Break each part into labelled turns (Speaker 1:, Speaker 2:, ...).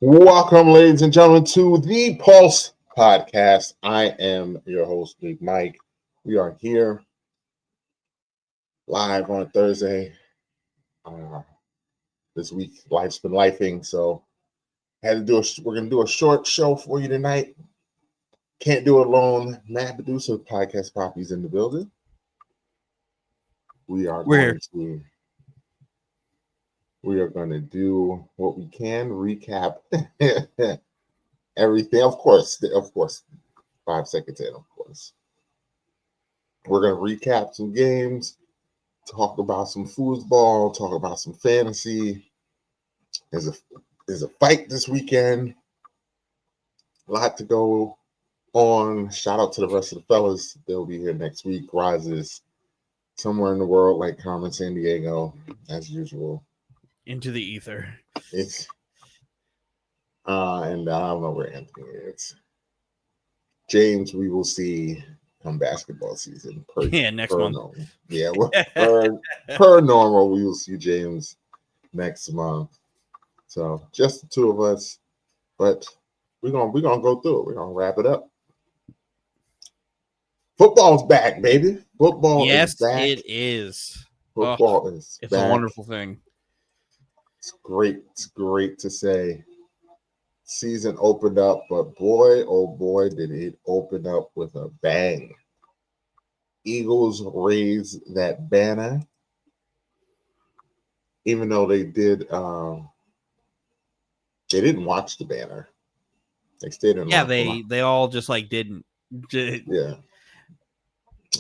Speaker 1: Welcome, ladies and gentlemen, to the Pulse Podcast. I am your host, Big Mike. We are here live on Thursday. This week, life's been lifing, so we're gonna do a short show for you tonight. Can't do it alone. Matt Producer, Podcast Poppy's in the building. We are going to do what we can, recap everything. Of course, 5 seconds in, of course. We're going to recap some games, talk about some foosball, talk about some fantasy. There's a fight this weekend. A lot to go on. Shout out to the rest of the fellas. They'll be here next week. Rises somewhere in the world, like Carmen San Diego, as usual.
Speaker 2: Into the ether.
Speaker 1: It's and I don't know where Anthony is. James, we will see come basketball season.
Speaker 2: Next month.
Speaker 1: Normal. Yeah, per normal, we will see James next month. So just the two of us, but we're gonna go through it. We're gonna wrap it up. Football's back, baby. Football is back.
Speaker 2: Yes, it is.
Speaker 1: Football is
Speaker 2: it's
Speaker 1: back.
Speaker 2: A wonderful thing.
Speaker 1: It's great. It's great to say. Season opened up, but boy, oh boy, did it open up with a bang. Eagles raised that banner, even though they didn't watch the banner. They stayed in.
Speaker 2: Yeah, they all just like didn't.
Speaker 1: Yeah,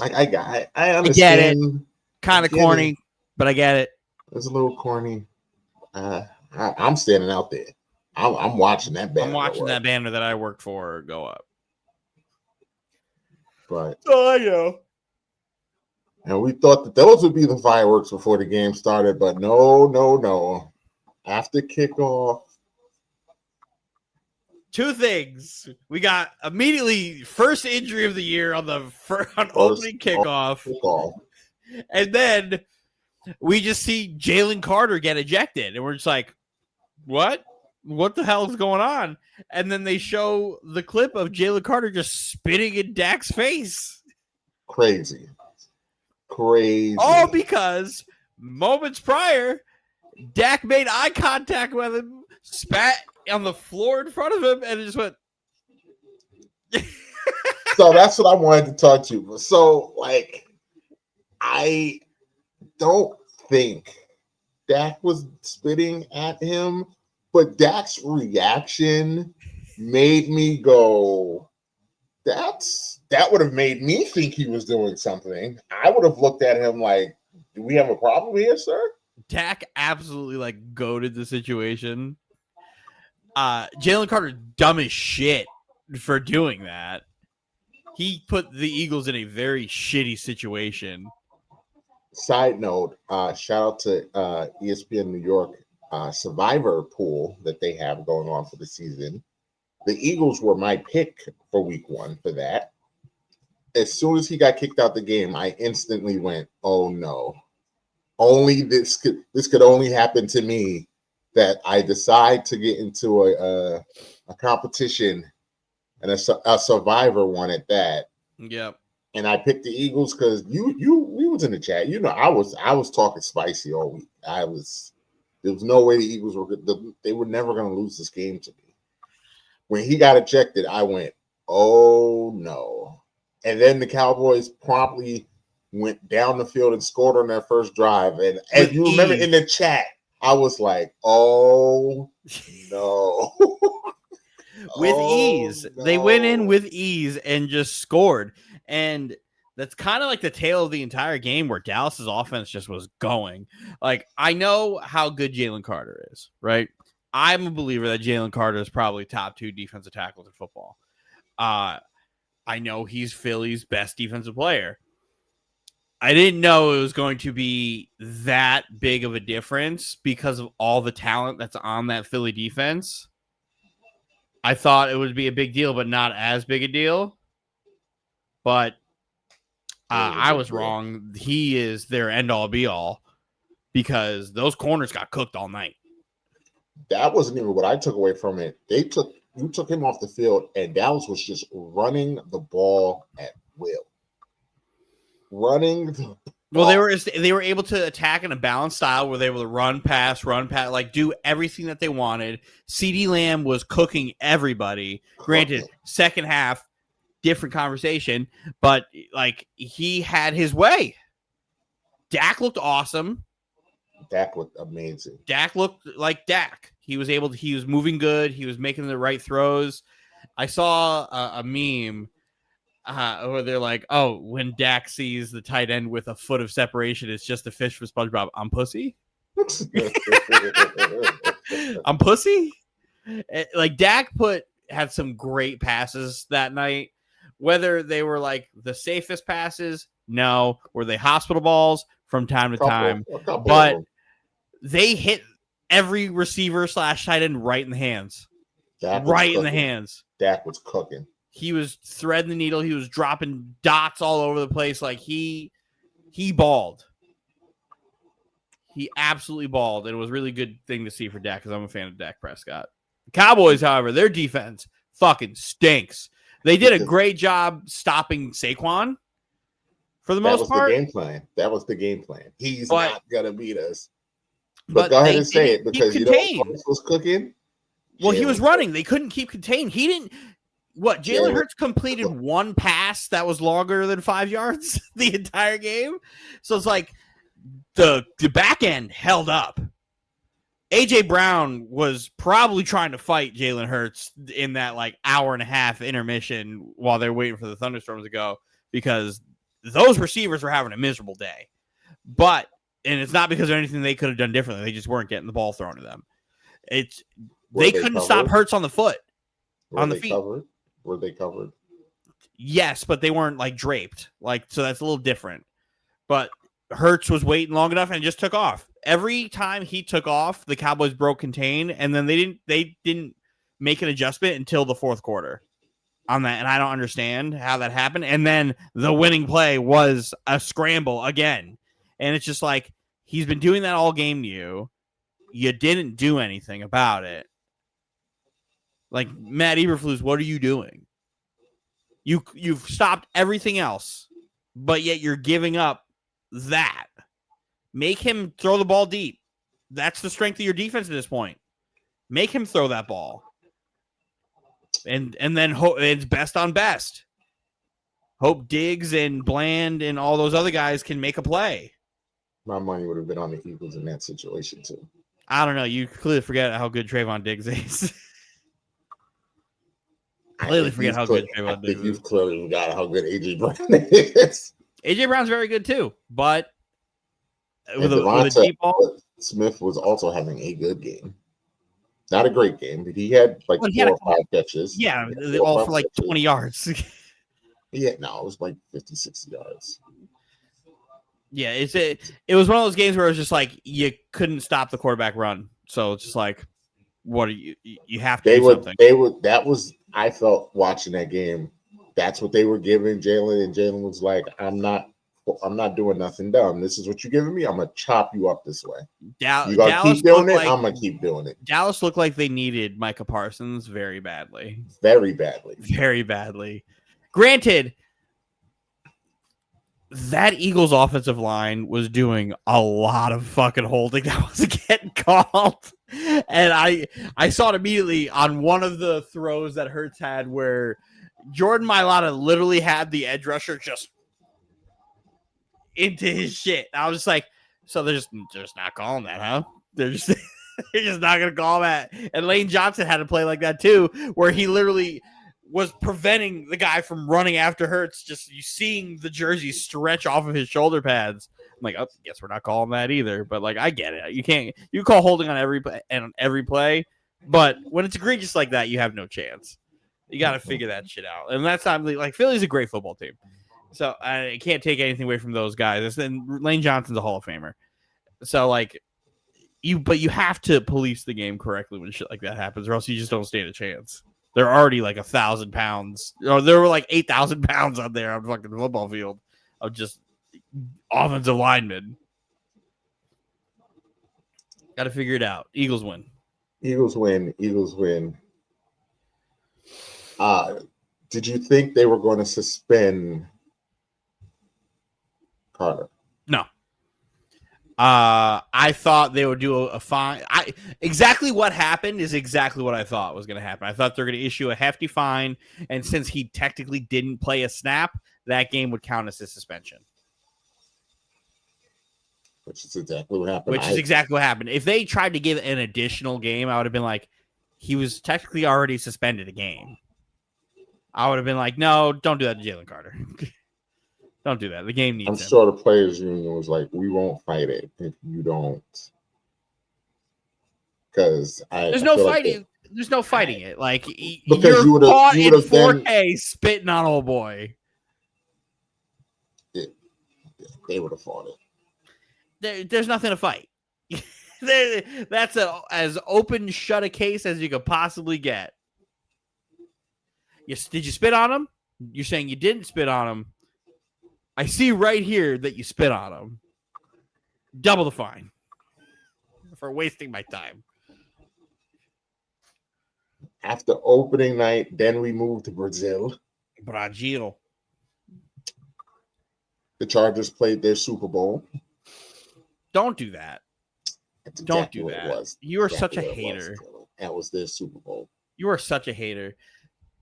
Speaker 1: I understand.
Speaker 2: I get it. Kind of corny, but I get it.
Speaker 1: It's a little corny. I'm standing out there. I'm watching that banner.
Speaker 2: I'm watching that banner that I worked for go up.
Speaker 1: But
Speaker 2: I know.
Speaker 1: And we thought that those would be the fireworks before the game started, but no. After kickoff.
Speaker 2: Two things. We got immediately first injury of the year on opening kickoff. And then we just see Jalen Carter get ejected. And we're just like, what? What the hell is going on? And then they show the clip of Jalen Carter just spitting in Dak's face.
Speaker 1: Crazy.
Speaker 2: All because moments prior, Dak made eye contact with him, spat on the floor in front of him, and it just went.
Speaker 1: So that's what I wanted to talk to you. So, I don't think Dak was spitting at him, but Dak's reaction made me go, that would have made me think he was doing something. I would have looked at him like, do we have a problem here, sir?
Speaker 2: Dak absolutely goated the situation. Jalen Carter dumb as shit for doing that. He put the Eagles in a very shitty situation.
Speaker 1: Side note, shout out to ESPN New York Survivor pool that they have going on for the season. The Eagles were my pick for week 1 for that. As soon as he got kicked out the game, I instantly went, oh no. Only this could only happen to me, that I decide to get into a competition and a Survivor one at that.
Speaker 2: Yep.
Speaker 1: And I picked the Eagles because we was in the chat. I was talking spicy all week. There was no way the Eagles they were never going to lose this game to me. When he got ejected, I went, oh no. And then the Cowboys promptly went down the field and scored on their first drive. And as you remember in the chat, I was like, oh no.
Speaker 2: With ease. No. They went in with ease and just scored. And that's kind of like the tale of the entire game, where Dallas's offense just was going. I know how good Jalen Carter is, right? I'm a believer that Jalen Carter is probably top 2 defensive tackles in football. I know he's Philly's best defensive player. I didn't know it was going to be that big of a difference because of all the talent that's on that Philly defense. I thought it would be a big deal, but not as big a deal. But I was wrong. He is their end-all, be-all, because those corners got cooked all night.
Speaker 1: that wasn't even what I took away from it. You took him off the field, and Dallas was just running the ball at will. Running the
Speaker 2: Well, they were able to attack in a balanced style where they were able to run, pass, like do everything that they wanted. CeeDee Lamb was cooking everybody. Granted, second half, different conversation, but like he had his way. Dak looked awesome.
Speaker 1: Dak looked amazing.
Speaker 2: Dak looked like Dak. He was moving good. He was making the right throws. I saw a meme where they're like, oh, when Dak sees the tight end with a foot of separation, it's just a fish for SpongeBob. I'm pussy. I'm pussy. Like Dak had some great passes that night. Whether they were like the safest passes, no. Were they hospital balls from time to time? But they hit every receiver / tight end right in the hands. Right in the hands.
Speaker 1: Dak was cooking.
Speaker 2: He was threading the needle. He was dropping dots all over the place. Like he balled. He absolutely balled. It was a really good thing to see for Dak because I'm a fan of Dak Prescott. The Cowboys, however, their defense fucking stinks. They did a great job stopping Saquon for the most part.
Speaker 1: That was the game plan. He's not going to beat us. But go ahead and say it because you know what was cooking?
Speaker 2: Well, he was running. They couldn't keep contained. He didn't. What? Jalen Hurts completed one pass that was longer than 5 yards the entire game. So it's like the back end held up. AJ Brown was probably trying to fight Jalen Hurts in that like hour and a half intermission while they're waiting for the thunderstorms to go because those receivers were having a miserable day. And it's not because of anything they could have done differently. They just weren't getting the ball thrown to them. They couldn't stop Hurts on the foot, on the feet.
Speaker 1: Were they covered?
Speaker 2: Yes, but they weren't like draped. So that's a little different. But Hurts was waiting long enough and just took off. Every time he took off, the Cowboys broke contain, and then they didn't make an adjustment until the fourth quarter on that. And I don't understand how that happened. And then the winning play was a scramble again. And it's just like he's been doing that all game to you. You didn't do anything about it. Like Matt Eberflus, what are you doing? You've stopped everything else, but yet you're giving up that. Make him throw the ball deep. That's the strength of your defense at this point. Make him throw that ball. And then it's best on best. Hope Diggs and Bland and all those other guys can make a play.
Speaker 1: My money would have been on the Eagles in that situation too.
Speaker 2: I don't know. You clearly forget how good Trayvon Diggs is.
Speaker 1: You've clearly forgot how good AJ Brown is.
Speaker 2: AJ Brown's very good too, but with a deep ball.
Speaker 1: Smith was also having a good game. Not a great game, but he had like 4 or 5 catches.
Speaker 2: Yeah, all for like 20 yards.
Speaker 1: Yeah, no, it was like 50, 60 yards.
Speaker 2: Yeah, it was one of those games where it was just like you couldn't stop the quarterback run. So it's just like, what are you have to do something.
Speaker 1: That was, I felt watching that game, that's what they were giving Jalen, and Jalen was like, I'm not doing nothing dumb. This is what you're giving me. I'm gonna chop you up this way. You gotta keep doing it. I'm gonna keep doing it.
Speaker 2: Dallas looked like they needed Micah Parsons very badly.
Speaker 1: Very badly.
Speaker 2: Very badly. Granted, that Eagles offensive line was doing a lot of fucking holding that was getting called. And I saw it immediately on one of the throws that Hurts had where Jordan Mailata literally had the edge rusher just into his shit. I was just like, so they're just not calling that, huh? They're just not gonna call that. And Lane Johnson had to play like that too, where he literally was preventing the guy from running after Hurts. Just you seeing the jersey stretch off of his shoulder pads. I'm like, oh, guess we're not calling that either. But like, I get it. You call holding on every play, but when it's egregious like that, you have no chance. You got to figure that shit out. And that's not like Philly's a great football team. So I can't take anything away from those guys. And Lane Johnson's a Hall of Famer. So like but you have to police the game correctly when shit like that happens, or else you just don't stand a chance. They're already like 1,000 pounds, or there were like 8,000 pounds out there on fucking football field of just offensive linemen. Got to figure it out. Eagles win.
Speaker 1: Eagles win. Eagles win. Did you think they were going to suspend Carter?
Speaker 2: No. I thought they would do a fine. Exactly what happened is exactly what I thought was going to happen. I thought they're going to issue a hefty fine, and since he technically didn't play a snap, that game would count as a suspension.
Speaker 1: Which is exactly what happened.
Speaker 2: If they tried to give an additional game, I would have been like, he was technically already suspended a game. I would have been like, no, don't do that to Jalen Carter. Don't do that. The game needs him.
Speaker 1: I'm sure the players' union was like, we won't fight it if you don't. Because
Speaker 2: there's no fighting. There's no fighting it. Like,
Speaker 1: because
Speaker 2: you're caught in 4K spitting on old boy.
Speaker 1: They would have fought
Speaker 2: it. There's nothing to fight. That's as open shut a case as you could possibly get. Did you spit on him? You're saying you didn't spit on him. I see right here that you spit on him. Double the fine for wasting my time.
Speaker 1: After opening night, then we moved to Brazil.
Speaker 2: Brazil.
Speaker 1: The Chargers played their Super Bowl.
Speaker 2: Don't do that.
Speaker 1: Exactly
Speaker 2: Don't do that. You are such a hater.
Speaker 1: That was their Super Bowl.
Speaker 2: You are such a hater.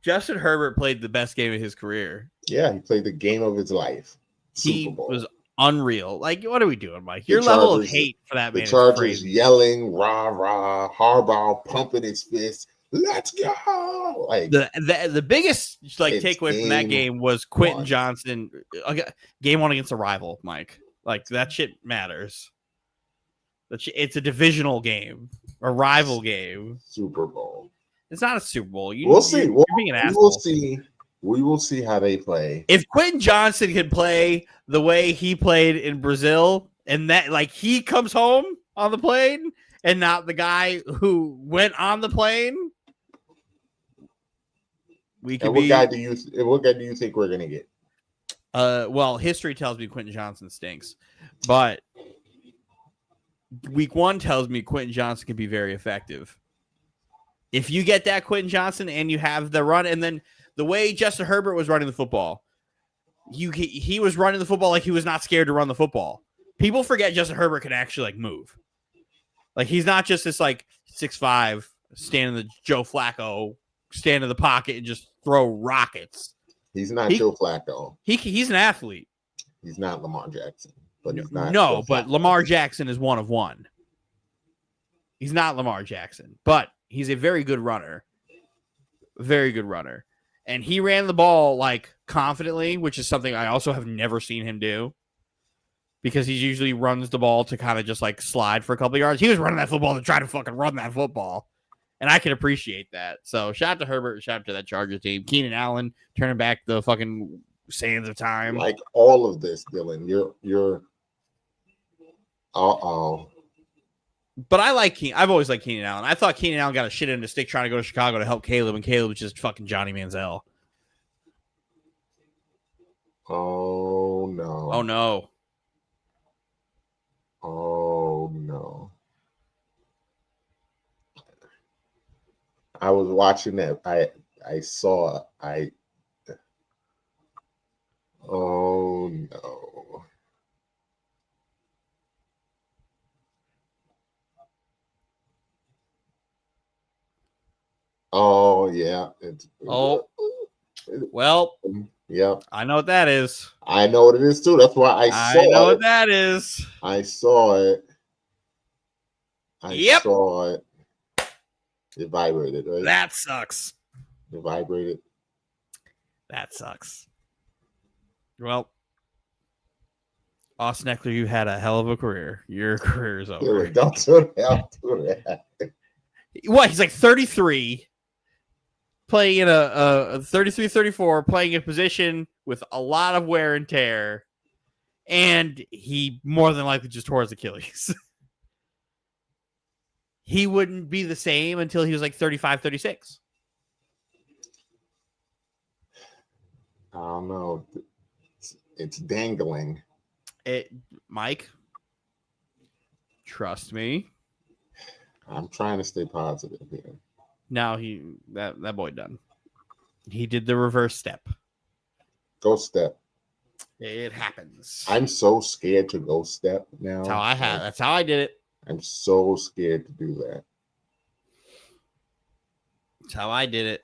Speaker 2: Justin Herbert played the best game of his career.
Speaker 1: Yeah, he played the game of his life.
Speaker 2: He was unreal. Like, what are we doing, Mike? Your level of hate for that man.
Speaker 1: The Chargers yelling, rah, rah, Harbaugh pumping his fist. Let's go! Like
Speaker 2: the biggest takeaway from that game was Quentin Johnson. Game 1 against a rival, Mike. Like, that shit matters. It's a divisional game, a rival game.
Speaker 1: Super Bowl.
Speaker 2: It's not a Super Bowl.
Speaker 1: We'll see.
Speaker 2: You're being an asshole.
Speaker 1: We will see how they play.
Speaker 2: If Quentin Johnson can play the way he played in Brazil, and that he comes home on the plane and not the guy who went on the plane, we could
Speaker 1: what guy do you think we're gonna get?
Speaker 2: Well, history tells me Quentin Johnson stinks, but week 1 tells me Quentin Johnson can be very effective. If you get that Quentin Johnson and you have the run, and then the way Justin Herbert was running the football, he was running the football like he was not scared to run the football. People forget Justin Herbert can actually move. Like, he's not just this 6'5", stand in the Joe Flacco, stand in the pocket and just throw rockets.
Speaker 1: He's not Joe Flacco.
Speaker 2: He's an athlete.
Speaker 1: He's not Lamar Jackson, but he's not.
Speaker 2: No, but Lamar Jackson is one of one. He's not Lamar Jackson, but he's a very good runner. Very good runner. And he ran the ball confidently, which is something I also have never seen him do. Because he usually runs the ball to kind of just slide for a couple of yards. He was running that football to try to fucking run that football. And I can appreciate that. So shout out to Herbert, shout out to that Chargers team. Keenan Allen turning back the fucking sands of time.
Speaker 1: Like all of this, Dylan, you're
Speaker 2: But I've always liked Keenan Allen. I thought Keenan Allen got a shit in the stick trying to go to Chicago to help Caleb, and Caleb was just fucking Johnny Manziel.
Speaker 1: Oh no.
Speaker 2: Oh no.
Speaker 1: Oh no. I was watching that. Oh no. Oh yeah.
Speaker 2: Well.
Speaker 1: Yep.
Speaker 2: I know what that is.
Speaker 1: I know what it is too. That's why I saw it.
Speaker 2: I know what that is.
Speaker 1: I saw it.
Speaker 2: I
Speaker 1: saw it. It vibrated, right?
Speaker 2: That sucks.
Speaker 1: It vibrated.
Speaker 2: That sucks. Well, Austin Eckler, you had a hell of a career. Your career is over.
Speaker 1: Don't do that.
Speaker 2: What? He's 33, playing in a 33, 34, playing a position with a lot of wear and tear, and he more than likely just tore his Achilles. He wouldn't be the same until he was 35, 36.
Speaker 1: I don't know. It's dangling.
Speaker 2: Mike, trust me.
Speaker 1: I'm trying to stay positive here.
Speaker 2: No, that boy done. He did the reverse step.
Speaker 1: Go step.
Speaker 2: It happens.
Speaker 1: I'm so scared to go step now.
Speaker 2: That's how I did it.
Speaker 1: I'm so scared to do that.
Speaker 2: That's how I did it.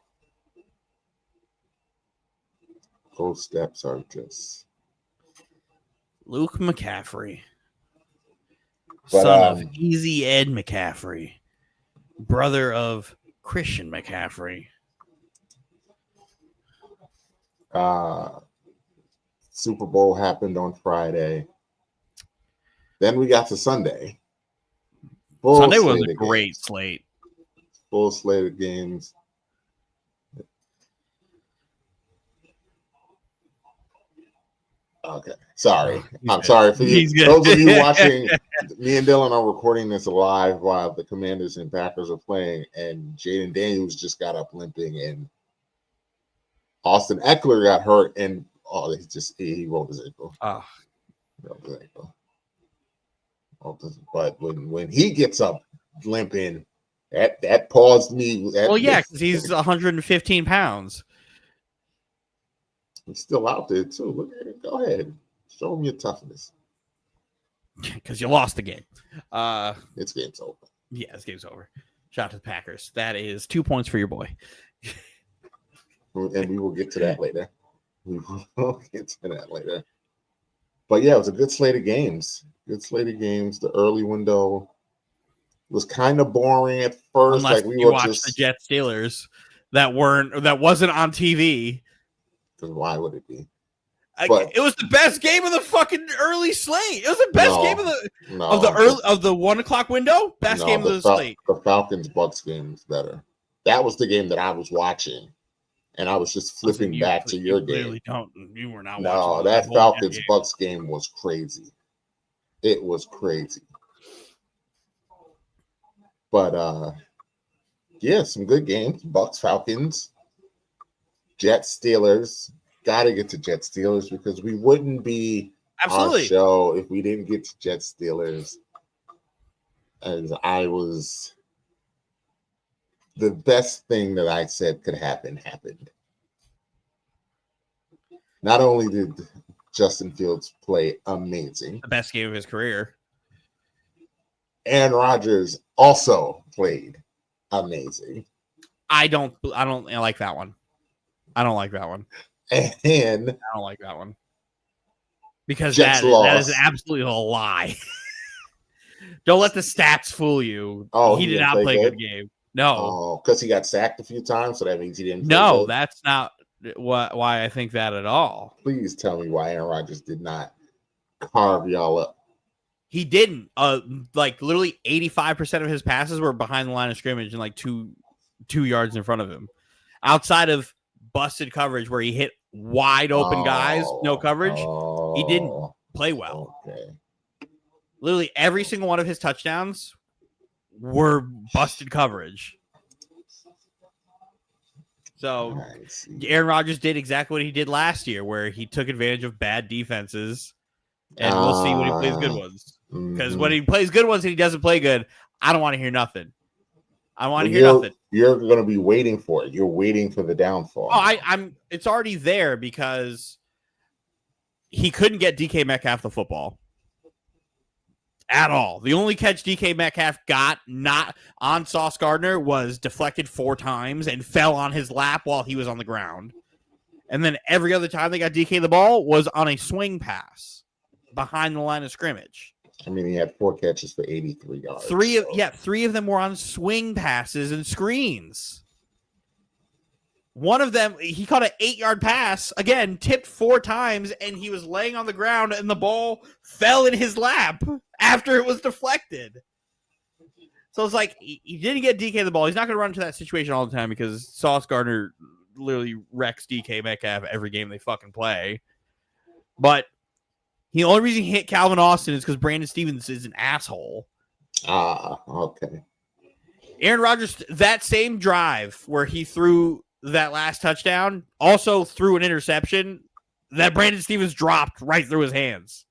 Speaker 1: Go steps are just
Speaker 2: Luke McCaffrey,
Speaker 1: But,
Speaker 2: son of Easy Ed McCaffrey, brother of Christian McCaffrey.
Speaker 1: Super Bowl happened on Friday. Then we got to Sunday.
Speaker 2: Sunday was a great slate.
Speaker 1: Full slate of games. Okay. Sorry. I'm sorry for you. Those of you watching, me and Dylan are recording this live while the Commanders and Packers are playing, and Jaden Daniels just got up limping, and Austin Eckler got hurt, and he rolled his ankle. But when he gets up limping, that paused me.
Speaker 2: Because he's 115 pounds.
Speaker 1: He's still out there too. Look at it. Go ahead, show him your toughness.
Speaker 2: Because you lost the game.
Speaker 1: This game's over.
Speaker 2: Yeah, this game's over. Shout out to the Packers. That is 2 points for your boy.
Speaker 1: And we will get to that later. But yeah, it was a good slate of games. The early window was kind of boring at first.
Speaker 2: Unless you watched the Jets Steelers that wasn't on TV.
Speaker 1: Because why would it be?
Speaker 2: It was the best game of the fucking early slate. It was the best game of the 1 o'clock window. Best game of the slate.
Speaker 1: The Falcons Bucks game was better. That was the game that I was watching, and I was just flipping back to your game.
Speaker 2: You were not.
Speaker 1: No, that Falcons Bucks game was crazy. It was crazy. But yeah, some good games. Bucks Falcons. Jets Steelers. Got to get to Jets Steelers because we wouldn't be on our show if we didn't get to Jets Steelers. As the best thing that I said could happen happened. Not only did Justin Fields play amazing,
Speaker 2: the best game of his career,
Speaker 1: Aaron Rodgers also played amazing.
Speaker 2: I don't like that one. I don't like that one.
Speaker 1: And
Speaker 2: I don't like that one. Because that is absolutely a lie. Don't let the stats fool you. He did not play a good game. No.
Speaker 1: Because he got sacked a few times, so that means he didn't play good.
Speaker 2: That's not why I think that at all.
Speaker 1: Please tell me why Aaron Rodgers did not carve y'all up.
Speaker 2: He didn't. Literally 85% of his passes were behind the line of scrimmage and like two yards in front of him. Outside of busted coverage where he hit wide open guys, no coverage, he didn't play well.
Speaker 1: Okay.
Speaker 2: Literally every single one of his touchdowns were busted coverage. So Aaron Rodgers did exactly what he did last year, where he took advantage of bad defenses, and we'll see when he plays good ones. Because when he plays good ones and he doesn't play good, I don't want to hear nothing. I want to hear nothing.
Speaker 1: You're going to be waiting for it. You're waiting for the downfall.
Speaker 2: It's already there because he couldn't get DK Metcalf the football at all. The only catch DK Metcalf got not on Sauce Gardner was deflected 4 times and fell on his lap while he was on the ground. And then every other time they got DK the ball was on a swing pass behind the line of scrimmage.
Speaker 1: I mean, he had 4 catches for 83 yards.
Speaker 2: 3 of them were on swing passes and screens. One of them, he caught an 8-yard pass, again, tipped 4 times, and he was laying on the ground, and the ball fell in his lap after it was deflected. So it's like, he didn't get DK the ball. He's not going to run into that situation all the time because Sauce Gardner literally wrecks DK Metcalf every game they fucking play. But the only reason he hit Calvin Austin is because Brandon Stevens is an asshole.
Speaker 1: Okay.
Speaker 2: Aaron Rodgers, that same drive where he threw that last touchdown, also threw an interception that Brandon Stevens dropped right through his hands.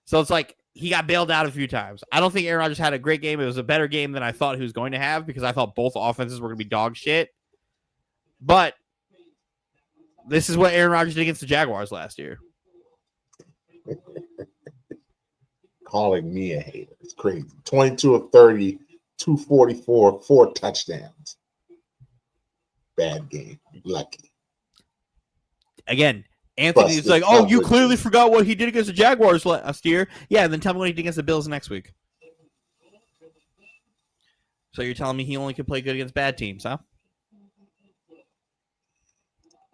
Speaker 2: So it's like, he got bailed out a few times. I don't think Aaron Rodgers had a great game. It was a better game than I thought he was going to have because I thought both offenses were going to be dog shit. But this is what Aaron Rodgers did against the Jaguars last year.
Speaker 1: Calling me a hater. It's crazy. 22 of 30, 244, 4 touchdowns. Bad game. Lucky.
Speaker 2: Again, Anthony's like, oh, you clearly forgot what he did against the Jaguars last year. Yeah, and then tell me what he did against the Bills next week. So you're telling me he only can play good against bad teams, huh?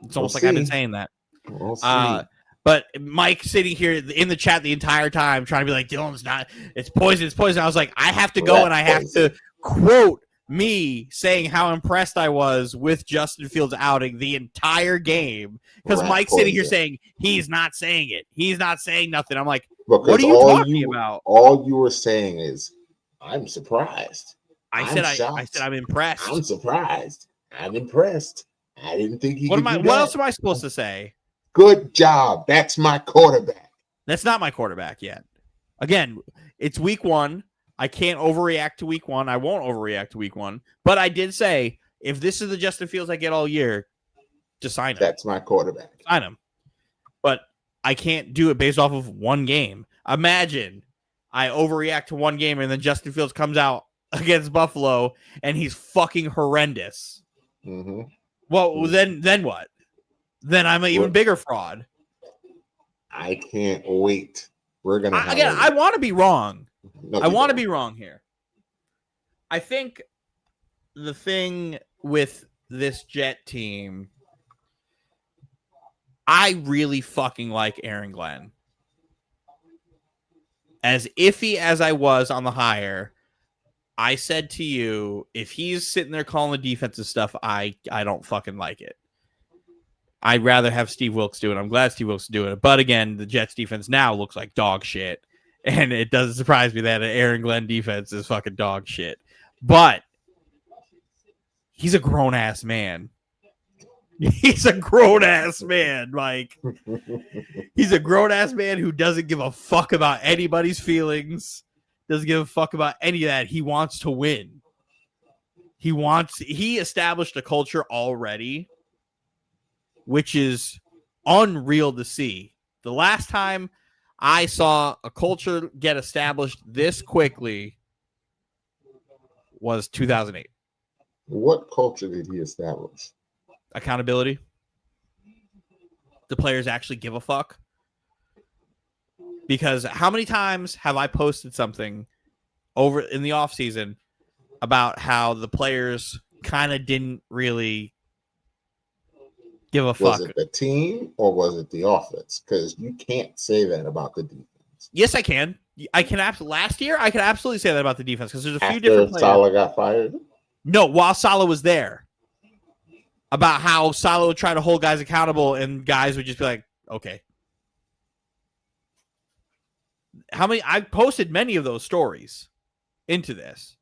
Speaker 2: It's almost like I've been saying that.
Speaker 1: We'll see.
Speaker 2: But Mike sitting here in the chat the entire time trying to be like, Dylan's not, it's poison, it's poison. I was like, I have to go and I have to quote me saying how impressed I was with Justin Fields' outing the entire game. Because Mike's sitting here saying he's not saying it. He's not saying nothing. I'm like, what are you talking about?
Speaker 1: All you were saying is, I'm surprised.
Speaker 2: I said I'm impressed.
Speaker 1: I'm surprised. I'm impressed. I didn't think he
Speaker 2: what
Speaker 1: could do
Speaker 2: What
Speaker 1: that.
Speaker 2: else am I supposed to say?
Speaker 1: Good job. That's my quarterback.
Speaker 2: That's not my quarterback yet. Again, it's week 1. I can't overreact to week 1. I won't overreact to week 1. But I did say, if this is the Justin Fields I get all year, just sign him.
Speaker 1: That's my quarterback.
Speaker 2: Sign him. But I can't do it based off of one game. Imagine I overreact to one game and then Justin Fields comes out against Buffalo and he's fucking horrendous.
Speaker 1: Mm-hmm.
Speaker 2: Well, then what? Then I'm an even bigger fraud.
Speaker 1: I can't wait. We're gonna
Speaker 2: I want to be wrong.
Speaker 1: No,
Speaker 2: I want to be wrong here. I think the thing with this Jet team, I really fucking like Aaron Glenn. As iffy as I was on the hire, I said to you, if he's sitting there calling the defensive stuff, I don't fucking like it. I'd rather have Steve Wilkes do it. I'm glad Steve Wilkes is doing it. But again, the Jets defense now looks like dog shit. And it doesn't surprise me that an Aaron Glenn defense is fucking dog shit. But he's a grown-ass man. He's a grown-ass man, Mike. He's a grown-ass man who doesn't give a fuck about anybody's feelings. Doesn't give a fuck about any of that. He wants to win. He established a culture already, which is unreal to see. The last time I saw a culture get established this quickly was 2008.
Speaker 1: What culture did he establish?
Speaker 2: Accountability. The players actually give a fuck. Because how many times have I posted something over in the offseason about how the players kind of didn't really give a fuck?
Speaker 1: Was it the team or was it the offense? Because you can't say that about the defense.
Speaker 2: Yes, I can. Last year, I could absolutely say that about the defense because there's a few
Speaker 1: After
Speaker 2: different players.
Speaker 1: Saleh got fired?
Speaker 2: No, while Saleh was there. About how Saleh would try to hold guys accountable and guys would just be like, okay. I posted many of those stories into this.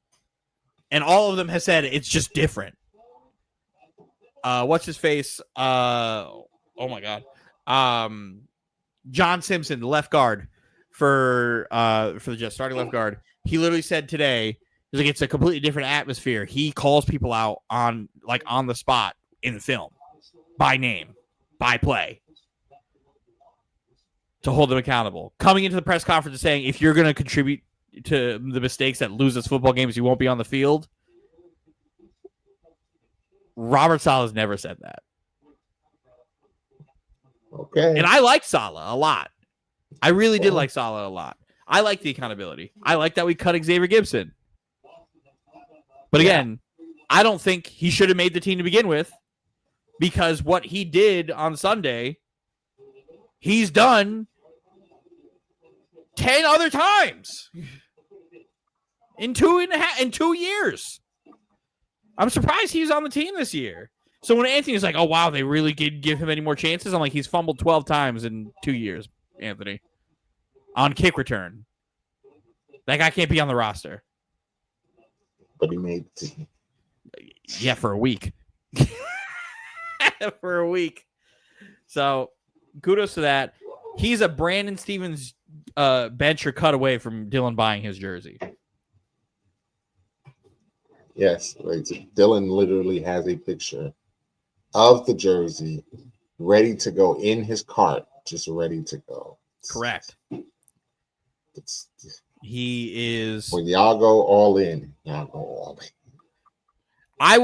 Speaker 2: And all of them have said it's just different. What's his face? Oh my God. John Simpson, the left guard for the Jets, starting left guard. He literally said today, he's like, it's a completely different atmosphere. He calls people out on the spot in the film by name, by play, to hold them accountable. Coming into the press conference and saying, if you're going to contribute to the mistakes that lose us football games, you won't be on the field. Robert Saleh's never said that.
Speaker 1: Okay.
Speaker 2: And I liked Saleh a lot. I really did like Saleh a lot. I like the accountability. I like that we cut Xavier Gibson. But again, I don't think he should have made the team to begin with, because what he did on Sunday, he's done 10 other times in 2 years. I'm surprised he's on the team this year. So when Anthony's like, oh, wow, they really did give him any more chances, I'm like, he's fumbled 12 times in 2 years, Anthony, on kick return. That guy can't be on the roster.
Speaker 1: But he made the team.
Speaker 2: Yeah, for a week. For a week. So kudos to that. He's a Brandon Stevens bench or cut away from Dylan buying his jersey.
Speaker 1: Yes, right. So Dylan literally has a picture of the jersey ready to go in his cart, just ready to go.
Speaker 2: Correct. He is.
Speaker 1: When y'all go all in, y'all go all in.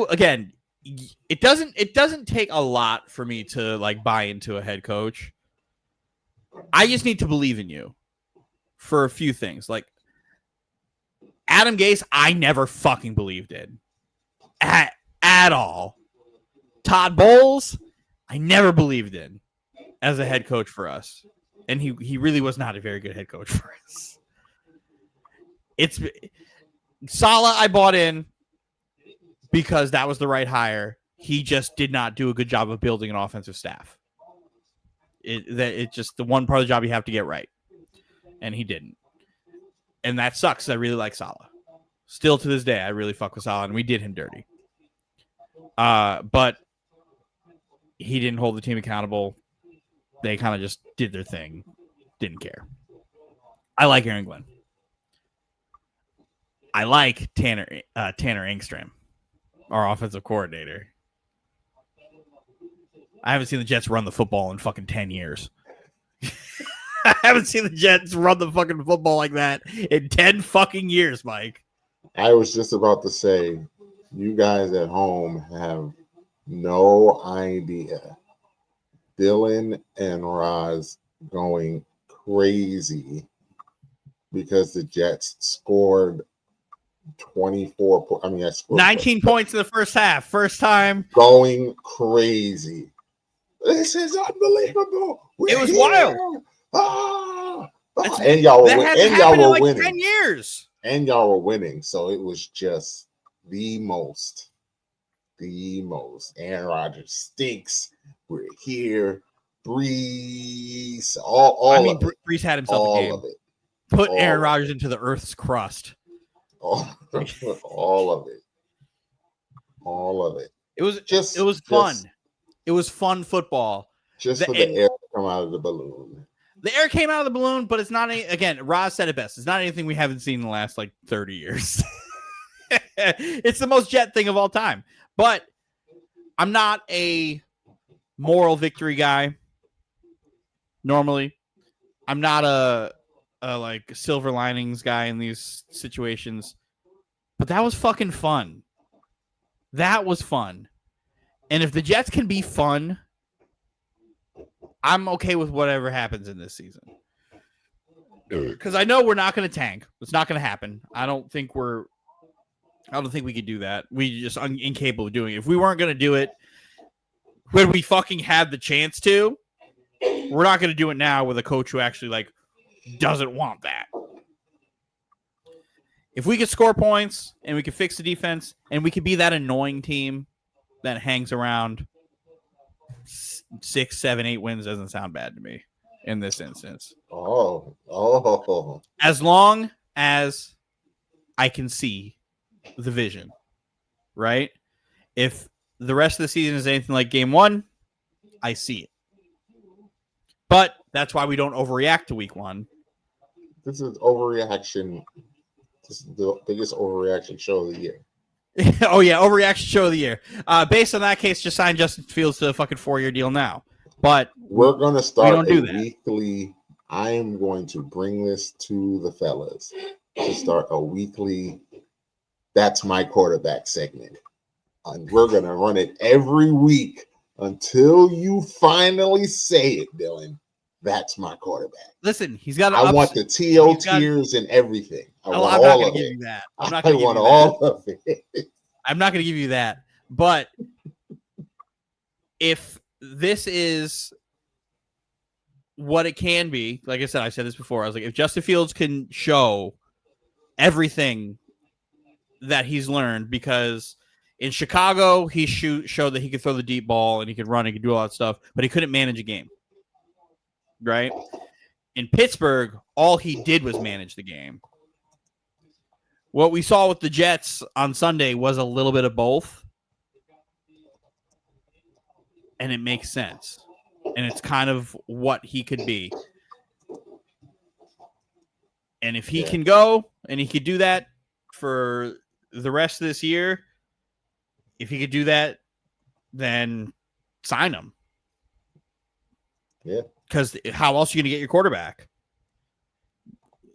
Speaker 2: Again, it doesn't take a lot for me to like buy into a head coach. I just need to believe in you for a few things. Like Adam Gase, I never fucking believed in at all. Todd Bowles, I never believed in as a head coach for us. And he really was not a very good head coach for us. It's Saleh I bought in because that was the right hire. He just did not do a good job of building an offensive staff. It's just the one part of the job you have to get right. And he didn't. And that sucks. I really like Saleh. Still to this day, I really fuck with Saleh, and we did him dirty. But he didn't hold the team accountable. They kind of just did their thing. Didn't care. I like Aaron Glenn. I like Tanner Engstrom, our offensive coordinator. I haven't seen the Jets run the football in fucking 10 years. I haven't seen the Jets run the fucking football like that in 10 fucking years, Mike.
Speaker 1: I was just about to say, you guys at home have no idea. Dylan and Roz going crazy because the Jets scored 24 points. I mean, I scored
Speaker 2: 19 points in the first half. First time.
Speaker 1: Going crazy. This is unbelievable.
Speaker 2: It was wild.
Speaker 1: And y'all were winning.
Speaker 2: 10 years.
Speaker 1: And y'all were winning. So it was just the most. Aaron Rodgers stinks. We're here. Breeze.
Speaker 2: Breeze had himself a game.
Speaker 1: All of it.
Speaker 2: Put Aaron Rodgers into the earth's crust.
Speaker 1: All of it.
Speaker 2: It was fun. It was fun football.
Speaker 1: Just for the air to come out of the balloon.
Speaker 2: The air came out of the balloon, but it's not again, Roz said it best. It's not anything we haven't seen in the last like 30 years. It's the most Jet thing of all time. But I'm not a moral victory guy. Normally. I'm not a like silver linings guy in these situations. But that was fucking fun. That was fun. And if the Jets can be fun, I'm okay with whatever happens in this season. Because I know we're not going to tank. It's not going to happen. I don't think we could do that. We just incapable of doing it. If we weren't going to do it when we fucking had the chance to, we're not going to do it now with a coach who actually like doesn't want that. If we could score points and we could fix the defense and we could be that annoying team that hangs around 6, 7, 8 wins doesn't sound bad to me in this instance.
Speaker 1: Oh.
Speaker 2: As long as I can see the vision, right? If the rest of the season is anything like game 1, I see it. But that's why we don't overreact to week 1.
Speaker 1: This is overreaction. This is the biggest overreaction show of the year.
Speaker 2: Oh, yeah, overreaction show of the year. Based on that case, just sign Justin Fields to a fucking 4-year deal now. But
Speaker 1: we're going to start
Speaker 2: a
Speaker 1: weekly. I am going to bring this to the fellas to start a weekly. That's my quarterback segment. And we're going to run it every week until you finally say it, Dylan. That's my quarterback.
Speaker 2: Listen, he's got.
Speaker 1: I want the TO tiers and everything.
Speaker 2: I'm not going to give you that. I'm not going to give you
Speaker 1: all of it.
Speaker 2: I'm not going to give you that. But if this is what it can be, like I said, I've said this before. I was like, if Justin Fields can show everything that he's learned, because in Chicago he showed that he could throw the deep ball and he could run, he could do all that stuff, but he couldn't manage a game. Right? In Pittsburgh, all he did was manage the game. What we saw with the Jets on Sunday was a little bit of both. And it makes sense. And it's kind of what he could be. And if he can go and he could do that for the rest of this year, if he could do that, then sign him.
Speaker 1: Yeah.
Speaker 2: Because how else are you going to get your quarterback?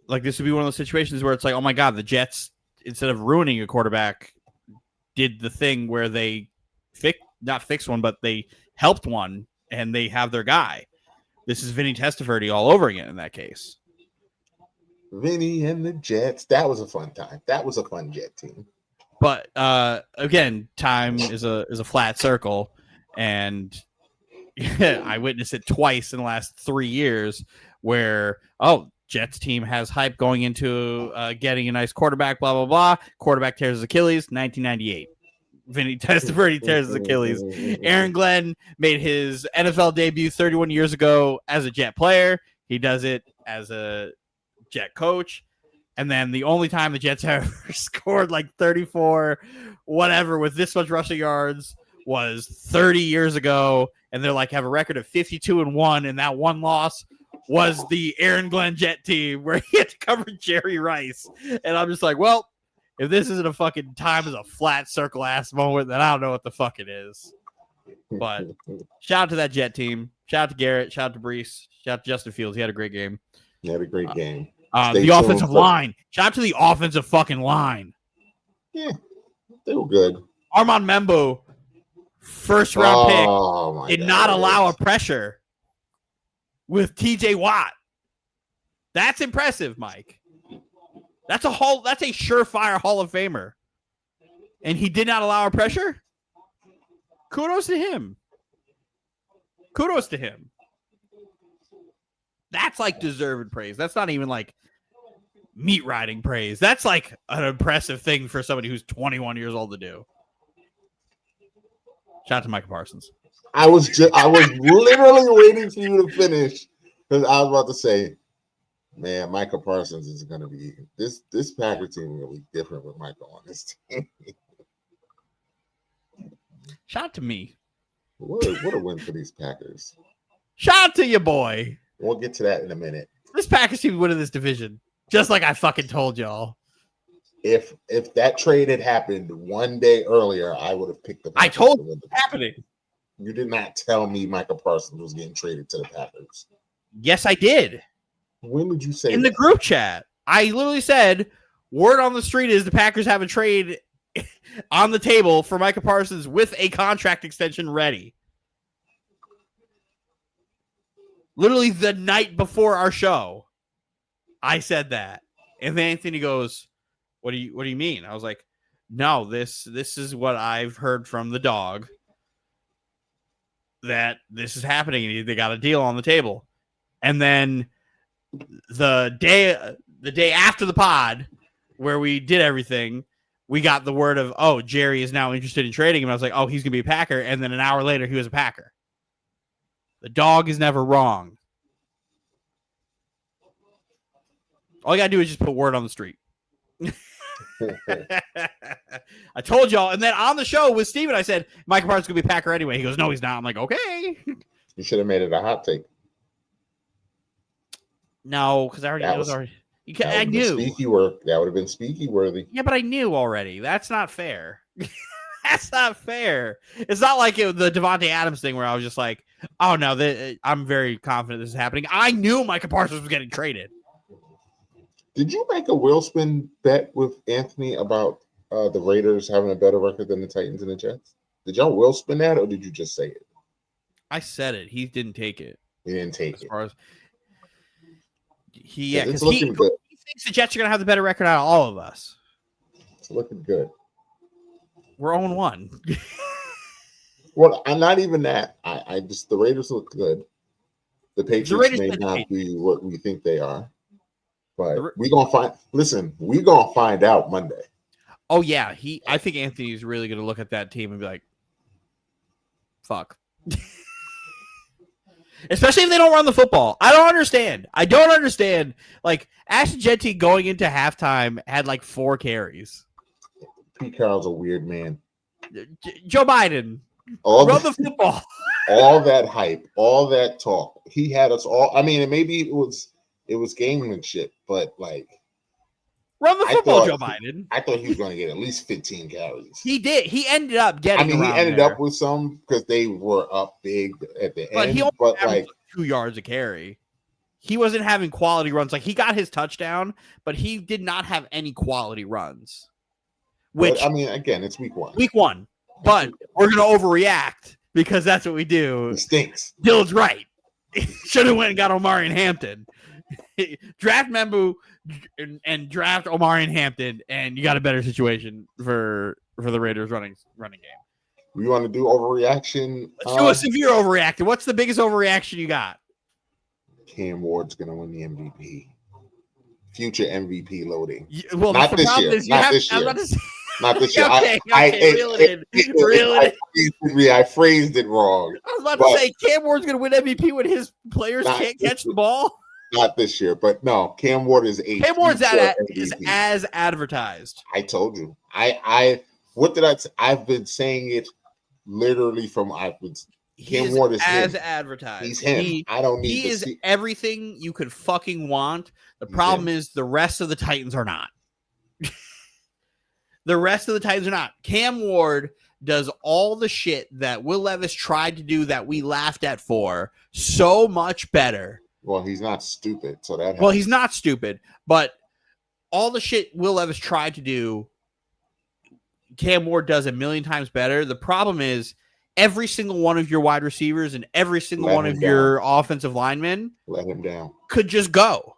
Speaker 2: Like, this would be one of those situations where it's like, oh my God, the Jets, instead of ruining a quarterback, did the thing where they not fixed one, but they helped one, and they have their guy. This is Vinny Testaverde all over again in that case.
Speaker 1: Vinny and the Jets. That was a fun time. That was a fun Jet team.
Speaker 2: But again, time is a flat circle, and I witnessed it twice in the last 3 years where, Jets team has hype going into getting a nice quarterback, blah, blah, blah. Quarterback tears his Achilles, 1998. Vinny Testaverde tears his Achilles. Aaron Glenn made his NFL debut 31 years ago as a Jet player. He does it as a Jet coach. And then the only time the Jets have ever scored like 34, whatever, with this much rushing yards was 30 years ago. And they're like, have a record of 52-1. And that one loss was the Aaron Glenn Jet team where he had to cover Jerry Rice. And I'm just like, well, if this isn't a fucking time as a flat circle ass moment, then I don't know what the fuck it is. But shout out to that Jet team. Shout out to Garrett. Shout out to Brees. Shout out to Justin Fields. He had a great game.
Speaker 1: He had a great game.
Speaker 2: The offensive line. Shout out to the offensive fucking line.
Speaker 1: Yeah, they were good.
Speaker 2: Armand Membo, first round pick, did not allow a pressure with TJ Watt. That's impressive, Mike. That's a surefire Hall of Famer. And he did not allow a pressure? Kudos to him. That's like deserved praise. That's not even like meat riding praise. That's like an impressive thing for somebody who's 21 years old to do. Shout out to Micah Parsons.
Speaker 1: I was literally waiting for you to finish because I was about to say, man, Micah Parsons is going to be this Packer team will be different with Micah on this team.
Speaker 2: Shout out to me.
Speaker 1: What a win for these Packers.
Speaker 2: Shout out to you, boy.
Speaker 1: We'll get to that in a minute.
Speaker 2: This Packers team winning this division, just like I fucking told y'all.
Speaker 1: If that trade had happened one day earlier, I would have picked the Packers.
Speaker 2: I told you it's happening.
Speaker 1: You did not tell me Micah Parsons was getting traded to the Packers.
Speaker 2: Yes, I did.
Speaker 1: When did you say
Speaker 2: in
Speaker 1: that?
Speaker 2: The group chat? I literally said, word on the street is the Packers have a trade on the table for Micah Parsons with a contract extension ready. Literally the night before our show, I said that. And then Anthony goes, What do you mean? I was like, no, this is what I've heard from the dog, that this is happening. They got a deal on the table. And then the day after the pod where we did everything, we got the word of, Jerry is now interested in trading him. I was like, he's going to be a Packer. And then an hour later, he was a Packer. The dog is never wrong. All you got to do is just put word on the street. I told y'all. And then on the show with Steven, I said, Micah Parsons is going to be a Packer anyway. He goes, no, he's not. I'm like, okay.
Speaker 1: You should have made it a hot take.
Speaker 2: No, because I already I knew.
Speaker 1: That would have been speaky worthy.
Speaker 2: Yeah, but I knew already. That's not fair. That's not fair. It's not like the Devontae Adams thing where I was just like, oh, no, I'm very confident this is happening. I knew Micah Parsons was getting traded.
Speaker 1: Did you make a wheel spin bet with Anthony about the Raiders having a better record than the Titans and the Jets? Did y'all wheel spin that, or did you just say it?
Speaker 2: I said it. He didn't take it.
Speaker 1: He didn't take it.
Speaker 2: As far as
Speaker 1: it's looking good.
Speaker 2: He thinks the Jets are going to have the better record out of all of us.
Speaker 1: It's looking good.
Speaker 2: We're 0-1.
Speaker 1: Well, I'm not even that. I just the Raiders look good. The Patriots may not be what we think they are, but we're gonna find. Listen, we're gonna find out Monday.
Speaker 2: Oh yeah, I think Anthony's really gonna look at that team and be like, "Fuck." Especially if they don't run the football. I don't understand. Like, Ashton Jeanty going into halftime had like 4 carries.
Speaker 1: Pete Carroll's a weird man.
Speaker 2: Joe Biden, run the football.
Speaker 1: All that hype, all that talk. He had us all. I mean, and maybe it was It was gamemanship, but like
Speaker 2: run the football, Joe Biden.
Speaker 1: I thought he was going to get at least 15 carries.
Speaker 2: He did. He ended up getting.
Speaker 1: He ended up with some because they were up big at the end.
Speaker 2: He only
Speaker 1: but like
Speaker 2: 2 yards a carry. He wasn't having quality runs. Like he got his touchdown, but he did not have any quality runs. Which
Speaker 1: again, it's week one.
Speaker 2: Week one, but we're gonna overreact because that's what we do.
Speaker 1: It stinks.
Speaker 2: Dylan's right. Should have went and got Omarion Hampton. Draft Membu and draft Omarion Hampton, and you got a better situation for the Raiders running game.
Speaker 1: We want to do overreaction.
Speaker 2: Let's do a severe overreaction. What's the biggest overreaction you got?
Speaker 1: Cam Ward's gonna win the MVP. Future MVP loading.
Speaker 2: Well,
Speaker 1: not this year. Not this year. Not this year.
Speaker 2: Okay,
Speaker 1: I phrased it wrong.
Speaker 2: I was about to say Cam Ward's going to win MVP when his players can't catch the ball.
Speaker 1: Not this year, but no. Cam Ward is
Speaker 2: as advertised.
Speaker 1: I told you. What did I say? I've been saying it literally from Cam Ward is
Speaker 2: as
Speaker 1: him.
Speaker 2: Advertised.
Speaker 1: He's him. I don't need.
Speaker 2: He is everything you could fucking want. The problem is the rest of the Titans are not. The rest of the Titans are not. Cam Ward does all the shit that Will Levis tried to do that we laughed at for so much better.
Speaker 1: Well, he's not stupid, so that happens.
Speaker 2: Well, he's not stupid, but all the shit Will Levis tried to do, Cam Ward does a million times better. The problem is every single one of your wide receivers and every single one of your offensive linemen
Speaker 1: let him down.
Speaker 2: Could just go.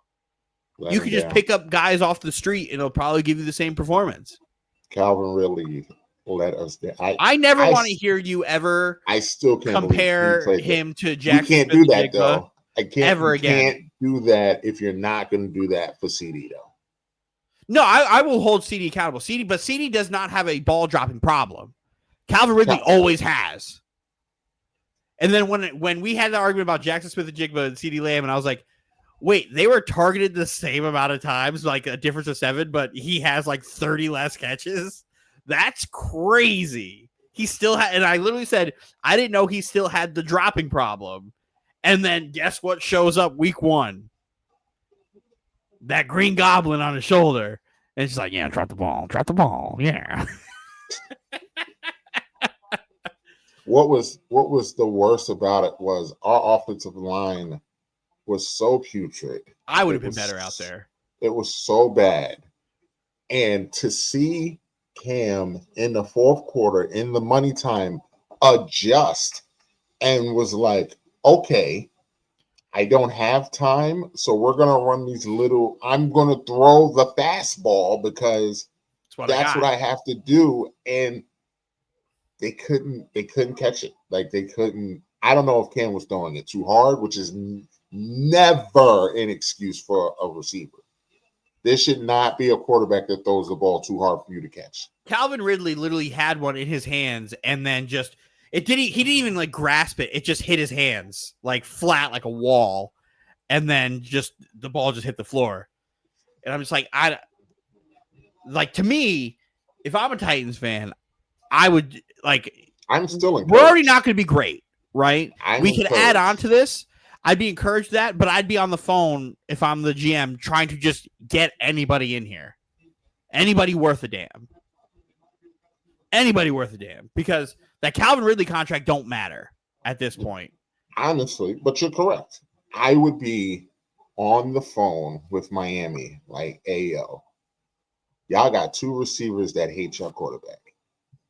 Speaker 2: You could just pick up guys off the street and it'll probably give you the same performance.
Speaker 1: Calvin Ridley let us down.
Speaker 2: I never want to hear you ever.
Speaker 1: I still can't
Speaker 2: compare him to Jackson.
Speaker 1: You can't do that though. I can't
Speaker 2: ever again.
Speaker 1: Can't do that if you're not going to do that for CD though.
Speaker 2: No, I will hold CD accountable. But CD does not have a ball dropping problem. Calvin Ridley always has. And then when we had the argument about Jackson Smith-Njigba and CD Lamb, and I was like, wait, they were targeted the same amount of times, like a difference of 7, but he has like 30 less catches. That's crazy. He still had, and I literally said, I didn't know he still had the dropping problem. And then guess what shows up week 1? That Green Goblin on his shoulder. And it's like, yeah, drop the ball. Yeah.
Speaker 1: What was the worst about it was our offensive line was so putrid.
Speaker 2: I would have been better out there.
Speaker 1: It was so bad. And to see Cam in the fourth quarter in the money time adjust and was like, okay, I don't have time, so we're going to run these I'm going to throw the fastball because that's what I have to do. And they couldn't catch it. Like they couldn't. I don't know if Cam was throwing it too hard, which is never an excuse for a receiver. There should not be a quarterback that throws the ball too hard for you to catch.
Speaker 2: Calvin Ridley literally had one in his hands and then he didn't even like grasp it. It just hit his hands like flat, like a wall. And then the ball just hit the floor. And I'm just like, to me, if I'm a Titans fan, I would
Speaker 1: I'm still encouraged.
Speaker 2: We're already not going to be great, right? We could
Speaker 1: encouraged.
Speaker 2: add on to this. I'd be encouraged that, but I'd be on the phone if I'm the GM trying to just get anybody in here. Anybody worth a damn. Because that Calvin Ridley contract don't matter at this point.
Speaker 1: Honestly, but you're correct. I would be on the phone with Miami like, ayo, y'all got 2 receivers that hate your quarterback.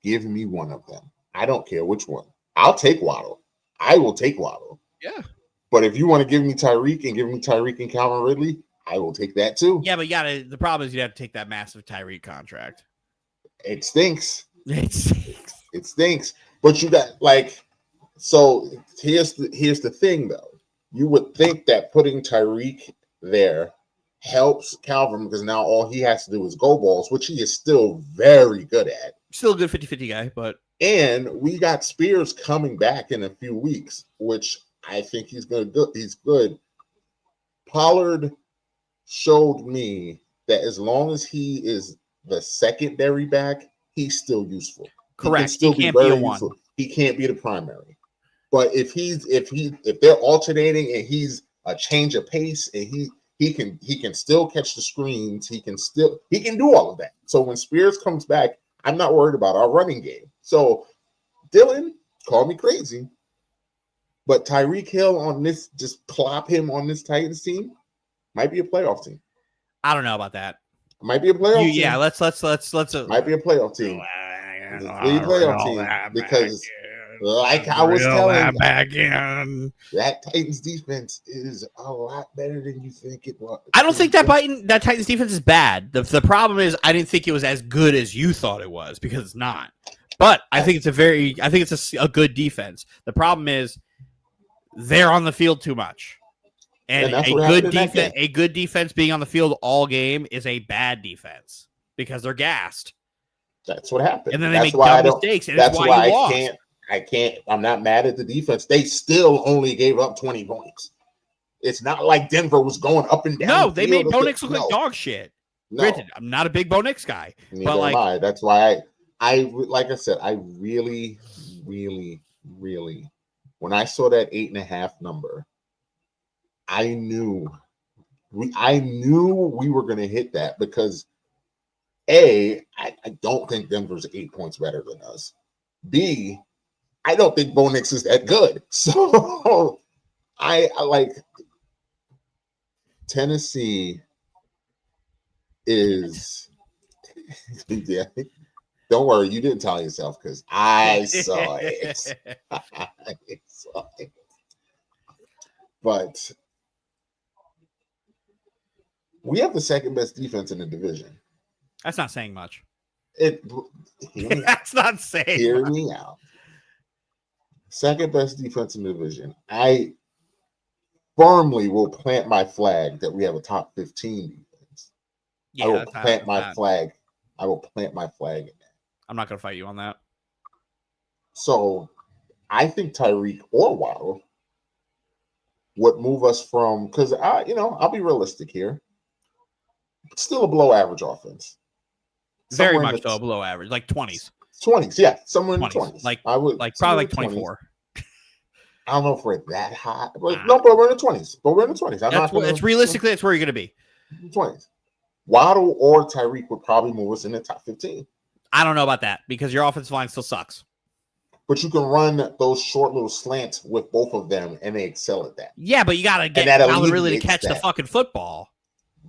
Speaker 1: Give me one of them. I don't care which one. I'll take Waddle. I will take Waddle.
Speaker 2: Yeah.
Speaker 1: But if you want to give me Tyreek and Calvin Ridley, I will take that too.
Speaker 2: Yeah, but the problem is you have to take that massive Tyreek contract.
Speaker 1: It stinks.
Speaker 2: It
Speaker 1: stinks. But you got so here's the thing though. You would think that putting Tyreek there helps Calvin because now all he has to do is go balls, which he is still very good at.
Speaker 2: Still a good 50-50 guy, but
Speaker 1: and we got Spears coming back in a few weeks, which I think he's good. Pollard showed me that as long as he is the secondary back, he's still useful.
Speaker 2: Correct.
Speaker 1: He can't be a one. He can't be the primary. But if they're alternating and he's a change of pace and he can still catch the screens. He can do all of that. So when Spears comes back, I'm not worried about our running game. So Dylan, call me crazy, but Tyreek Hill on this, just plop him on this Titans team, might be a playoff team.
Speaker 2: I don't know about that.
Speaker 1: Might be a playoff team.
Speaker 2: Yeah, let's.
Speaker 1: Might be a playoff team. It's a playoff team because, like I was telling
Speaker 2: back in,
Speaker 1: that Titans defense is a lot better than you think it was.
Speaker 2: I don't think that Titans defense is bad. The problem is I didn't think it was as good as you thought it was, because it's not. But I think it's a good defense. The problem is they're on the field too much. And a good defense being on the field all game is a bad defense because they're gassed.
Speaker 1: That's what happened.
Speaker 2: And then they make dumb mistakes. And that's why you lost.
Speaker 1: I'm not mad at the defense. They still only gave up 20 points. It's not like Denver was going up and down.
Speaker 2: No, they made Bo Nix look like dog shit.
Speaker 1: No.
Speaker 2: Granted, I'm not a big Bo Nix guy.
Speaker 1: Neither am I. That's why I like I said, I really, really, really, when I saw that 8.5 number, I knew we were going to hit that because A, I don't think Denver's 8 points better than us. B, I don't think Bo Nix is that good. So I like Tennessee is yeah. Don't worry, you didn't tell yourself because I saw it. I saw it. But we have the second best defense in the division.
Speaker 2: That's not saying much.
Speaker 1: That's
Speaker 2: not saying
Speaker 1: Hear
Speaker 2: much.
Speaker 1: me out. Second best defense in the division. I firmly will plant my flag that we have a top 15 defense.
Speaker 2: Yeah,
Speaker 1: I will plant my flag. I will plant my flag in that.
Speaker 2: I'm not going to fight you on that.
Speaker 1: So I think Tyreek or Waddle would move us from, because I'll be realistic here. It's still a below average offense.
Speaker 2: Very much so, below average, like 20s.
Speaker 1: 20s, yeah, somewhere in the 20s.
Speaker 2: Probably like 24.
Speaker 1: I don't know if we're that high, but we're in the 20s. But we're in the 20s.
Speaker 2: It's realistically, that's where you're going to be.
Speaker 1: 20s. Waddle or Tyreek would probably move us in the top 15.
Speaker 2: I don't know about that because your offensive line still sucks.
Speaker 1: But you can run those short little slants with both of them, and they excel at that.
Speaker 2: Yeah, but you got to get Allen really to catch the fucking football.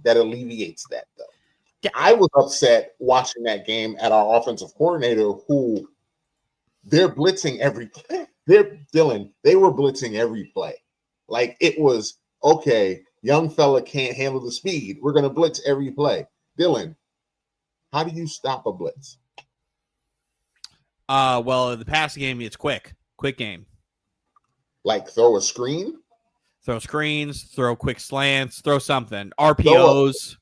Speaker 2: That
Speaker 1: alleviates that, though. Yeah. I was upset watching that game at our offensive coordinator, who they're blitzing every play. They were blitzing every play. Like it was, okay, young fella can't handle the speed. We're going to blitz every play. Dylan, how do you stop a blitz?
Speaker 2: Well, the passing game, it's quick game.
Speaker 1: Like throw a screen?
Speaker 2: Throw screens, throw quick slants, throw something. RPOs,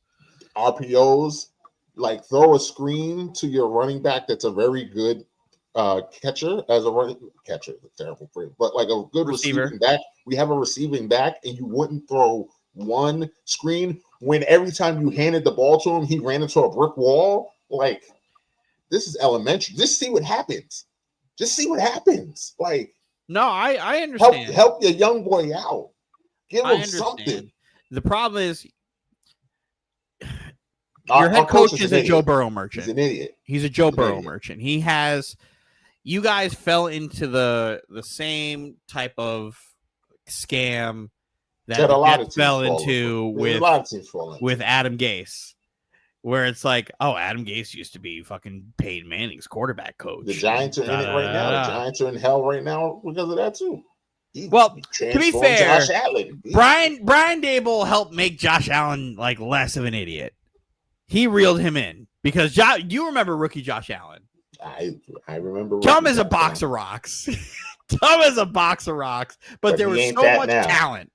Speaker 1: like throw a screen to your running back that's a very good catcher as a running catcher. Terrible phrase, but like a good receiving back. We have a receiving back, and you wouldn't throw one screen when every time you handed the ball to him, he ran into a brick wall. Like, this is elementary. Just see what happens. Like,
Speaker 2: no, I understand.
Speaker 1: Help your young boy out. Give him something.
Speaker 2: The problem is your head coach is a Joe Burrow merchant.
Speaker 1: He's an idiot.
Speaker 2: He's a Joe Burrow merchant. He has. You guys fell into the same type of scam that
Speaker 1: a lot of
Speaker 2: fell into with Adam Gase, where it's like, oh, Adam Gase used to be fucking Peyton Manning's quarterback coach.
Speaker 1: The Giants are in it right now. The Giants are in hell right now because of that too.
Speaker 2: To be fair, Brian Daboll helped make Josh Allen like less of an idiot. He reeled him in because you remember rookie Josh Allen.
Speaker 1: I remember.
Speaker 2: Dumb as a box of rocks. Dumb as a box of rocks. But there was so much talent.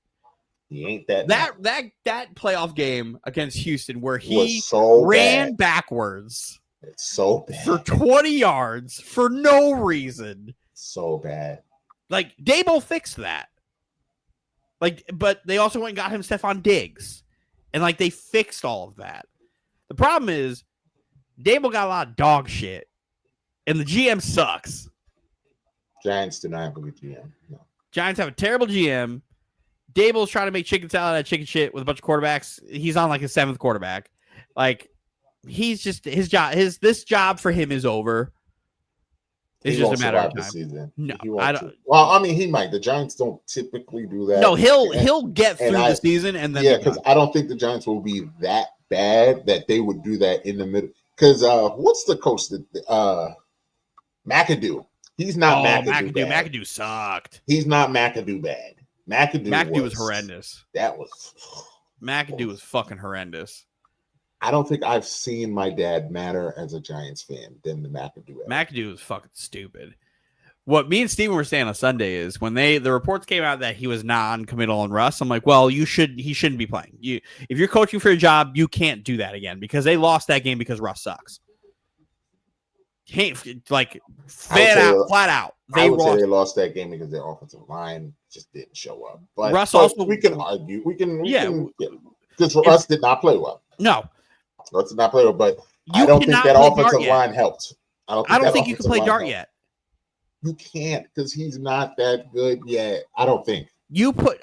Speaker 1: He ain't that.
Speaker 2: That playoff game against Houston where he ran backwards.
Speaker 1: It's so bad.
Speaker 2: For 20 yards for no reason.
Speaker 1: So bad.
Speaker 2: Like, Daboll fixed that. Like, but they also went and got him Stephon Diggs. And, like, they fixed all of that. The problem is, Daboll got a lot of dog shit. And the GM sucks.
Speaker 1: Giants do not have a good GM. No.
Speaker 2: Giants have a terrible GM. Dable's trying to make chicken salad out of chicken shit with a bunch of quarterbacks. He's on like his 7th quarterback. Like, he's just his job. This job for him is over. It's just a matter of time.
Speaker 1: Season.
Speaker 2: No, I don't.
Speaker 1: Well, I mean, he might. The Giants don't typically do that.
Speaker 2: No, he'll get through the season and then
Speaker 1: because I don't think the Giants will be that bad that they would do that in the middle. Because what's the coach that McAdoo? He's not McAdoo.
Speaker 2: McAdoo sucked.
Speaker 1: He's not McAdoo bad. McAdoo
Speaker 2: was horrendous. McAdoo was fucking horrendous.
Speaker 1: I don't think I've seen my dad madder as a Giants fan than the McAdoo.
Speaker 2: McAdoo was fucking stupid. What me and Steven were saying on Sunday is when the reports came out that he was non-committal on Russ, I'm like, well, he shouldn't be playing. If you're coaching for a job, you can't do that again because they lost that game because Russ sucks. Flat out.
Speaker 1: They lost that game because their offensive line just didn't show up. But
Speaker 2: Russ also,
Speaker 1: we can argue. Because Russ did not play well.
Speaker 2: No.
Speaker 1: Russ did not play well, but I don't think that offensive line helped.
Speaker 2: I don't think you can play dart yet.
Speaker 1: You can't because he's not that good yet. I don't think.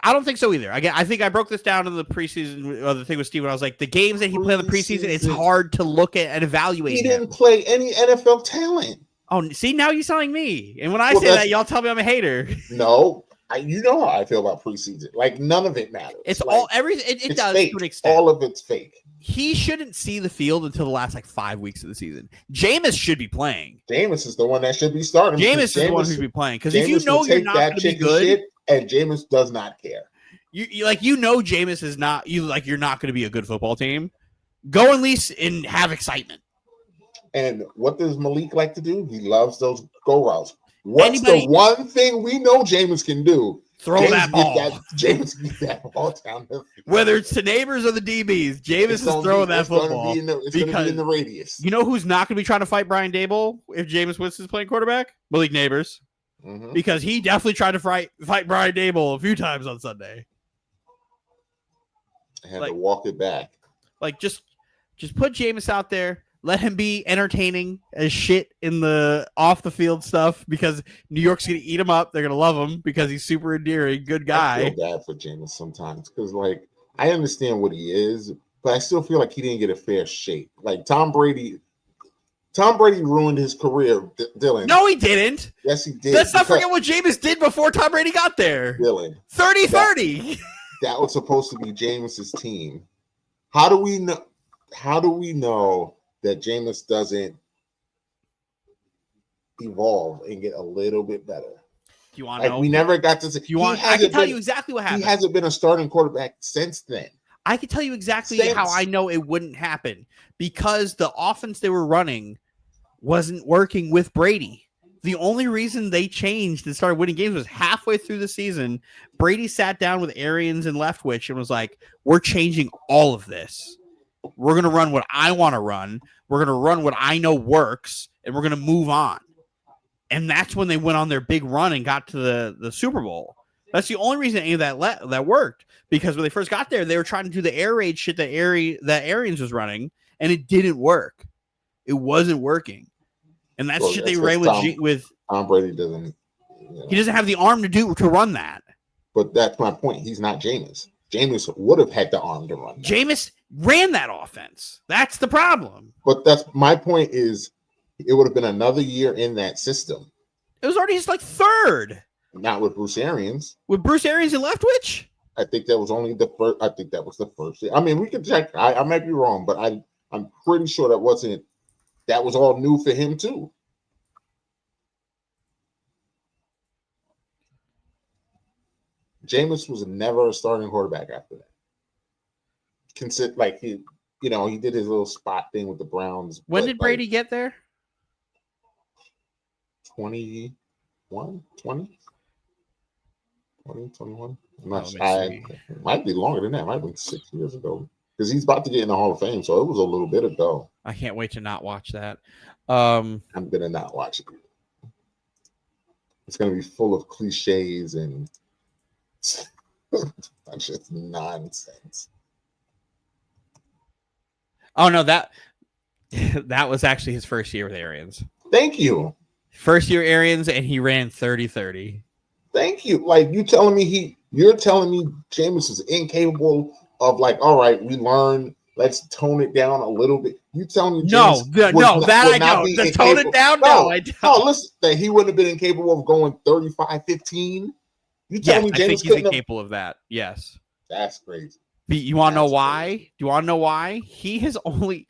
Speaker 2: I don't think so either. I think I broke this down in the preseason the thing with Steven. I was like, the games that he played in the preseason, it's hard to look at and evaluate.
Speaker 1: He didn't play any NFL talent.
Speaker 2: Oh, see, now you're telling me. And when I say that, y'all tell me I'm a hater.
Speaker 1: No, you know how I feel about preseason. Like, none of it matters.
Speaker 2: It's
Speaker 1: like,
Speaker 2: all everything. It does
Speaker 1: fake.
Speaker 2: To an extent.
Speaker 1: All of it's fake.
Speaker 2: He shouldn't see the field until the last 5 weeks of the season. Jameis should be playing.
Speaker 1: Jameis is the one that should be starting.
Speaker 2: Jameis is the one who should be playing because if you know you're not going to be good,
Speaker 1: and Jameis does not care.
Speaker 2: Jameis is not you're not going to be a good football team. Go at least and have excitement.
Speaker 1: And what does Malik like to do? He loves those go routes. What's the one thing we know Jameis can do?
Speaker 2: Throw that ball.
Speaker 1: Jameis get that ball down the field.
Speaker 2: Whether it's to neighbors or the DBs, Jameis is throwing that football.
Speaker 1: It's going to be in the radius.
Speaker 2: You know who's not going to be trying to fight Brian Dable if Jameis Winston's playing quarterback? Malik Neighbors. Mm-hmm. Because he definitely tried to fight Brian Dable a few times on Sunday.
Speaker 1: I had to walk it back.
Speaker 2: Just put Jameis out there. Let him be entertaining as shit in the off the field stuff because New York's gonna eat him up. They're gonna love him because he's super endearing, good guy.
Speaker 1: I feel bad for Jameis sometimes because I understand what he is, but I still feel like he didn't get a fair shake. Like Tom Brady ruined his career, Dylan.
Speaker 2: No, he didn't.
Speaker 1: Yes, he did.
Speaker 2: Let's not forget what Jameis did before Tom Brady got there.
Speaker 1: Dylan.
Speaker 2: 30-30.
Speaker 1: That was supposed to be Jameis's team. How do we know that Jameis doesn't evolve and get a little bit better?
Speaker 2: Do you want to know?
Speaker 1: We never got to see.
Speaker 2: I can tell you exactly what happened.
Speaker 1: He hasn't been a starting quarterback since then.
Speaker 2: I can tell you exactly how I know it wouldn't happen because the offense they were running wasn't working with Brady. The only reason they changed and started winning games was halfway through the season. Brady sat down with Arians and Leftwich and was like, we're changing all of this. We're going to run what I want to run. We're going to run what I know works, and we're going to move on. And that's when they went on their big run and got to the Super Bowl. That's the only reason any of that worked, because when they first got there, they were trying to do the air raid shit that Arians was running, and it didn't work. It wasn't working. And that's shit they ran with
Speaker 1: Tom Brady doesn't.
Speaker 2: He doesn't have the arm to run that.
Speaker 1: But that's my point. He's not Jameis. Jameis would have had the arm to run that.
Speaker 2: Jameis ran that offense. That's the problem.
Speaker 1: But that's my point is it would have been another year in that system.
Speaker 2: It was already his third.
Speaker 1: Not with Bruce Arians.
Speaker 2: With Bruce Arians and Leftwich?
Speaker 1: I think that was only the first. I think that was the first year. I mean, we can check. I might be wrong, but I'm pretty sure that was all new for him too. Jameis was never a starting quarterback after that. He did his little spot thing with the Browns.
Speaker 2: When did Brady get there?
Speaker 1: 21? 20? 21? I'm not sure. It might be longer than that. It might have been 6 years ago. Because he's about to get in the Hall of Fame, so it was a little bit ago.
Speaker 2: I can't wait to not watch that.
Speaker 1: I'm going to not watch it. It's going to be full of cliches and that's just nonsense.
Speaker 2: Oh, no, that was actually his first year with Arians.
Speaker 1: Thank you.
Speaker 2: First year Arians, and he ran 30-30.
Speaker 1: Thank you. Like, you telling me You're telling me Jameis is incapable of like, all right, we learn. Let's tone it down a little bit. You telling me Jameis would not be
Speaker 2: The
Speaker 1: incapable?
Speaker 2: tone it down? No, I don't.
Speaker 1: No, listen, that he wouldn't have been incapable of going 35-15. You telling me
Speaker 2: I think
Speaker 1: Jameis
Speaker 2: he's
Speaker 1: couldn't have?
Speaker 2: incapable of that. Yes.
Speaker 1: That's crazy.
Speaker 2: You want to know why?
Speaker 1: Crazy.
Speaker 2: Do you want to know why? He has only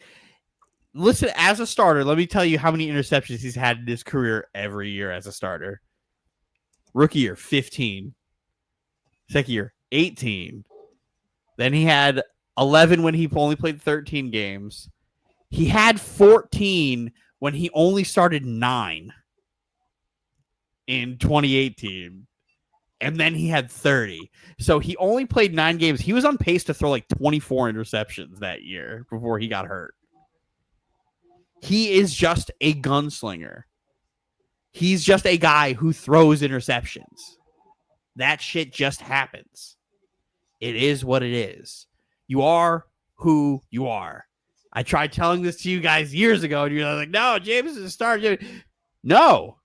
Speaker 2: listen as a starter. Let me tell you how many interceptions he's had in his career every year as a starter. Rookie year, 15. Second year, 18. Then he had 11 when he only played 13 games. He had 14 when he only started 9 in 2018. And then he had 30. So he only played 9 games. He was on pace to throw like 24 interceptions that year before he got hurt. He is just a gunslinger. He's just a guy who throws interceptions. That shit just happens. It is what it is. You are who you are. I tried telling this to you guys years ago, and you're like, no, James is a star. No.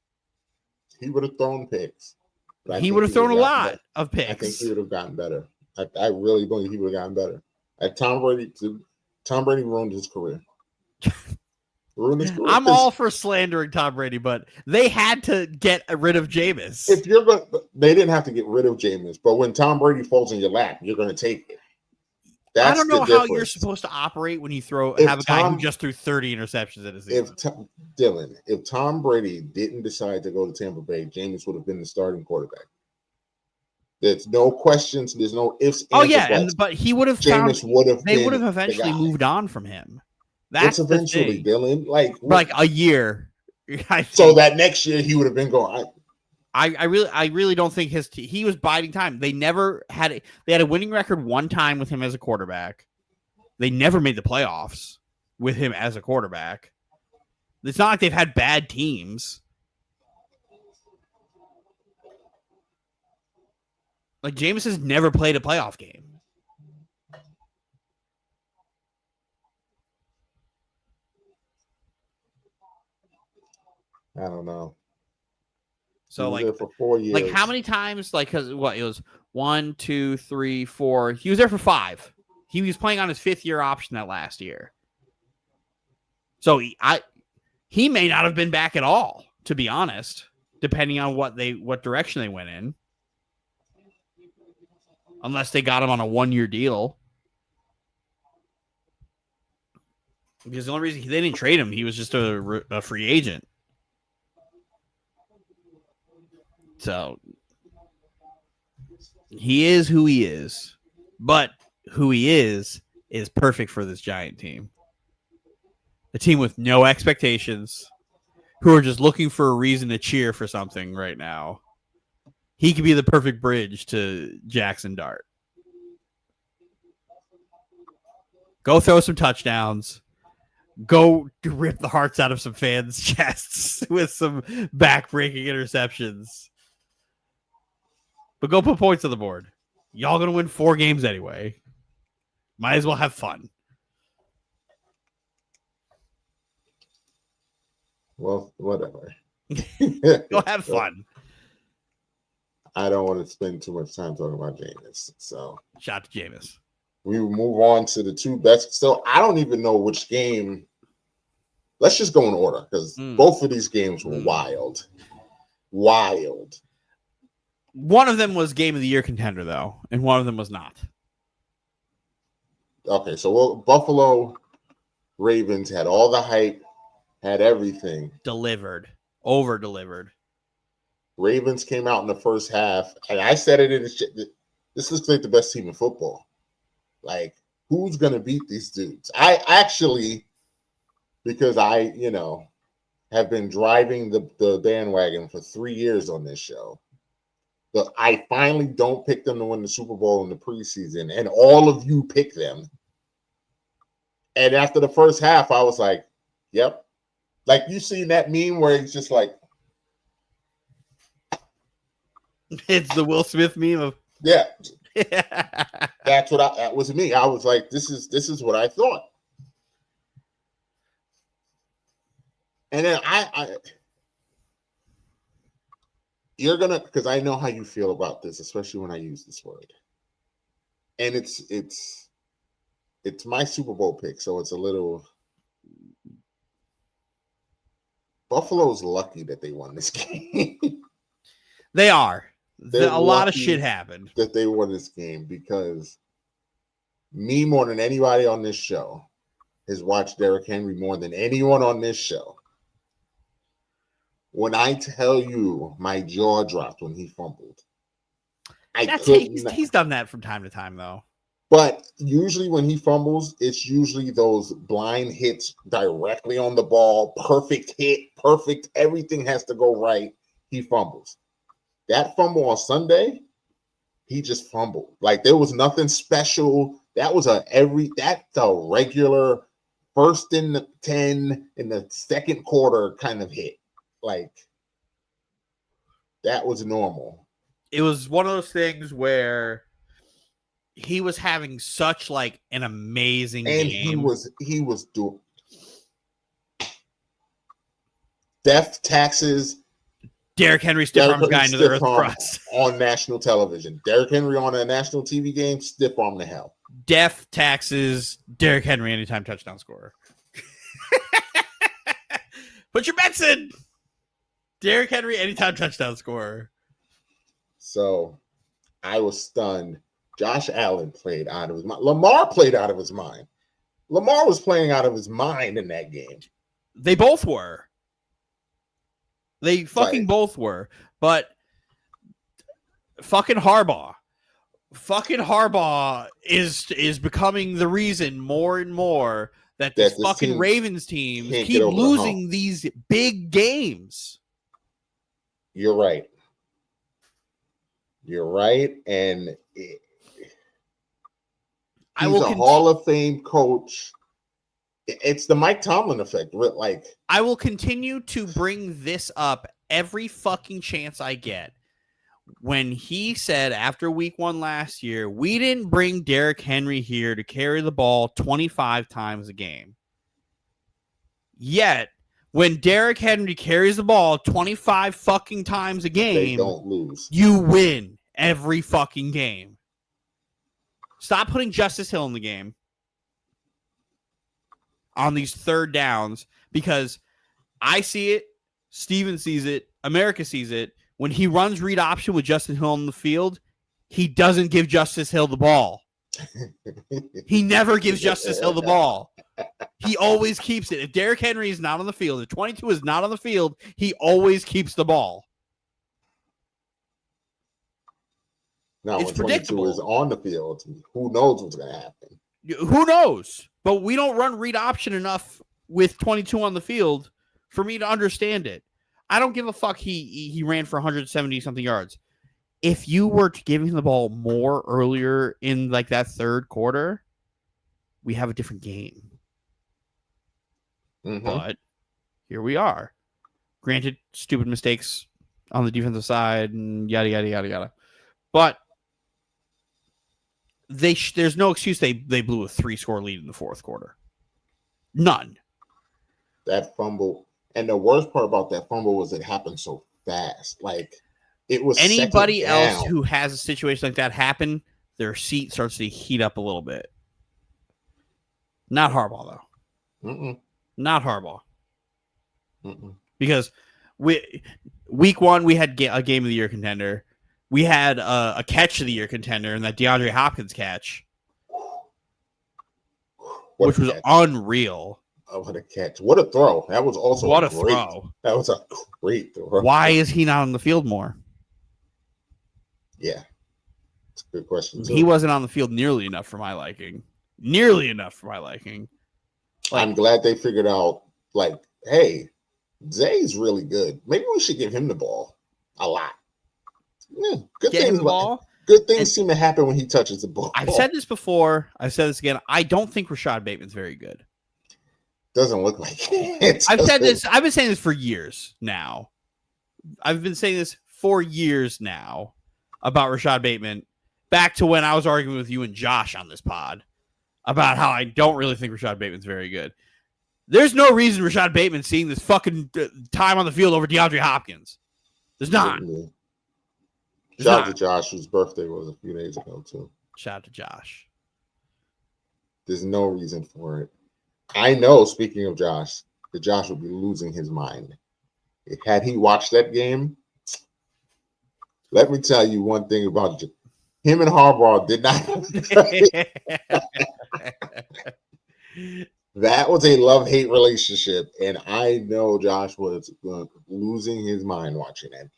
Speaker 1: He would have thrown picks.
Speaker 2: He would have thrown a lot of picks.
Speaker 1: I think he would have gotten better. I really believe he would have gotten better. Tom Brady ruined his career.
Speaker 2: I'm all for slandering Tom Brady, but they had to get rid of Jameis.
Speaker 1: They didn't have to get rid of Jameis, but when Tom Brady falls in your lap, you're going to take it.
Speaker 2: I don't know how you're supposed to operate when you have a guy who just threw 30 interceptions in a season.
Speaker 1: If Tom Brady didn't decide to go to Tampa Bay, Jameis would have been the starting quarterback. There's no questions. There's no ifs.
Speaker 2: Oh yeah, but he would have.
Speaker 1: Jameis would have.
Speaker 2: They would have eventually moved on from him.
Speaker 1: That's eventually, Dylan.
Speaker 2: Like a year.
Speaker 1: So that next year he would have been going.
Speaker 2: I really don't think he was biding time. They had a winning record one time with him as a quarterback. They never made the playoffs with him as a quarterback. It's not like they've had bad teams. Like Jameis has never played a playoff game.
Speaker 1: I don't know.
Speaker 2: So
Speaker 1: there for 4 years.
Speaker 2: Like how many times? Like because it was 1, 2, 3, 4. He was there for 5. He was playing on his 5th-year option that last year. So he may not have been back at all, to be honest, depending on what direction they went in. Unless they got him on a 1-year deal. Because the only reason they didn't trade him, he was just a free agent. So he is who he is, but who he is perfect for this Giant team. A team with no expectations, who are just looking for a reason to cheer for something right now. He could be the perfect bridge to Jackson Dart. Go throw some touchdowns. Go rip the hearts out of some fans' chests with some back-breaking interceptions. But go put points on the board. Y'all going to win 4 games anyway. Might as well have fun.
Speaker 1: Well, whatever.
Speaker 2: Go have fun.
Speaker 1: I don't want to spend too much time talking about Jameis. So
Speaker 2: shout out to Jameis.
Speaker 1: We will move on to the 2 best. So I don't even know which game. Let's just go in order because both of these games were wild. Wild.
Speaker 2: One of them was game of the year contender, though, and one of them was not.
Speaker 1: Okay, so Buffalo Ravens had all the hype, had everything.
Speaker 2: Delivered. Over-delivered.
Speaker 1: Ravens came out in the first half, and I said it in this looks like the best team in football. Like, who's going to beat these dudes? I actually, because I, have been driving the bandwagon for 3 years on this show. I finally don't pick them to win the Super Bowl in the preseason, and all of you pick them. And after the first half, I was like, yep. Like, you seen that meme where it's just like.
Speaker 2: It's the Will Smith meme of.
Speaker 1: Yeah. That was me. I was like, this is what I thought. And then you're gonna, because I know how you feel about this, especially when I use this word. And it's my Super Bowl pick, so it's a little. Buffalo's lucky that they won this game.
Speaker 2: They are.
Speaker 1: They're
Speaker 2: A lot of
Speaker 1: lucky
Speaker 2: shit happened.
Speaker 1: that they won this game because me more than anybody on this show has watched Derrick Henry more than anyone on this show. When I tell you my jaw dropped when he fumbled,
Speaker 2: He's done that from time to time, though.
Speaker 1: But usually when he fumbles, it's usually those blind hits directly on the ball. Perfect hit, perfect. Everything has to go right. He fumbles. That fumble on Sunday, he just fumbled. Like there was nothing special. That's a regular first and 10 in the second quarter kind of hit. Like that was normal.
Speaker 2: It was one of those things where he was having such like an amazing game.
Speaker 1: He was doing death taxes.
Speaker 2: Derrick Henry stiff arms guy into the earth crust
Speaker 1: on national television. Derrick Henry on a national TV game, stiff arm to hell.
Speaker 2: Death taxes. Derrick Henry anytime touchdown scorer. Put your bets in. Derrick Henry anytime touchdown scorer.
Speaker 1: So I was stunned. Josh Allen played out of his mind. Lamar played out of his mind. Lamar was playing out of his mind in that game.
Speaker 2: They both were. They fucking both were. But fucking Harbaugh. Fucking Harbaugh is becoming the reason more and more that this fucking Ravens teams keep losing these big games.
Speaker 1: You're right. You're right. And he's a Hall of Fame coach. It's the Mike Tomlin effect. Like,
Speaker 2: I will continue to bring this up every fucking chance I get. When he said after week 1 last year, we didn't bring Derrick Henry here to carry the ball 25 times a game. Yet, when Derrick Henry carries the ball 25 fucking times a game,
Speaker 1: they don't lose.
Speaker 2: You win every fucking game. Stop putting Justice Hill in the game on these third downs, because I see it, Steven sees it, America sees it. When he runs read option with Justice Hill on the field, he doesn't give Justice Hill the ball. He never gives Justice Hill the ball. He always keeps it. If Derrick Henry is not on the field, if 22 is not on the field, he always keeps the ball.
Speaker 1: Now, when 22 is on the field, who knows what's going to happen?
Speaker 2: Who knows? But we don't run read option enough with 22 on the field for me to understand it. I don't give a fuck he ran for 170-something yards. If you were to give him the ball more earlier in like that third quarter, we have a different game.
Speaker 1: Mm-hmm.
Speaker 2: But here we are. Granted, stupid mistakes on the defensive side and yada, yada, yada, yada. But there's no excuse they blew a 3-score lead in the fourth quarter. None.
Speaker 1: That fumble. And the worst part about that fumble was it happened so fast. Like, it was
Speaker 2: anybody else who has a situation like that happen, their seat starts to heat up a little bit. Not Harbaugh, though.
Speaker 1: Mm-mm.
Speaker 2: Not Harbaugh.
Speaker 1: Mm-mm.
Speaker 2: Because week 1, we had a game of the year contender. We had a catch of the year contender, and that DeAndre Hopkins catch, which was unreal.
Speaker 1: Oh, what a catch. What a throw. That was also
Speaker 2: what a throw.
Speaker 1: That was a great throw.
Speaker 2: Why is he not on the field more?
Speaker 1: Yeah. It's a good question, too.
Speaker 2: He wasn't on the field nearly enough for my liking. Like,
Speaker 1: I'm glad they figured out, like, hey, Zay's really good. Maybe we should give him the ball a lot. Yeah, good things seem to happen when he touches the ball.
Speaker 2: I've said this before. I've said this again. I don't think Rashad Bateman's very good.
Speaker 1: Doesn't look like it.
Speaker 2: I've said this. I've been saying this for years now. I've been saying this for years now about Rashad Bateman. Back to when I was arguing with you and Josh on this pod about how I don't really think Rashad Bateman's very good. There's no reason Rashad Bateman's seeing this fucking time on the field over DeAndre Hopkins. There's not.
Speaker 1: Shout out to Josh, whose birthday was a few days ago, too.
Speaker 2: Shout out to Josh.
Speaker 1: There's no reason for it. I know, speaking of Josh, that Josh would be losing his mind. Had he watched that game, let me tell you one thing about him and Harbaugh did not. That was a love-hate relationship, and I know Josh was losing his mind watching that game.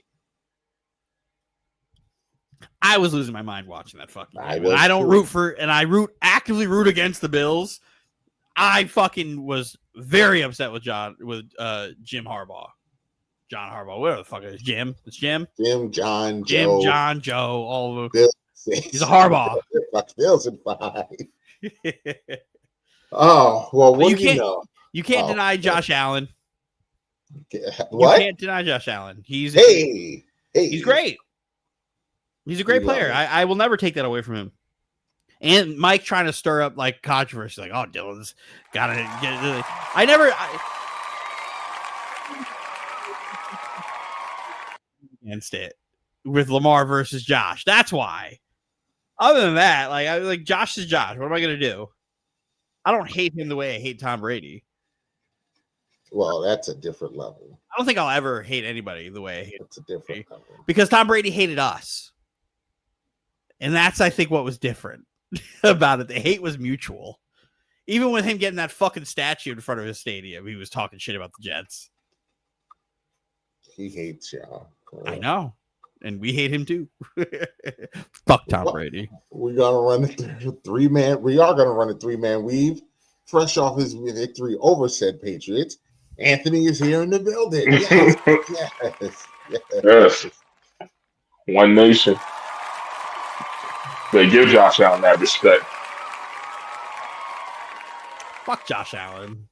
Speaker 2: I was losing my mind watching that fucking game.
Speaker 1: I
Speaker 2: don't root for, and I actively root against the Bills. I fucking was very upset with Jim Harbaugh. John Harbaugh, whatever the fuck it is. Jim? It's Jim?
Speaker 1: John, Joe.
Speaker 2: Jim, John, Joe, all of them.
Speaker 1: Bill,
Speaker 2: he's a Harbaugh.
Speaker 1: Bills in 5. Oh, well, what do you know?
Speaker 2: You can't deny Josh Allen.
Speaker 1: What?
Speaker 2: You can't deny Josh Allen. He's great. He's a great player. I will never take that away from him. And Mike trying to stir up like controversy, like, oh, Dylan's gotta get. Against it with Lamar versus Josh. That's why. Other than that, like Josh is Josh. What am I gonna do? I don't hate him the way I hate Tom Brady.
Speaker 1: Well, that's a different level.
Speaker 2: I don't think I'll ever hate anybody the way I hate.
Speaker 1: It's a different level
Speaker 2: because Tom Brady hated us, and that's I think what was different about it. The hate was mutual. Even with him getting that fucking statue in front of his stadium, he was talking shit about the Jets.
Speaker 1: He hates y'all.
Speaker 2: I know. And we hate him too. Fuck Tom Brady.
Speaker 1: We're gonna run a 3-man. We are gonna run a 3-man weave, fresh off his victory over said Patriots. Anthony is here in the building.
Speaker 3: Yes. One nation. They give Josh Allen that respect.
Speaker 2: Fuck Josh Allen.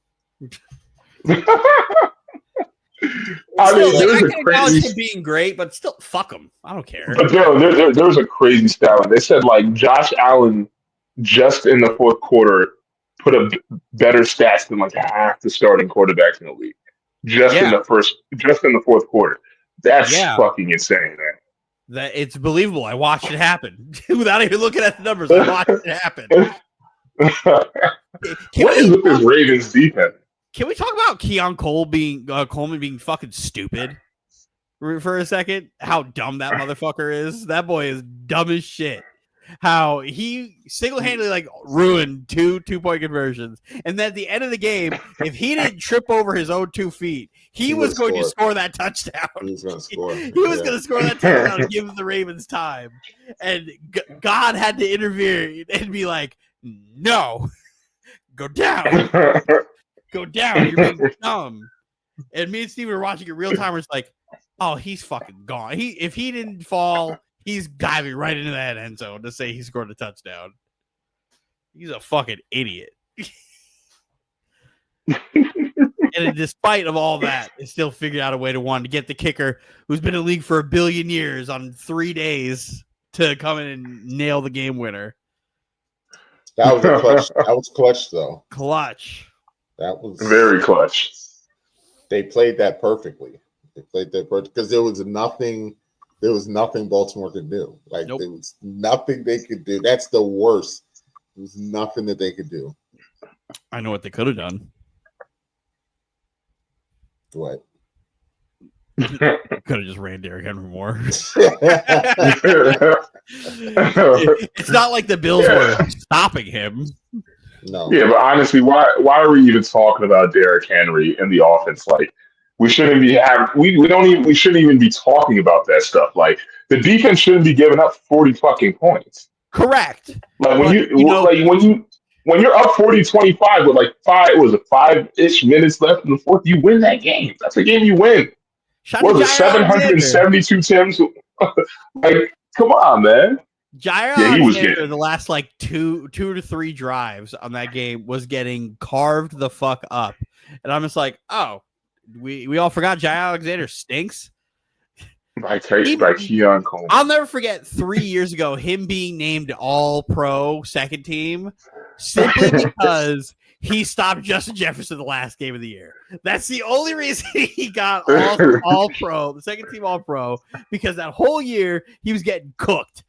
Speaker 3: I mean,
Speaker 2: I can acknowledge him being great, but still, fuck him. I don't care.
Speaker 3: But there was a crazy stat. They said like Josh Allen just in the fourth quarter put up better stats than like half the starting quarterbacks in the league. Just in the fourth quarter. That's fucking insane, man.
Speaker 2: That it's believable. I watched it happen without even looking at the numbers. I watched it happen.
Speaker 3: What is with this Ravens defense?
Speaker 2: Can we talk about Keon Coleman being fucking stupid for a second? How dumb that motherfucker is. That boy is dumb as shit. How he single-handedly like ruined two 2-point conversions, and then at the end of the game, if he didn't trip over his own 2 feet, he was going to score that touchdown.
Speaker 1: He was going to score.
Speaker 2: He was going to score that touchdown and give the Ravens time, and God had to intervene and be like, "No, go down." Go down. You're being dumb. And me and Steve were watching it real time. We're just like, oh, he's fucking gone. If he didn't fall, he's diving right into that end zone to say he scored a touchdown. He's a fucking idiot. And despite of all that, they still figured out a way to get the kicker who's been in the league for 1 billion years on 3 days to come in and nail the game winner.
Speaker 1: That was a clutch. That was clutch, though.
Speaker 2: Clutch.
Speaker 1: That was
Speaker 3: very clutch.
Speaker 1: They played that perfectly. Because there was nothing Baltimore could do. Like There was nothing they could do. That's the worst. There was nothing that they could do.
Speaker 2: I know what they could have done.
Speaker 1: What?
Speaker 2: Could have just ran Derrick Henry more. It's not like the Bills were stopping him.
Speaker 1: No.
Speaker 3: Yeah, but honestly, why are we even talking about Derrick Henry in the offense? Like, we shouldn't even be talking about that stuff. Like, the defense shouldn't be giving up 40 fucking points.
Speaker 2: Correct.
Speaker 3: Like when you're up 40-25 with like 5-ish minutes left in the fourth, you win that game. That's a game you win. What was it, 772 Tims? Like, come on, man.
Speaker 2: Jair Alexander, the last like two to three drives on that game was getting carved the fuck up, and I'm just like, oh, we all forgot Jair Alexander stinks.
Speaker 3: By Keon Coleman.
Speaker 2: I'll never forget 3 years ago him being named All Pro second team simply because he stopped Justin Jefferson the last game of the year. That's the only reason he got all pro, the second team all pro, because that whole year he was getting cooked.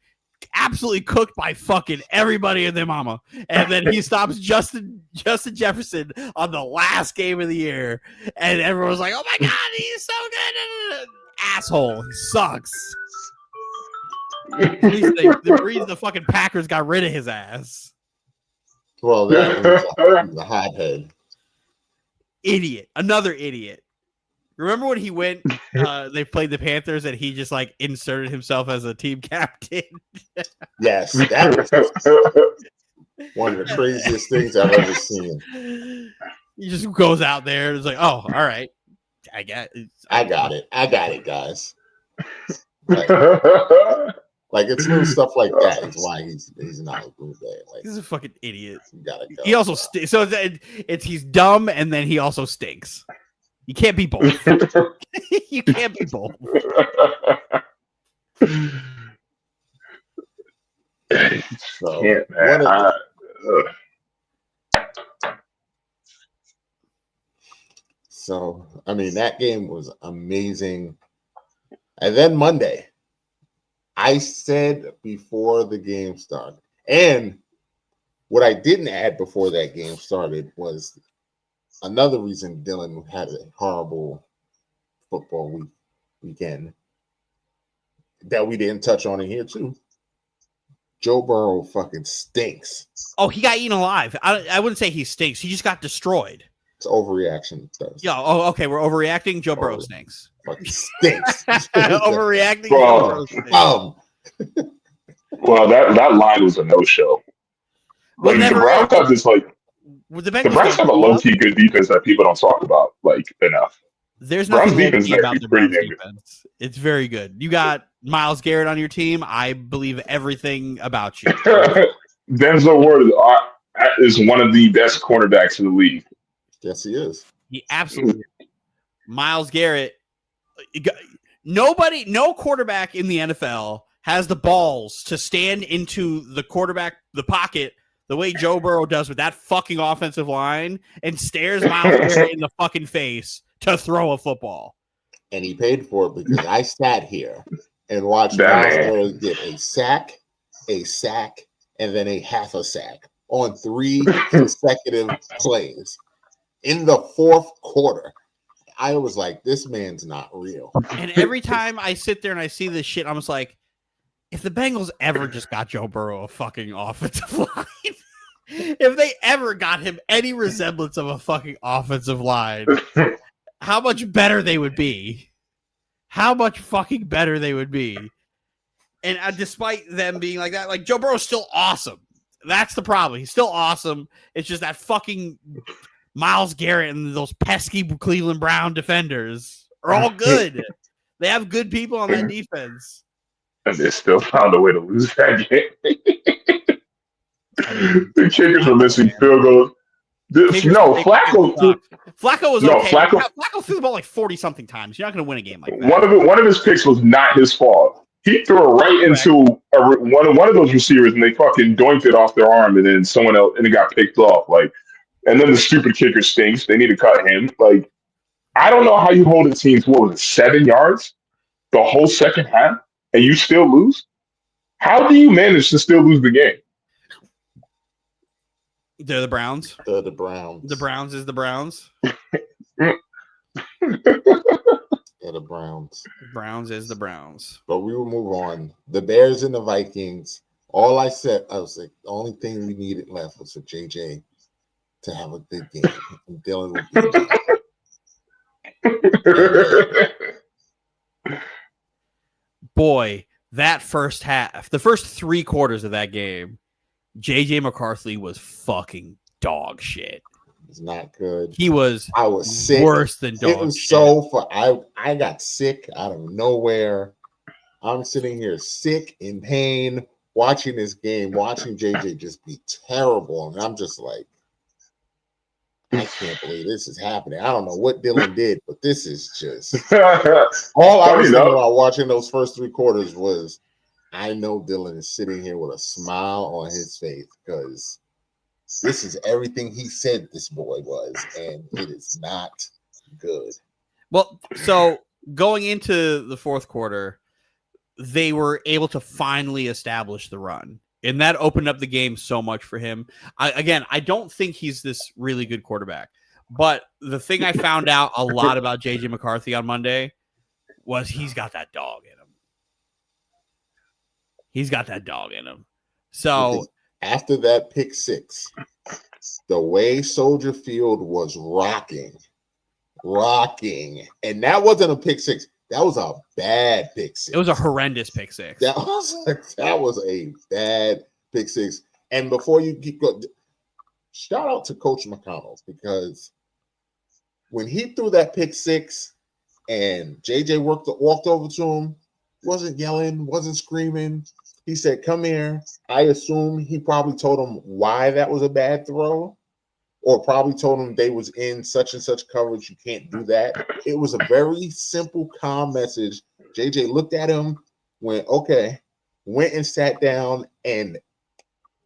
Speaker 2: Absolutely cooked by fucking everybody and their mama. And then he stops Justin Jefferson on the last game of the year. And everyone was like, oh my God, he's so good. Asshole. He sucks. The reason the fucking Packers got rid of his ass.
Speaker 1: Well, that was a hothead.
Speaker 2: Idiot. Another idiot. Remember when he went, they played the Panthers and he just like inserted himself as a team captain?
Speaker 1: Yes, that was one of the craziest things I've ever seen.
Speaker 2: He just goes out there and is like, oh, all right. I got it, guys. Like it's little stuff like that is why he's not a good guy. Like, he's a fucking idiot.
Speaker 1: Go.
Speaker 2: He also so it's he's dumb and then he also stinks. You can't be both. You can't be both.
Speaker 1: So,
Speaker 3: can't, man.
Speaker 1: So, I mean, that game was amazing. And then Monday, I said before the game started, and what I didn't add before that game started was another reason Dylan had a horrible football weekend that we didn't touch on in here too. Joe Burrow fucking stinks.
Speaker 2: Oh, he got eaten alive. I wouldn't say he stinks. He just got destroyed.
Speaker 1: It's overreaction.
Speaker 2: Yeah. Oh, okay. We're overreacting. Joe Burrow stinks.
Speaker 1: Fucking stinks.
Speaker 2: Overreacting.
Speaker 3: Well,
Speaker 2: Joe Burrow stinks.
Speaker 3: Well, that line was a no-show.
Speaker 2: Well,
Speaker 3: Like, the Browns have this like. The Browns have a low-key good defense that people don't talk about like enough.
Speaker 2: There's nothing
Speaker 3: defense
Speaker 2: about the Browns
Speaker 3: pretty
Speaker 2: defense. It's very good. You got Myles Garrett on your team. I believe everything about you.
Speaker 3: Denzel Ward is one of the best cornerbacks in the league.
Speaker 1: Yes, he is.
Speaker 2: He absolutely is. Myles Garrett. No quarterback in the NFL has the balls to stand into the pocket the way Joe Burrow does with that fucking offensive line and stares Myles Garrett in the fucking face to throw a football.
Speaker 1: And he paid for it because I sat here and watched Myles Garrett get a sack, and then a half a sack on 3 consecutive plays in the fourth quarter. I was like, this man's not real.
Speaker 2: And every time I sit there and I see this shit, I'm just like, if the Bengals ever just got Joe Burrow a fucking offensive line, if they ever got him any resemblance of a fucking offensive line, how much better they would be. How much fucking better they would be. And despite them being like that, like Joe Burrow's still awesome. That's the problem. He's still awesome. It's just that fucking Myles Garrett and those pesky Cleveland Brown defenders are all good. They have good people on that defense.
Speaker 3: And they still found a way to lose that game. The kickers were missing field goals. Flacco
Speaker 2: was okay. Flacco threw the ball like 40-something times. You're not going to win a game like that. One
Speaker 3: of his picks was not his fault. He threw it right into one of those receivers, and they fucking doinked it off their arm, and then someone else, and it got picked off. Like, and then the stupid kicker stinks. They need to cut him. Like, I don't know how you hold a team to, 7 yards the whole second half, and you still lose? How do you manage to still lose the game?
Speaker 2: They're the Browns.
Speaker 1: They're the Browns.
Speaker 2: The Browns is the Browns.
Speaker 1: They're the Browns.
Speaker 2: Browns is the Browns.
Speaker 1: But we will move on. The Bears and the Vikings. All I said, I was like, the only thing we needed left was for JJ to have a good game. And Dylan would be
Speaker 2: Boy, that first half, the first 3 quarters of that game, JJ McCarthy was fucking dog shit.
Speaker 1: It's not good.
Speaker 2: I was sick. Worse than dog
Speaker 1: shit. It was
Speaker 2: shit.
Speaker 1: so fun. I got sick out of nowhere. I'm sitting here sick in pain, watching this game, watching JJ just be terrible. And I'm just like, I can't believe this is happening. I don't know what Dylan did, but this is just all I was thinking about watching those first 3 quarters was I know Dylan is sitting here with a smile on his face because This is everything he said this boy was, and it is not good.
Speaker 2: Well, so going into the fourth quarter, they were able to finally establish the run. And that opened up the game so much for him. I don't think he's this really good quarterback. But the thing I found out a lot about J.J. McCarthy on Monday was he's got that dog in him. He's got that dog in him. So
Speaker 1: after that pick six, the way Soldier Field was rocking. And that wasn't a pick six. That was a bad pick six.
Speaker 2: It was a horrendous pick six.
Speaker 1: That was a bad pick six. And before you keep going, shout out to Coach McConnell, because when he threw that pick six and JJ walked over to him, wasn't yelling, wasn't screaming. He said, "Come here." I assume he probably told him why that was a bad throw, or probably told him they was in such and such coverage. You can't do that. It was a very simple, calm message. JJ looked at him, went, okay, went and sat down, and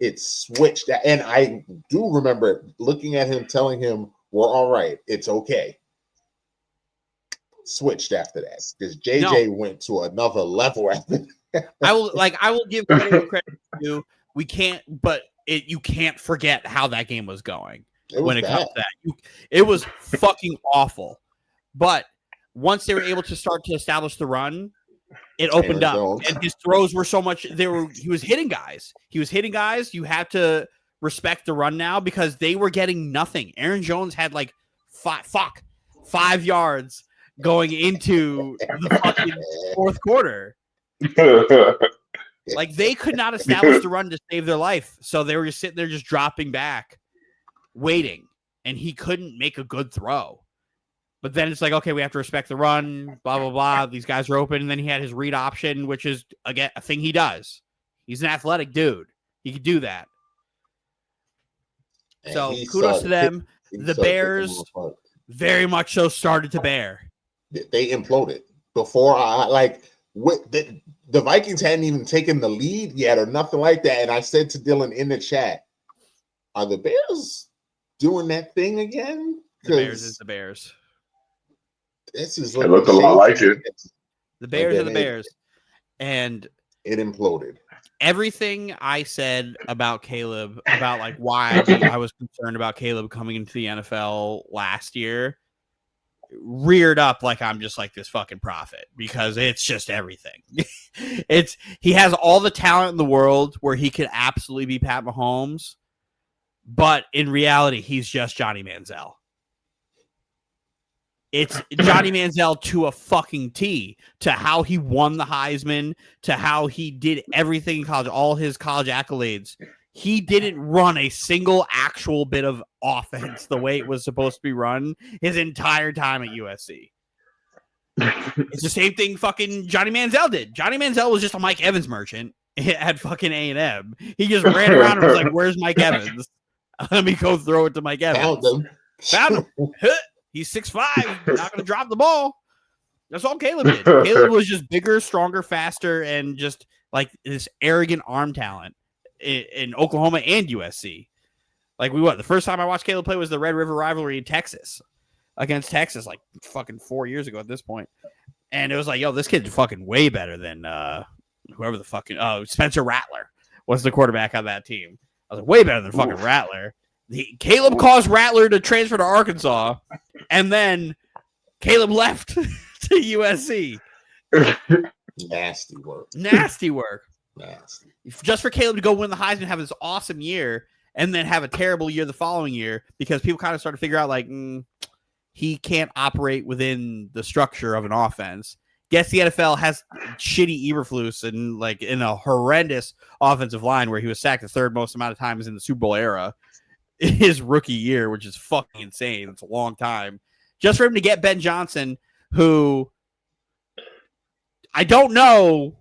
Speaker 1: it switched. And I do remember looking at him, telling him, "We're all right. It's okay." Switched after that because JJ went to another level after that.
Speaker 2: I will give credit to we can't, but you can't forget how that game was going. When it comes to that, it was fucking awful. But once they were able to start to establish the run, it opened up, and his throws were so much. He was hitting guys. You have to respect the run now because they were getting nothing. Aaron Jones had like 5 yards going into the fucking fourth quarter. Like they could not establish the run to save their life, so they were just sitting there, just dropping back, waiting, and he couldn't make a good throw. But then it's like, okay, we have to respect the run, blah, blah, blah. These guys are open. And then he had his read option, which is, again, a thing he does. He's an athletic dude. He could do that. And so kudos to them. The Bears very much so started to bear.
Speaker 1: They imploded. Before the Vikings hadn't even taken the lead yet or nothing like that. And I said to Dylan in the chat, are the Bears doing that thing again?
Speaker 2: The Bears is the Bears.
Speaker 1: This is
Speaker 3: it looked a lot like it.
Speaker 2: The Bears are the Bears. And
Speaker 1: it imploded.
Speaker 2: Everything I said about Caleb, about like why I was concerned about Caleb coming into the NFL last year, reared up like I'm just like this fucking prophet, because it's just everything. He has all the talent in the world where he could absolutely be Pat Mahomes, but in reality, he's just Johnny Manziel. It's Johnny Manziel to a fucking T, to how he won the Heisman, to how he did everything in college, all his college accolades. He didn't run a single actual bit of offense the way it was supposed to be run his entire time at USC. It's the same thing fucking Johnny Manziel did. Johnny Manziel was just a Mike Evans merchant at fucking A&M. He just ran around and was like, "Where's Mike Evans? Let me go throw it to Mike Evans." Found him. He's 6'5", not going to drop the ball. That's all Caleb did. Caleb was just bigger, stronger, faster, and just like this arrogant arm talent in Oklahoma and USC. Like the first time I watched Caleb play was the Red River rivalry in Texas against Texas, like fucking 4 years ago at this point. And it was like, yo, this kid's fucking way better than whoever the fucking Spencer Rattler was the quarterback on that team. I was like, way better than fucking Rattler. Caleb caused Rattler to transfer to Arkansas, and then Caleb left to USC.
Speaker 1: Nasty work.
Speaker 2: Nasty. Just for Caleb to go win the Heisman, have this awesome year, and then have a terrible year the following year, because people kind of start to figure out, like, he can't operate within the structure of an offense. Guess the NFL has shitty Eberflus and like in a horrendous offensive line where he was sacked the third most amount of times in the Super Bowl era. His rookie year, which is fucking insane. It's a long time. Just for him to get Ben Johnson, who I don't know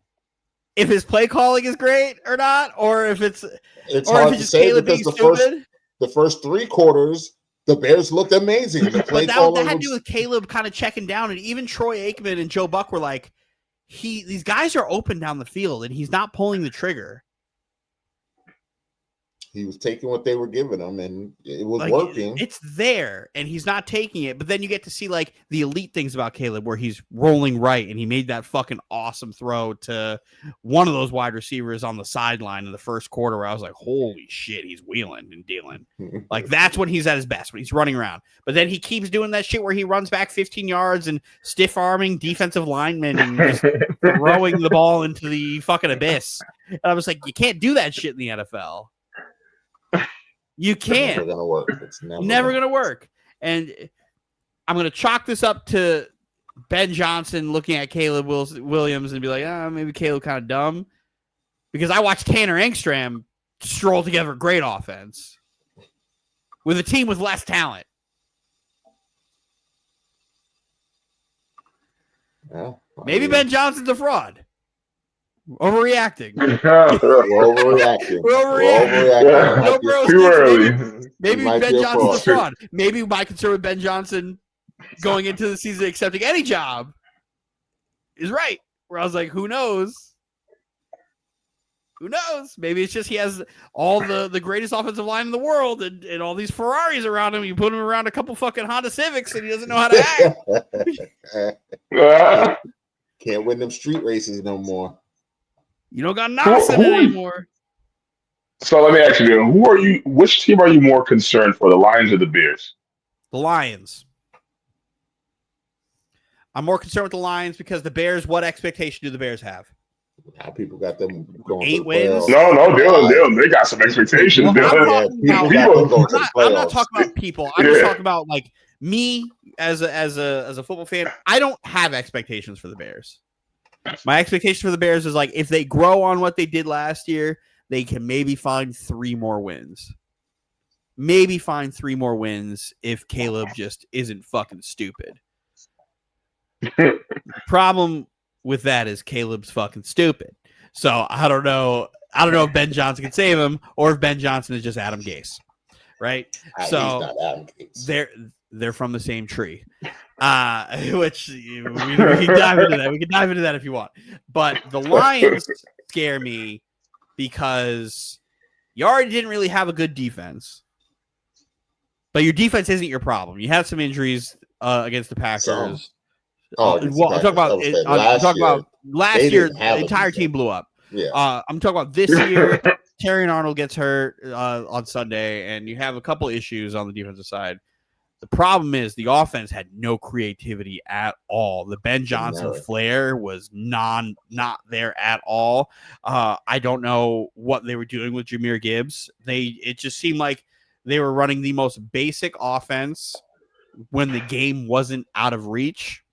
Speaker 2: if his play calling is great or not, or if it's
Speaker 1: hard to say because the first 3 quarters, the Bears looked amazing. The play
Speaker 2: but that had to do with Caleb kind of checking down, and even Troy Aikman and Joe Buck were like, these guys are open down the field, and he's not pulling the trigger.
Speaker 1: He was taking what they were giving him, and it was
Speaker 2: like,
Speaker 1: working.
Speaker 2: It's there, and he's not taking it. But then you get to see like the elite things about Caleb, where he's rolling right, and he made that fucking awesome throw to one of those wide receivers on the sideline in the first quarter, where I was like, "Holy shit, he's wheeling and dealing." Like that's when he's at his best, when he's running around. But then he keeps doing that shit where he runs back 15 yards and stiff arming defensive linemen and just throwing the ball into the fucking abyss. And I was like, you can't do that shit in the NFL. You can't.
Speaker 1: It's never gonna work. It's
Speaker 2: never gonna work. And I'm gonna chalk this up to Ben Johnson looking at Caleb Williams and be like, maybe Caleb kind of dumb, because I watched Tanner Engstrom stroll together great offense with a team with less talent.
Speaker 1: Yeah,
Speaker 2: Maybe Ben Johnson's a fraud. Overreacting.
Speaker 1: We're overreacting.
Speaker 2: No, bro.
Speaker 3: Too early.
Speaker 2: Maybe Ben Johnson's a fraud. Maybe my concern with Ben Johnson going into the season accepting any job is right. Where I was like, who knows? Who knows? Maybe it's just he has all the greatest offensive line in the world and all these Ferraris around him. You put him around a couple fucking Honda Civics and he doesn't know how to act.
Speaker 1: Can't win them street races no more.
Speaker 2: You don't got Knox in it anymore.
Speaker 3: So let me ask you, which team are you more concerned for, the Lions or the Bears?
Speaker 2: The Lions. I'm more concerned with the Lions because the Bears, what expectation do the Bears have?
Speaker 1: How people got them going
Speaker 2: 8 wins?
Speaker 3: No, they got some expectations.
Speaker 2: Well, I'm not talking about people. I'm just talking about like me as a football fan. I don't have expectations for the Bears. My expectation for the Bears is like if they grow on what they did last year, they can maybe find 3 more wins. Maybe find 3 more wins if Caleb just isn't fucking stupid. The problem with that is Caleb's fucking stupid. So I don't know if Ben Johnson can save him or if Ben Johnson is just Adam Gase. Right?
Speaker 1: He's not Adam Gase.
Speaker 2: They're from the same tree. Which we can dive into that. We can dive into that if you want. But the Lions scare me because you already didn't really have a good defense. But your defense isn't your problem. You have some injuries against the Packers. I'm talking about last year, the entire team blew up.
Speaker 1: Yeah.
Speaker 2: I'm talking about this year. Terry Arnold gets hurt on Sunday, and you have a couple issues on the defensive side. The problem is the offense had no creativity at all. The Ben Johnson flair was not there at all. I don't know what they were doing with Jahmyr Gibbs. It just seemed like they were running the most basic offense when the game wasn't out of reach,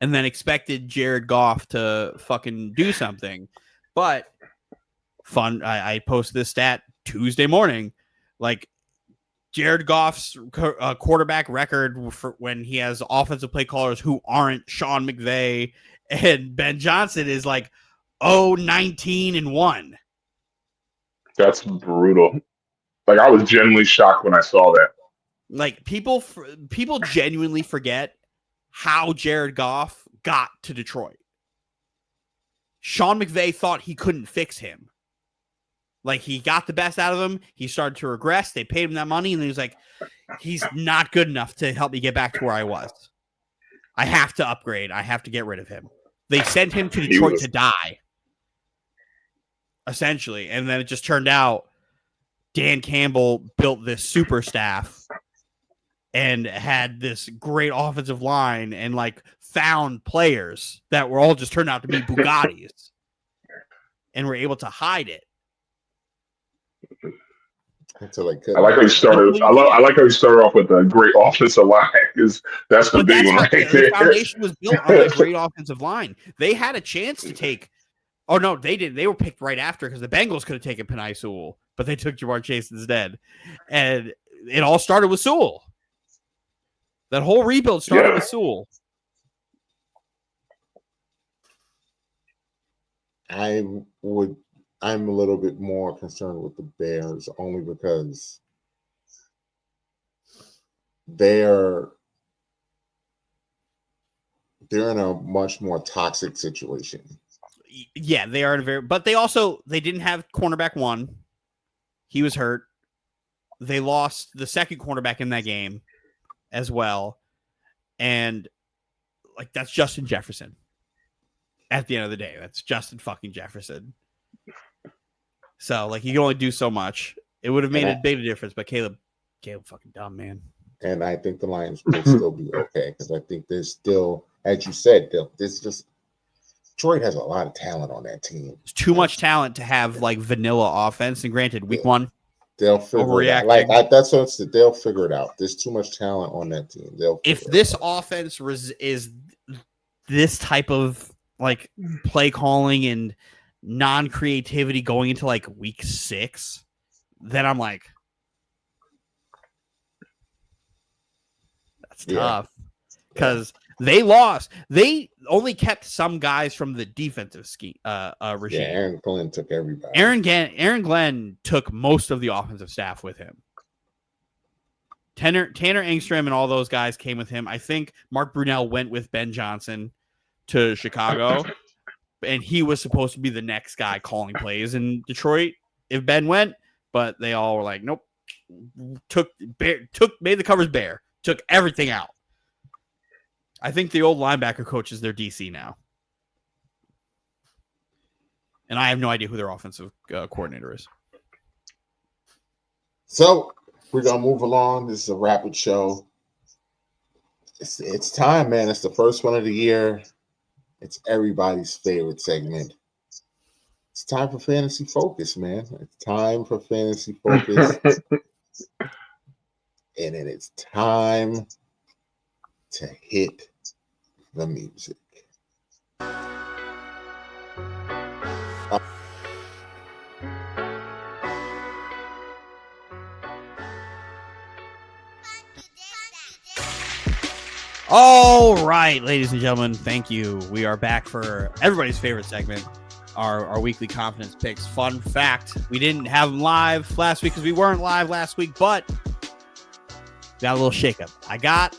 Speaker 2: and then expected Jared Goff to fucking do something. But I posted this stat Tuesday morning, like Jared Goff's quarterback record for when he has offensive play callers who aren't Sean McVay and Ben Johnson is like 0-19-1.
Speaker 3: That's brutal. Like I was genuinely shocked when I saw that.
Speaker 2: Like people genuinely forget how Jared Goff got to Detroit. Sean McVay thought he couldn't fix him. Like, he got the best out of him. He started to regress. They paid him that money, and he was like, he's not good enough to help me get back to where I was. I have to upgrade. I have to get rid of him. They sent him to Detroit to die, essentially. And then it just turned out Dan Campbell built this super staff and had this great offensive line and, like, found players that were all just turned out to be Bugattis and were able to hide it.
Speaker 1: I
Speaker 3: like how you started. I like how you started off with a great offensive line. That's the big one right there.
Speaker 2: The foundation was built on a great offensive line. They had a chance to take. Oh no, they didn't. They were picked right after because the Bengals could have taken Penei Sewell, but they took Jamar Chase instead. And it all started with Sewell. That whole rebuild started with Sewell.
Speaker 1: I'm a little bit more concerned with the Bears only because they're in a much more toxic situation.
Speaker 2: Yeah, they are but they didn't have cornerback 1. He was hurt. They lost the second cornerback in that game as well. And like, that's Justin Jefferson. At the end of the day, that's Justin fucking Jefferson. So like, you can only do so much. It would have made a big difference, but Caleb fucking dumb, man.
Speaker 1: And I think the Lions will still be okay, because I think there's still, as you said, there's just Detroit has a lot of talent on that team.
Speaker 2: There's too much talent to have like vanilla offense. And granted, week one,
Speaker 1: they'll figure it out. That's what they'll figure it out. There's too much talent on that team.
Speaker 2: If this offense is this type of like play calling and non-creativity going into like week 6, then I'm like, that's tough, because they lost. They only kept some guys from the defensive scheme regime.
Speaker 1: Yeah, Aaron Glenn took everybody.
Speaker 2: Aaron Glenn took most of the offensive staff with him. Tanner Engstrom and all those guys came with him. I think Mark Brunell went with Ben Johnson to Chicago, and he was supposed to be the next guy calling plays in Detroit if Ben went, but they all were like, nope. Made the covers bare. Took everything out. I think the old linebacker coach is their DC now. And I have no idea who their offensive coordinator is.
Speaker 1: So we're going to move along. This is a rapid show. It's time, man. It's the first one of the year. It's everybody's favorite segment. It's time for Fantasy Focus, man. It's time for Fantasy Focus. And then it's time to hit the music.
Speaker 2: All right, ladies and gentlemen, thank you. We are back for everybody's favorite segment, our weekly confidence picks. Fun fact, we didn't have them live last week because we weren't live last week, but got a little shakeup. I got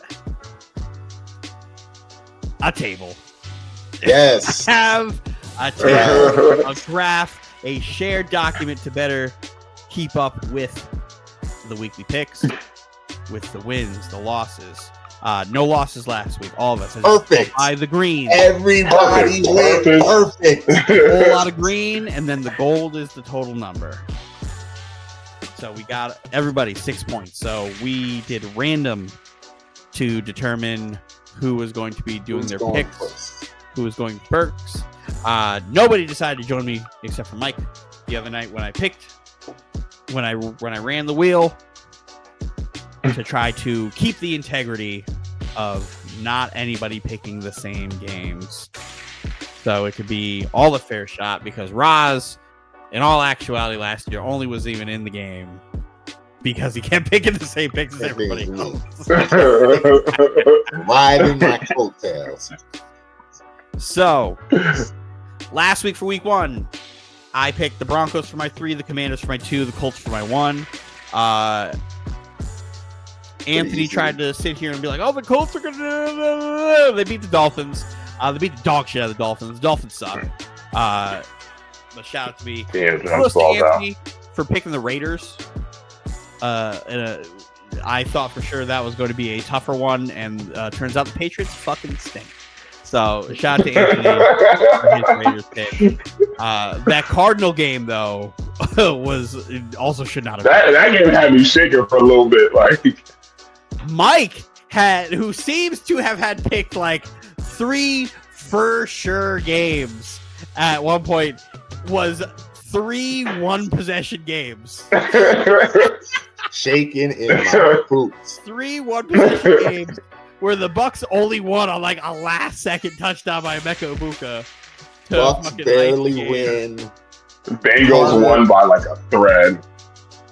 Speaker 2: a table.
Speaker 1: Yes.
Speaker 2: I have a table, a graph, a shared document to better keep up with the weekly picks, with the wins, the losses. No losses last week. All of us.
Speaker 1: Perfect.
Speaker 2: By the green.
Speaker 1: Everybody went perfect.
Speaker 2: A whole lot of green, and then the gold is the total number. So we got everybody 6 points. So we did random to determine who was going to be doing their picks,
Speaker 1: first?
Speaker 2: who was going Burks. Nobody decided to join me except for Mike the other night when I ran the wheel to try to keep the integrity of not anybody picking the same games. So it could be all a fair shot, because Roz, in all actuality, last year only was even in the game because he kept picking the same picks as everybody else.
Speaker 1: Riding my coattails.
Speaker 2: So, last week for week 1, I picked the Broncos for my 3, the Commanders for my 2, the Colts for my 1. Anthony tried to sit here and be like, oh, the Colts are going to... They beat the Dolphins. They beat the dog shit out of the Dolphins. The Dolphins suck. But shout out to me. Kudos to Anthony for picking the Raiders. I thought for sure that was going to be a tougher one, and turns out the Patriots fucking stink. So shout out to Anthony for his Raiders pick. That Cardinal game, though, also should not have been.
Speaker 3: That game had me shaking for a little bit. Like
Speaker 2: Mike who seems to have had picked like 3 for sure games at one point, was 3 1-possession games.
Speaker 1: Shaking in my boots.
Speaker 2: 3 1-possession games where the Bucks only won on like a last-second touchdown by Emeka Egbuka.
Speaker 1: Bucks barely win.
Speaker 3: Bengals won by like a thread.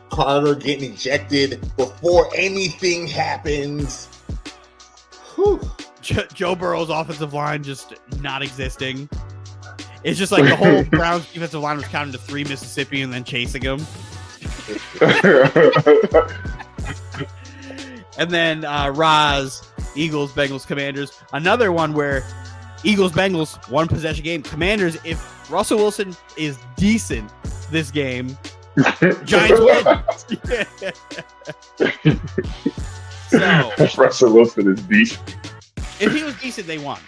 Speaker 1: Carter getting ejected before anything happens.
Speaker 2: Joe Burrow's offensive line just not existing. It's just like the whole Browns defensive line was counting to 3 Mississippi and then chasing them. And then Roz, Eagles, Bengals, Commanders. Another one where Eagles, Bengals, 1-possession game. Commanders, if Russell Wilson is decent this game, Giants win. So
Speaker 3: Russell Wilson is decent.
Speaker 2: if he was decent, they won.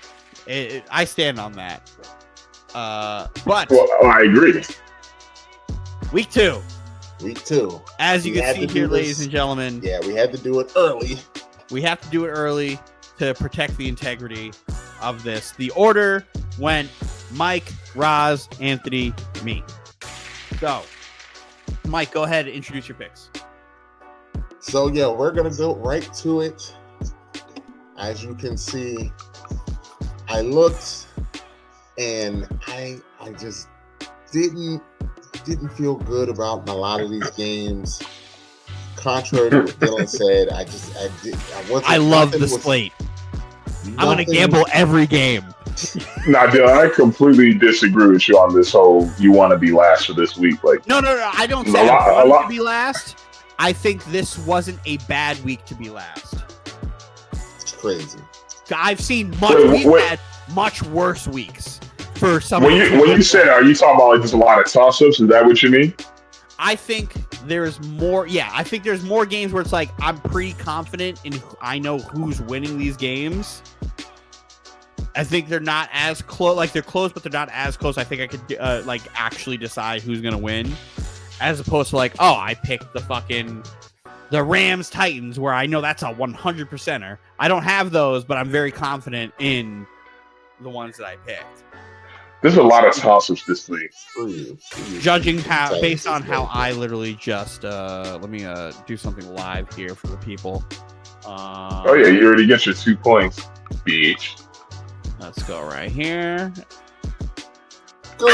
Speaker 2: I stand on that. But
Speaker 3: I agree.
Speaker 2: Week 2.
Speaker 1: Week 2.
Speaker 2: As you can see here, ladies and gentlemen.
Speaker 1: Yeah, we had to do it early.
Speaker 2: We have to do it early to protect the integrity of this. The order went Mike, Roz, Anthony, me. So, Mike, go ahead and introduce your picks.
Speaker 1: So, yeah, we're going to go right to it. As you can see, I looked and I just didn't feel good about a lot of these games. Contrary to what Dylan said,
Speaker 2: I love the slate. I'm going to gamble every game.
Speaker 3: Nah, Dylan, I completely disagree with you on this whole you want to be last for this week. Like,
Speaker 2: No. I don't say I want to be last. I think this wasn't a bad week to be last.
Speaker 1: It's crazy.
Speaker 2: I've seen we've had much worse weeks for some.
Speaker 3: When you said, are you talking about like there's a lot of toss-ups? Is that what you mean?
Speaker 2: I think there's more. Yeah, I think there's more games where it's like I'm pretty confident in. I know who's winning these games. I think they're not as close. Like they're close, but they're not as close. I think I could like actually decide who's gonna win, as opposed to like, oh, I picked the Rams Titans, where I know that's a 100%er. I don't have those, but I'm very confident in the ones that I picked.
Speaker 3: There's a lot of toss-ups this week.
Speaker 2: Judging how, based on how I literally just let me do something live here for the people.
Speaker 3: Oh yeah, you already get your 2 points, bitch.
Speaker 2: Let's go right here. All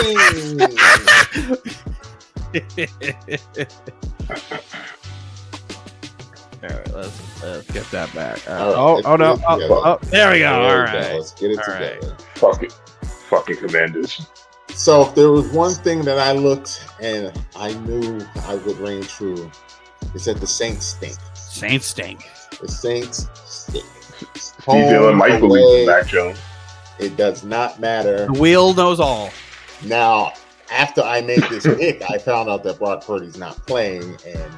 Speaker 2: right, let's get that back.
Speaker 1: Right,
Speaker 2: there we go. All right,
Speaker 1: let's get it together.
Speaker 3: Right. Fuck it, fucking Commanders.
Speaker 1: So if there was one thing that I looked and I knew I would reign true, it's that the Saints stink.
Speaker 2: Saints stink.
Speaker 1: The Saints stink.
Speaker 3: Dylan might believe in Mac Jones.
Speaker 1: It does not matter.
Speaker 2: The wheel knows all.
Speaker 1: Now, after I made this pick, I found out that Brock Purdy's not playing, and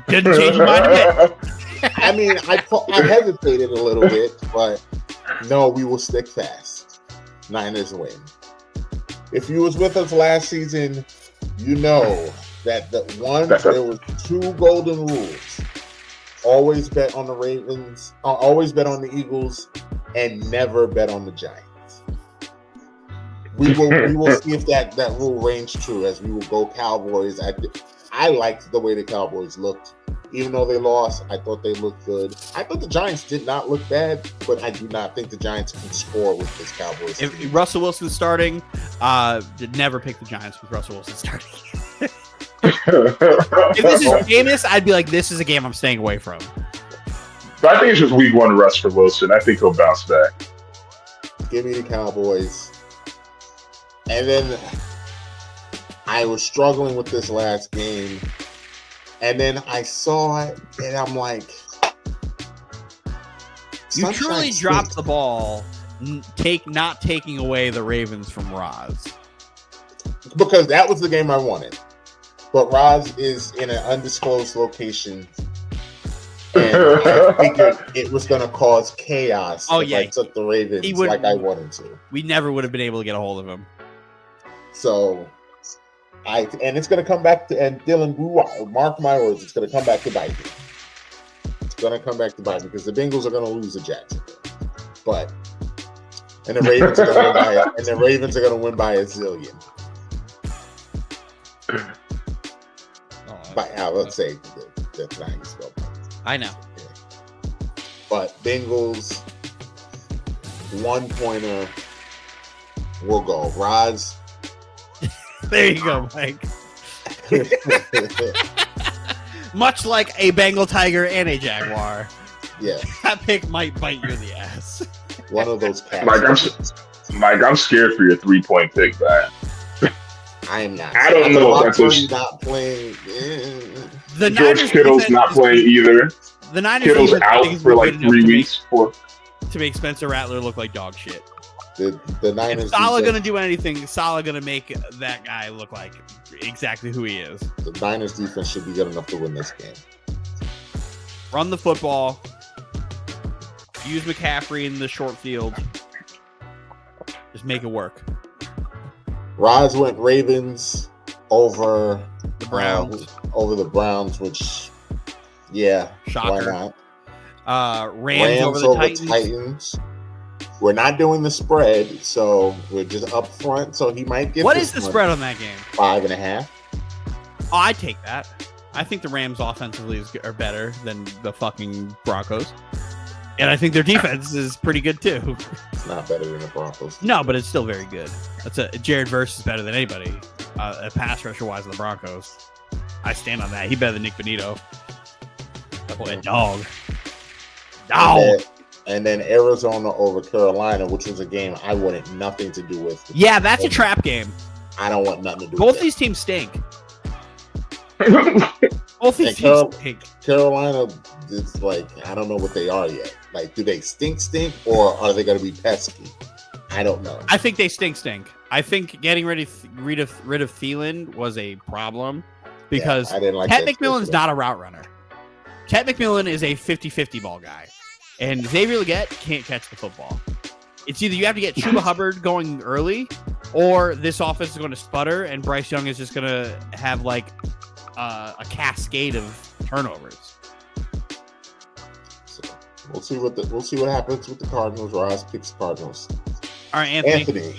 Speaker 2: didn't change your mind a bit.
Speaker 1: I mean, I hesitated a little bit, but no, we will stick fast. Niners win. If you was with us last season, you know that there were 2 golden rules. Always bet on the Ravens, always bet on the Eagles, and never bet on the Giants. We will see if that rule reigns true, as we will go Cowboys. I liked the way the Cowboys looked. Even though they lost, I thought they looked good. I thought the Giants did not look bad, but I do not think the Giants can score with this Cowboys team.
Speaker 2: If Russell Wilson's starting, never pick the Giants with Russell Wilson starting. If this is Jameis, I'd be like, this is a game I'm staying away from.
Speaker 3: But I think it's just week 1 rest for Wilson. I think he'll bounce back.
Speaker 1: Give me the Cowboys. And then I was struggling with this last game. And then I saw it, and I'm like,
Speaker 2: you truly dropped the ball, not taking away the Ravens from Roz.
Speaker 1: Because that was the game I wanted. But Roz is in an undisclosed location, and I figured it was going to cause chaos if I took the Ravens like I wanted to.
Speaker 2: We never would have been able to get a hold of him.
Speaker 1: So, and it's going to come back to, and Dylan, mark my words, it's going to come back to bite me. It's going to come back to bite me because the Bengals are going to lose to Jacksonville. And the Ravens are going to win by a zillion. Let's say that's not how you spell it.
Speaker 2: I know.
Speaker 1: Yeah. But Bengals, 1-pointer will go. Roz.
Speaker 2: There you go, Mike. Much like a Bengal Tiger and a Jaguar.
Speaker 1: Yeah.
Speaker 2: That pick might bite you in the ass.
Speaker 1: One of those cats.
Speaker 3: Mike, I'm scared for your 3-point pick, man.
Speaker 1: I am not.
Speaker 3: I don't know if that's
Speaker 1: not playing.
Speaker 2: The
Speaker 3: George Kittle's not playing either.
Speaker 2: The Niners
Speaker 3: Kittle's out for like 3 weeks.
Speaker 2: To make Spencer Rattler look like dog shit.
Speaker 1: The Niners.
Speaker 2: If Salah going to do anything, Salah going to make that guy look like exactly who he is.
Speaker 1: The Niners defense should be good enough to win this game.
Speaker 2: Run the football. Use McCaffrey in the short field. Just make it work.
Speaker 1: Roz went Ravens over
Speaker 2: The Browns.
Speaker 1: Over the Browns, which, yeah,
Speaker 2: Shocker.
Speaker 1: why not?
Speaker 2: Rams over the Titans.
Speaker 1: We're not doing the spread, so we're just up front. So he might get.
Speaker 2: What is the spread on that game?
Speaker 1: 5.5.
Speaker 2: Oh, I take that. I think the Rams offensively are better than the fucking Broncos. And I think their defense is pretty good too.
Speaker 1: It's not better than the Broncos.
Speaker 2: No, but it's still very good. Jared Verse is better than anybody. Pass rusher wise in the Broncos. I stand on that. He better than Nick Benito. That boy a dog.
Speaker 1: And then Arizona over Carolina, which was a game I wanted nothing to do with.
Speaker 2: Yeah, that's a trap game.
Speaker 1: I don't want nothing to do
Speaker 2: Both
Speaker 1: with
Speaker 2: these teams stink. Both these teams stink.
Speaker 1: Carolina, it's like, I don't know what they are yet. Like, do they stink, or are they going to be pesky? I don't know.
Speaker 2: I think they stink. I think getting rid of Thielen was a problem because
Speaker 1: I didn't like
Speaker 2: Ted McMillan's not a route runner. Ted McMillan is a 50-50 ball guy. And Xavier Legette can't catch the football. It's either you have to get Chuba Hubbard going early, or this offense is going to sputter, and Bryce Young is just going to have like a cascade of turnovers.
Speaker 1: So we'll see what happens with the Cardinals. Ross picks Cardinals.
Speaker 2: All right, Anthony.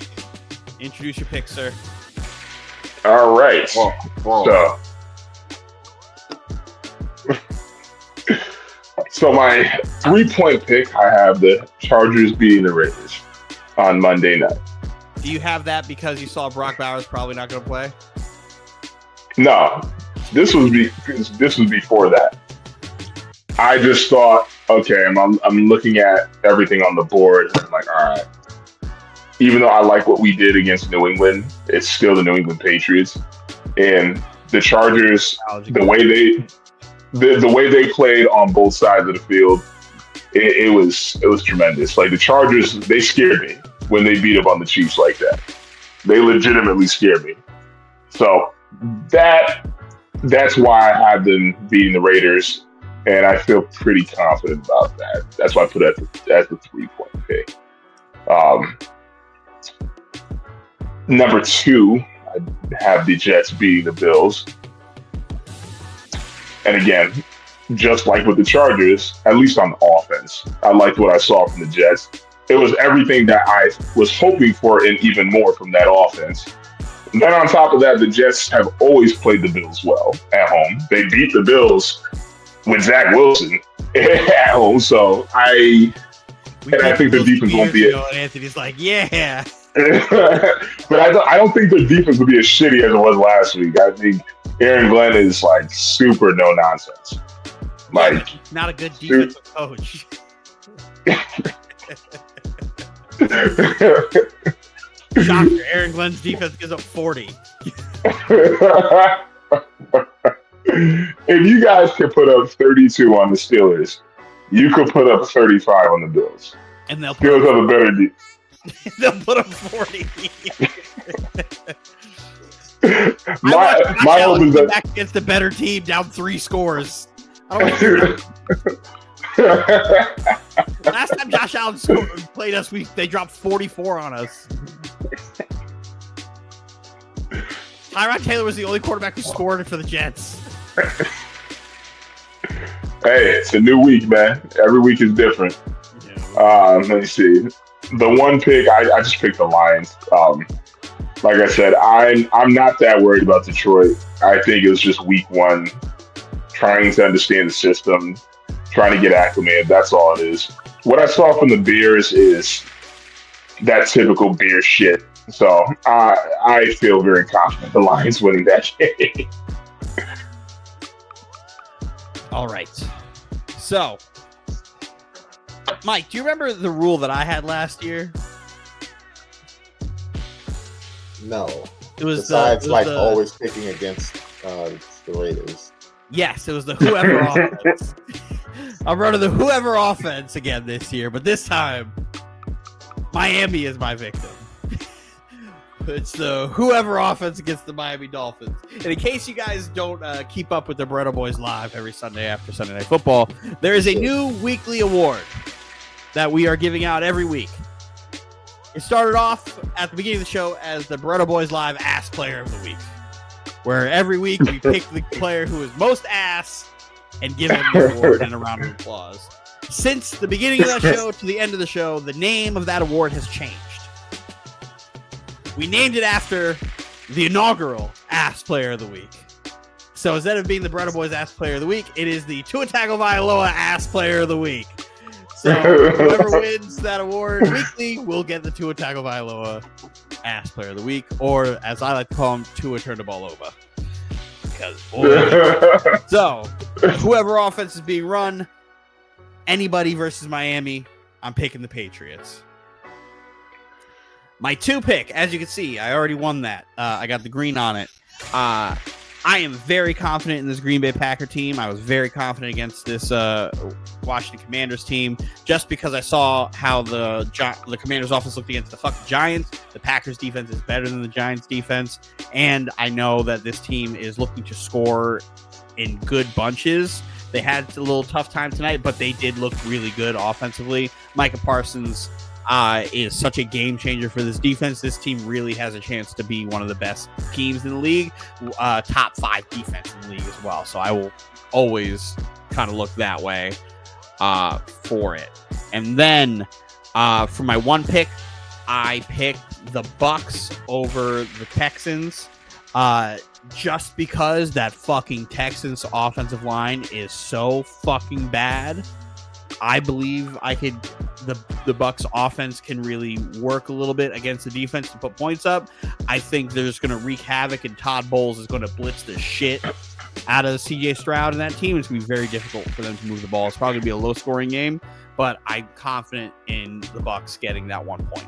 Speaker 2: Introduce your pick, sir.
Speaker 3: All right. So my 3-point pick, I have the Chargers beating the Raiders on Monday night.
Speaker 2: Do you have that because you saw Brock Bowers probably not going to play?
Speaker 3: No, this was before that. I just thought, okay, I'm looking at everything on the board, and I'm like, all right. Even though I like what we did against New England, it's still the New England Patriots, and the Chargers, the way they played on both sides of the field, it was tremendous. Like the Chargers, they scared me when they beat up on the Chiefs like that. They legitimately scared me. So that's why I have them beating the Raiders, and I feel pretty confident about that. That's why I put it as the 3-point pick. Number 2, I have the Jets beating the Bills. And again, just like with the Chargers, at least on offense, I liked what I saw from the Jets. It was everything that I was hoping for and even more from that offense. And then on top of that, the Jets have always played the Bills well at home. They beat the Bills with Zach Wilson at home. So I think the defense won't be it.
Speaker 2: Anthony's like, yeah.
Speaker 3: But I don't think the defense will be as shitty as it was last week. I think Aaron Glenn is like super no nonsense. Like
Speaker 2: not a good defensive coach. Shocker, Aaron Glenn's defense gives up 40.
Speaker 3: If you guys can put up 32 on the Steelers, you could put up 35 on the Bills.
Speaker 2: And they'll
Speaker 3: Bills have a better defense.
Speaker 2: They'll put up 40.
Speaker 3: my hope is that
Speaker 2: back against the better team down 3 scores. I don't know. Last time Josh Allen played us, they dropped 44 on us. Tyrod Taylor was the only quarterback who scored for the Jets.
Speaker 3: Hey, it's a new week, man. Every week is different. Yeah. Let me see. The one pick, I just picked the Lions. Like I said, I'm not that worried about Detroit. I think it was just week 1, trying to understand the system, trying to get acclimated. That's all it is. What I saw from the Bears is that typical Bears shit. So I feel very confident the Lions winning that game.
Speaker 2: All right. So, Mike, do you remember the rule that I had last year?
Speaker 1: No.
Speaker 2: It was
Speaker 1: besides always picking against the Raiders.
Speaker 2: Yes, it was the whoever offense. I'm running the whoever offense again this year, but this time Miami is my victim. It's the whoever offense against the Miami Dolphins. And in case you guys don't keep up with the Beretta Boys live every Sunday after Sunday Night Football, there is a new weekly award that we are giving out every week. It started off at the beginning of the show as the Beretta Boys Live Ass Player of the Week, where every week we pick the player who is most ass and give them the award and a round of applause. Since the beginning of that show to the end of the show, the name of that award has changed. We named it after the inaugural Ass Player of the Week. So instead of being the Beretta Boys Ass Player of the Week, it is the Tua Tagovailoa Ass Player of the Week. So whoever wins that award weekly will get the Tua Tagovailoa Ass Player of the Week, or as I like to call him, Tua turn the ball over. Because so whoever offense is being run, anybody versus Miami, I'm picking the Patriots. My 2 pick, as you can see, I already won that. I got the green on it. I am very confident in this Green Bay Packer team. I was very confident against this Washington Commanders team just because I saw how the Commanders offense looked against the fucking Giants. The Packers defense is better than the Giants defense. And I know that this team is looking to score in good bunches. They had a little tough time tonight, but they did look really good offensively. Micah Parsons is such a game changer for this defense. This team really has a chance to be one of the best teams in the league, top 5 defense in the league as well. So I will always kind of look that way for it. And then for my 1 pick, I picked the Bucs over the Texans. Just because that fucking Texans offensive line is so fucking bad. I believe the Bucs offense can really work a little bit against the defense to put points up. I think they're just going to wreak havoc, and Todd Bowles is going to blitz the shit out of CJ Stroud and that team. It's going to be very difficult for them to move the ball. It's probably going to be a low-scoring game, but I'm confident in the Bucs getting that 1 point.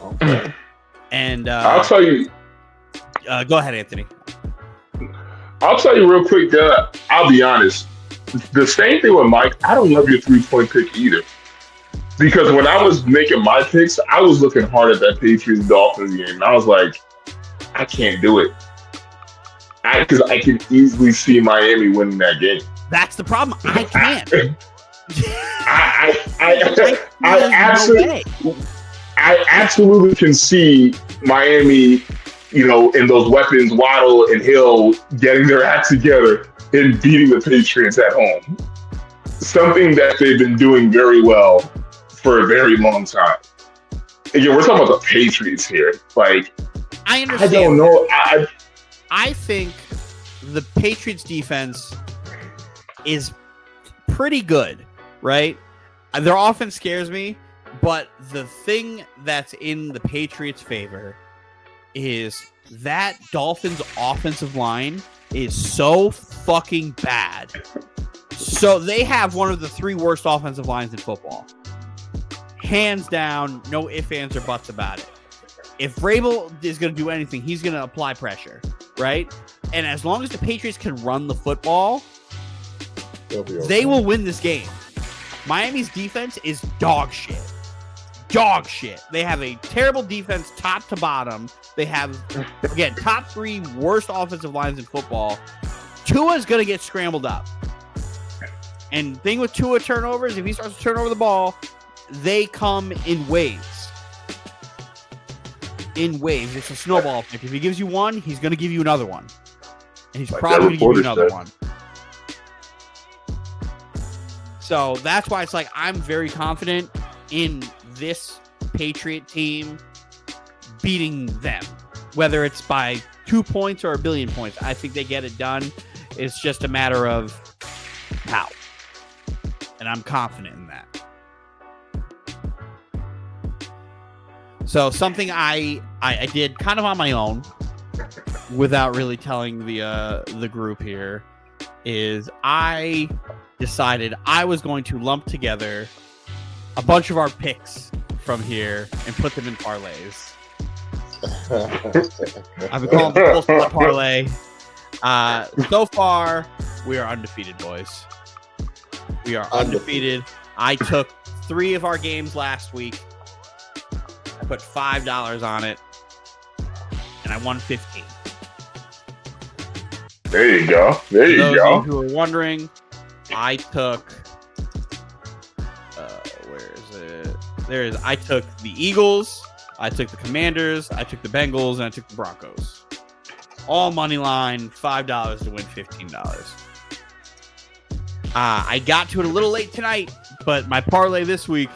Speaker 1: Okay.
Speaker 2: And
Speaker 3: I'll tell you.
Speaker 2: Go ahead, Anthony.
Speaker 3: I'll tell you real quick that I'll be honest. The same thing with Mike. I don't love your 3-point pick either. Because when I was making my picks, I was looking hard at that Patriots Dolphins game. And I was like, I can't do it. Because I can easily see Miami winning that game.
Speaker 2: That's the problem. I can't.
Speaker 3: I absolutely can see Miami, in those weapons, Waddle and Hill getting their act together and beating the Patriots at home. Something that they've been doing very well for a very long time. Again, we're talking about the Patriots here. Like,
Speaker 2: I understand.
Speaker 3: I don't know.
Speaker 2: I think the Patriots defense is pretty good, right? Their offense scares me, but the thing that's in the Patriots' favor is that Dolphins offensive line is so fucking bad. So they have one of the 3 worst offensive lines in football. Hands down, no ifs, ands, or buts about it. If Vrabel is going to do anything, he's going to apply pressure, right? And as long as the Patriots can run the football, they will win this game. Miami's defense is dog shit. Dog shit. They have a terrible defense top to bottom. They have, again, top 3 worst offensive lines in football. Tua's going to get scrambled up. And the thing with Tua turnovers, if he starts to turn over the ball, they come in waves. It's a snowball effect. If he gives you one, he's going to give you another one. And he's probably going to give you another one. So that's why it's like I'm very confident in this Patriot team beating them. Whether it's by 2 points or 1 billion points, I think they get it done. It's just a matter of how. And I'm confident in that. So something I did kind of on my own without really telling the group here is I decided I was going to lump together a bunch of our picks from here and put them in parlays. I've been calling the full split parlay. So far, we are undefeated, boys. We are undefeated. I took 3 of our games last week. I put $5 on it, and I won 15.
Speaker 3: There you go. There you
Speaker 2: go.
Speaker 3: go.
Speaker 2: Who are wondering, I took. Where is it? There is. I took the Eagles. I took the Commanders. I took the Bengals, and I took the Broncos. All money line, $5 to win $15. I got to it a little late tonight, but my parlay this week,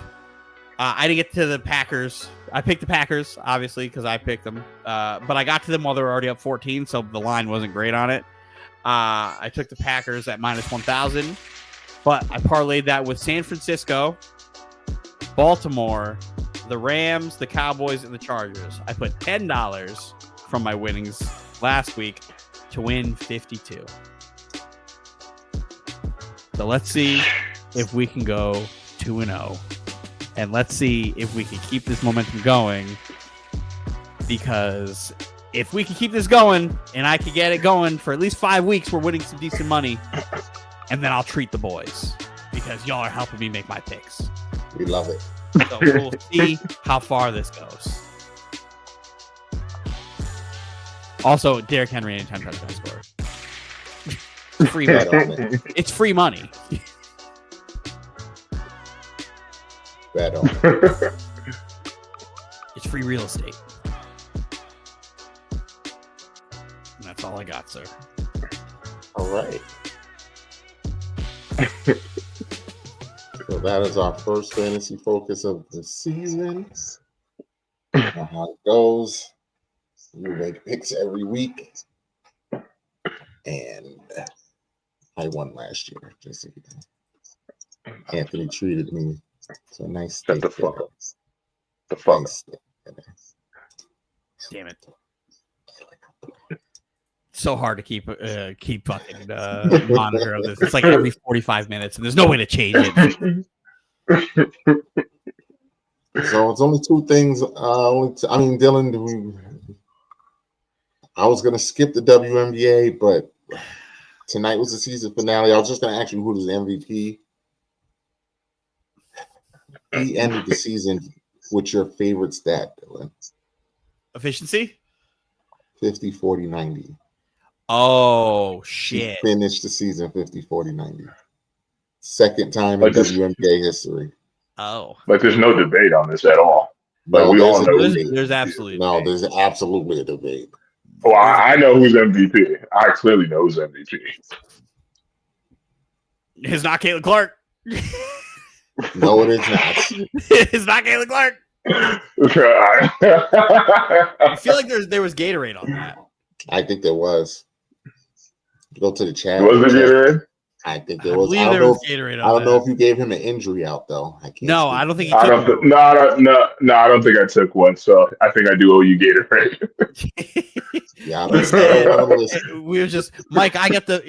Speaker 2: I didn't get to the Packers. I picked the Packers, obviously, because I picked them. But I got to them while they were already up 14, so the line wasn't great on it. I took the Packers at minus 1,000, but I parlayed that with San Francisco, Baltimore, the Rams, the Cowboys, and the Chargers. I put $10 from my winnings last week to win 52. So let's see if we can go 2-0, and let's see if we can keep this momentum going, because if we can keep this going and I can get it going for at least 5 weeks, we're winning some decent money, and then I'll treat the boys because y'all are helping me make my picks.
Speaker 1: We love it.
Speaker 2: So we'll see how far this goes. Also, Derrick Henry anytime touchdown score. Free money. It's free money.
Speaker 1: Bet on it.
Speaker 2: It's free real estate. And that's all I got, sir.
Speaker 1: All right. So that is our first fantasy focus of the season. How it goes. We make picks every week. And I won last year. Just so you know. Anthony treated me to a nice steak.
Speaker 3: Shut the fuck up. The fuck.
Speaker 1: Nice
Speaker 2: Damn it. So hard to keep fucking monitor of this. It's like every 45 minutes, and there's no way to change it.
Speaker 1: So it's only 2 things. Dylan, I was gonna skip the WNBA, but tonight was the season finale. I was just gonna ask you who was the MVP. He ended the season with your favorite stat, Dylan.
Speaker 2: Efficiency?
Speaker 1: 50, 40, 90.
Speaker 2: Oh, shit.
Speaker 1: He finished the season 50, 40, 90. Second time in WNBA history.
Speaker 2: Oh.
Speaker 3: Like, there's no debate on this at all. But
Speaker 1: No,
Speaker 3: we all know
Speaker 2: there's absolutely
Speaker 1: no, there's absolutely a debate.
Speaker 3: Well, I know who's MVP. I clearly know who's MVP.
Speaker 2: It's not Caitlin Clark.
Speaker 1: No, it is not.
Speaker 2: It's not Caitlin Clark. I feel like there was Gatorade on that.
Speaker 1: I think there was. Go to the chat.
Speaker 3: Was there Gatorade?
Speaker 1: I think there was.
Speaker 2: I don't
Speaker 1: know if you gave him an injury out though. I can't.
Speaker 2: No, I don't think.
Speaker 3: I don't think I took one. So I think I do owe you Gatorade.
Speaker 1: Yeah,
Speaker 2: we were just Mike. I got the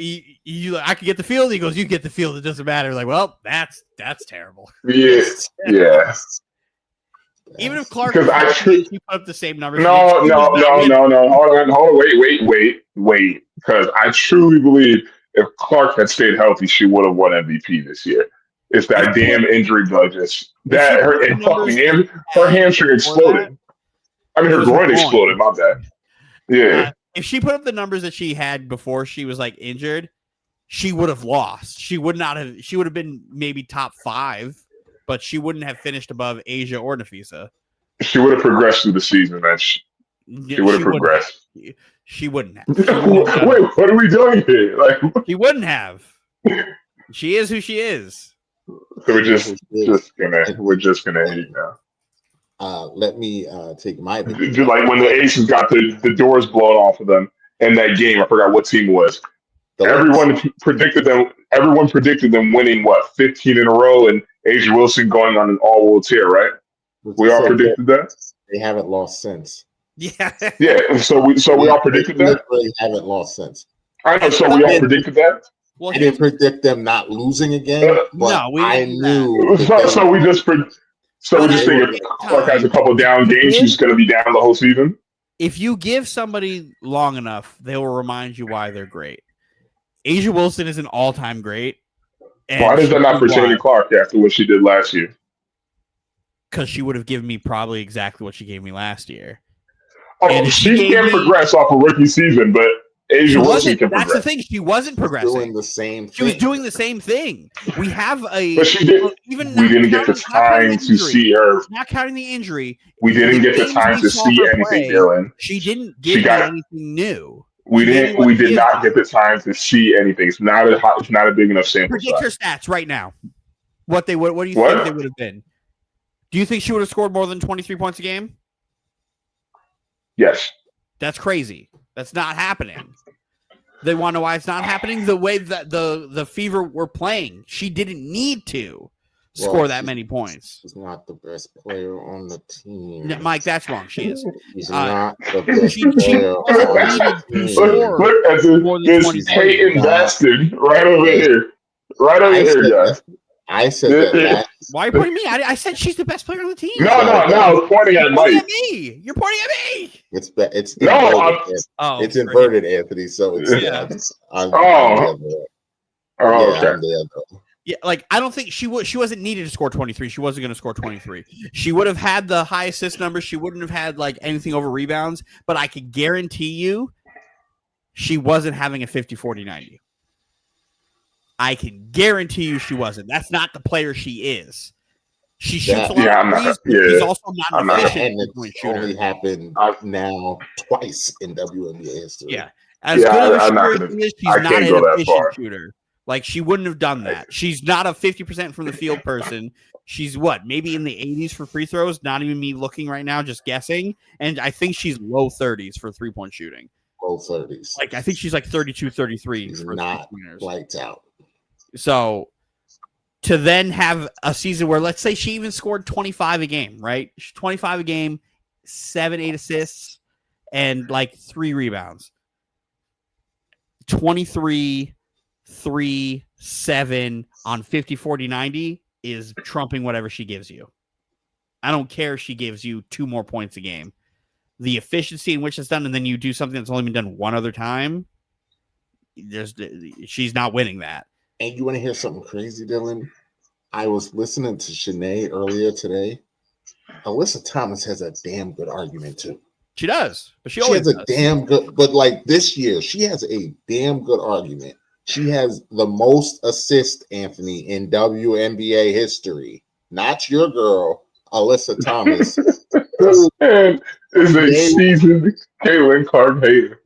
Speaker 2: I could get the field. He goes, you get the field. It doesn't matter. Like, well, that's terrible.
Speaker 3: Yes. Yeah.
Speaker 2: Even if Clark,
Speaker 3: he
Speaker 2: put up the same numbers.
Speaker 3: No. Hold on. Wait. Because I truly believe if Clark had stayed healthy, she would have won MVP this year. It's that damn injury bug. That her hamstring exploded. Her groin exploded. My bad. Yeah.
Speaker 2: If she put up the numbers that she had before she was like injured, she would have lost. She would not have. She would have been maybe top 5. But she wouldn't have finished above Asia or Nafisa.
Speaker 3: She would have progressed through the season, man. She would have progressed.
Speaker 2: She wouldn't have.
Speaker 3: Wait, what are we doing here? Like,
Speaker 2: she wouldn't have. She is who she is.
Speaker 3: So we're just gonna hate now.
Speaker 1: Let me take my
Speaker 3: just like when the Aces got the doors blown off of them in that game. I forgot what team it was. Everyone predicted them winning 15 in a row, and Asia Wilson going on an all-world tear, right? We all predicted that.
Speaker 1: They haven't lost since.
Speaker 2: Yeah.
Speaker 3: Yeah. So we all predicted that.
Speaker 1: They haven't lost since.
Speaker 3: I know. So we all predicted that.
Speaker 1: Well, I didn't predict them not losing again. But I knew.
Speaker 3: So we just think if Clark has a couple down games, she's going to be down the whole season.
Speaker 2: If you give somebody long enough, they will remind you why they're great. Asia Wilson is an all-time great, And
Speaker 3: why does that not pertain to Clark after what she did last year?
Speaker 2: Because she would have given me probably exactly what she gave me last year.
Speaker 3: Oh,
Speaker 2: and
Speaker 3: she can progress off a rookie season, but Asia Wilson can progress.
Speaker 2: That's the thing. She wasn't progressing.
Speaker 1: Doing the same thing.
Speaker 2: She was doing the same thing. We have a.
Speaker 3: But she did. We didn't get the time to see her.
Speaker 2: Not counting the injury.
Speaker 3: We didn't get the time to see anything, Dylan.
Speaker 2: She didn't give me anything new.
Speaker 3: We did not get the time to see anything. It's not a big enough sample size.
Speaker 2: Predict her stats right now. What do you think they would have been? Do you think she would have scored more than 23 points a game?
Speaker 3: Yes.
Speaker 2: That's crazy. That's not happening. They want to know why it's not happening? The way that the Fever were playing, she didn't need to score that many points.
Speaker 1: She's not the best player on the team.
Speaker 2: No, Mike, that's wrong. She is.
Speaker 1: She's not the best player on
Speaker 3: the team. Look at this hating bastard right over here. Right over here, guys.
Speaker 1: I said that.
Speaker 2: Why are you pointing at me? I said she's the best player on the team.
Speaker 3: No, I was pointing at Mike.
Speaker 2: You're pointing at me.
Speaker 1: It's
Speaker 2: inverted,
Speaker 1: Anthony. So it's
Speaker 2: Yeah, like I don't think she wasn't needed to score 23. She wasn't going to score 23. She would have had the high assist numbers. She wouldn't have had like anything over rebounds. But I could guarantee you, she wasn't having a 50, 40, 90. I can guarantee you she wasn't. That's not the player she is. She shoots a lot of threes, but she's also not an efficient
Speaker 1: shooter. It's only happened now twice in WNBA history.
Speaker 2: Yeah. As good of a shooter as she is, she's not an efficient shooter. Like, she wouldn't have done that. She's not a 50% from the field person. She's maybe in the 80s for free throws? Not even me looking right now, just guessing. And I think she's low 30s for three-point shooting.
Speaker 1: Low 30s.
Speaker 2: Like, I think she's like 32, 33.
Speaker 1: She's not lights out.
Speaker 2: So to then have a season where, let's say she even scored 25 a game, right? 25 a game, 7-8 assists, and like 3 rebounds. 23, 3, 7 on 50, 40, 90 is trumping whatever she gives you. I don't care if she gives you 2 more points a game. The efficiency in which it's done, and then you do something that's only been done one other time, she's not winning that.
Speaker 1: And you want to hear something crazy, Dylan? I was listening to Shanae earlier today. Alyssa Thomas has a damn good argument, too.
Speaker 2: She does. But she
Speaker 1: has a damn good, but like this year, she has a damn good argument. She has the most assists, Anthony, in WNBA history. Not your girl, Alyssa Thomas.
Speaker 3: Man, is a seasoned Kaylin Clark hater.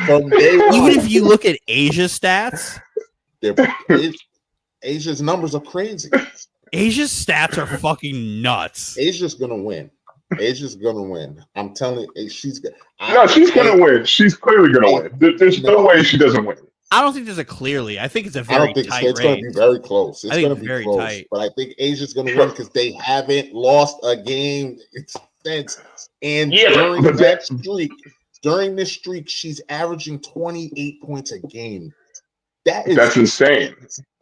Speaker 1: From day one,
Speaker 2: even if you look at Asia's stats,
Speaker 1: Asia's numbers are crazy.
Speaker 2: Asia's stats are fucking nuts.
Speaker 1: Asia's gonna win. Asia's gonna win. I'm telling you, she's gonna
Speaker 3: win. She's clearly gonna win. There's no way she doesn't win.
Speaker 2: I don't think there's a clearly. I think it's a very tight race.
Speaker 1: It's going to be very close. It's going to be very close. Tight. But I think Asia's going to win because they haven't lost a game since. And during this streak, she's averaging 28 points a game.
Speaker 3: That's insane.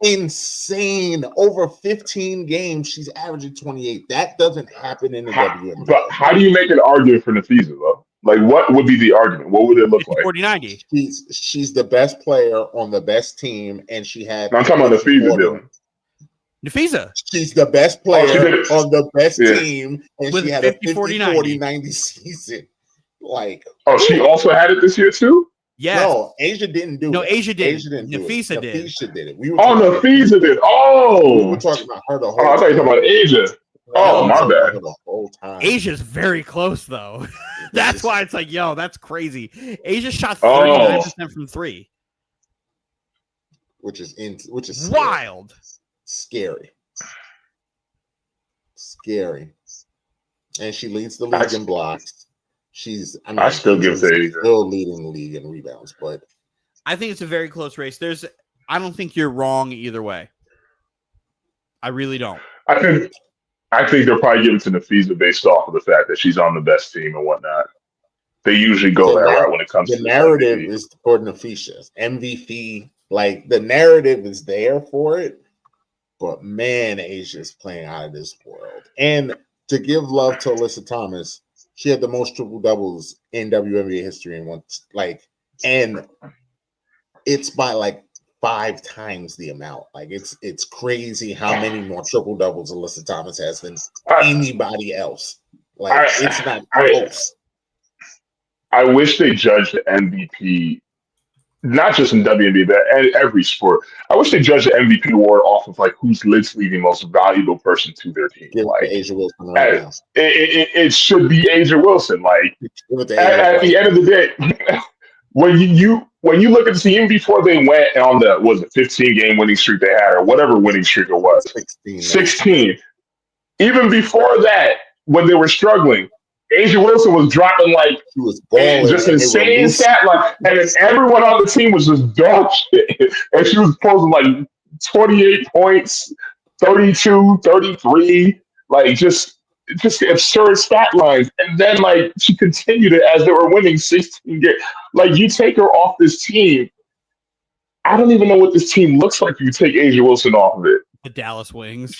Speaker 1: Insane. Over 15 games, she's averaging 28. That doesn't happen in the WNBA.
Speaker 3: But how do you make an argument for Nafisa, though? Like, what would be the argument? What would it look like?
Speaker 2: 40-90.
Speaker 1: She's the best player on the best team, and she had.
Speaker 3: I'm talking about Nafisa, Dylan.
Speaker 2: Nafisa.
Speaker 1: She's the best player on the best team, and she had 50, a 50-40-90 season. Like,
Speaker 3: she also had it this year too.
Speaker 2: Yeah.
Speaker 1: No, Asia didn't do it.
Speaker 2: No, Asia didn't. Nafisa did.
Speaker 1: Nafisa did it.
Speaker 3: Nafisa did.
Speaker 1: We were talking about her the whole time.
Speaker 3: I thought you were talking about Asia. Oh, my bad.
Speaker 1: The whole time.
Speaker 2: Asia's very close, though. That's why it's like, yo, that's crazy. Asia shot 39% from 3,
Speaker 1: which is
Speaker 2: wild,
Speaker 1: scary, and she leads the league in blocks. I
Speaker 3: still give it to Asia.
Speaker 1: Still leading the league in rebounds, but
Speaker 2: I think it's a very close race. I don't think you're wrong either way. I really don't.
Speaker 3: I think they'll probably give it to Nafisa based off of the fact that she's on the best team and whatnot. They usually go that route when it comes to
Speaker 1: the narrative is for Nafisa's MVP. Like, the narrative is there for it, but man, Asia's playing out of this world. And to give love to Alyssa Thomas, she had the most triple doubles in WNBA history and it's by like 5 times the amount. Like it's crazy how many more triple doubles Alyssa Thomas has than anybody else. Like it's not close.
Speaker 3: I wish they judged the MVP, not just in WNBA, but every sport. I wish they judged the MVP award off of like who's literally the most valuable person to their team.
Speaker 1: Give
Speaker 3: Like
Speaker 1: it to Asia Wilson right now.
Speaker 3: It should be Asia Wilson. Like at the end of the day, when you look at the team before they went on the 15-game winning streak they had or whatever winning streak it was, 16. Even before that, when they were struggling, Asia Wilson was dropping like
Speaker 1: she was balling,
Speaker 3: just insane stat line, and then everyone on the team was just dog shit. And she was posting like 28 points, 32, 33, like just absurd stat lines. And then like she continued it as they were winning 16 games. Like you take her off this team, I don't even know what this team looks like if you take Asia Wilson off of it.
Speaker 2: The Dallas Wings.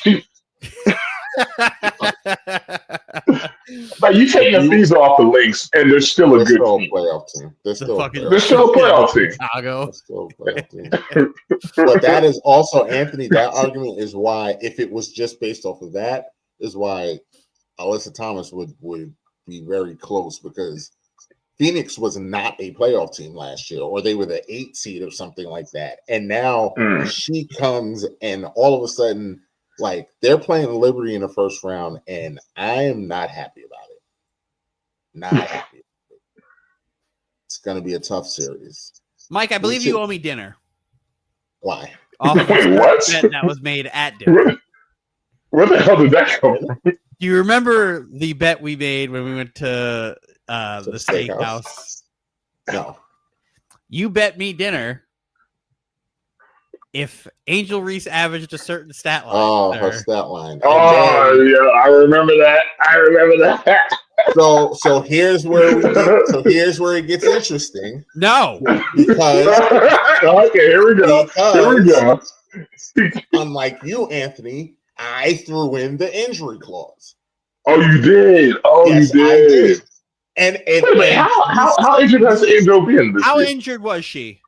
Speaker 3: Like you take the fees off the Lynx, and they're still a good team.
Speaker 1: Playoff team. They're still a
Speaker 3: playoff team.
Speaker 2: Chicago.
Speaker 1: But that is also, Anthony, that argument is why, if it was just based off of that, is why Alyssa Thomas would be very close, because Phoenix was not a playoff team last year, or they were the 8th seed or something like that. And now she comes and all of a sudden, like, they're playing Liberty in the first round, and I am not happy about it. Not happy. It's going to be a tough series.
Speaker 2: Mike, I believe you owe me dinner.
Speaker 1: Why?
Speaker 3: Wait, what?
Speaker 2: That was made at dinner.
Speaker 3: Where the hell did that come from?
Speaker 2: Do you remember the bet we made when we went to the steakhouse?
Speaker 1: No.
Speaker 2: You bet me dinner if Angel Reese averaged a certain stat line.
Speaker 1: Oh, her stat line.
Speaker 3: Oh, yeah, I remember that.
Speaker 1: So here's where it gets interesting.
Speaker 2: No,
Speaker 3: because okay, here we go.
Speaker 1: Unlike you, Anthony, I threw in the injury clause.
Speaker 3: Oh, you did.
Speaker 1: Yes,
Speaker 3: you did.
Speaker 1: And
Speaker 3: wait, how injured has Angel been?
Speaker 2: How injured was she?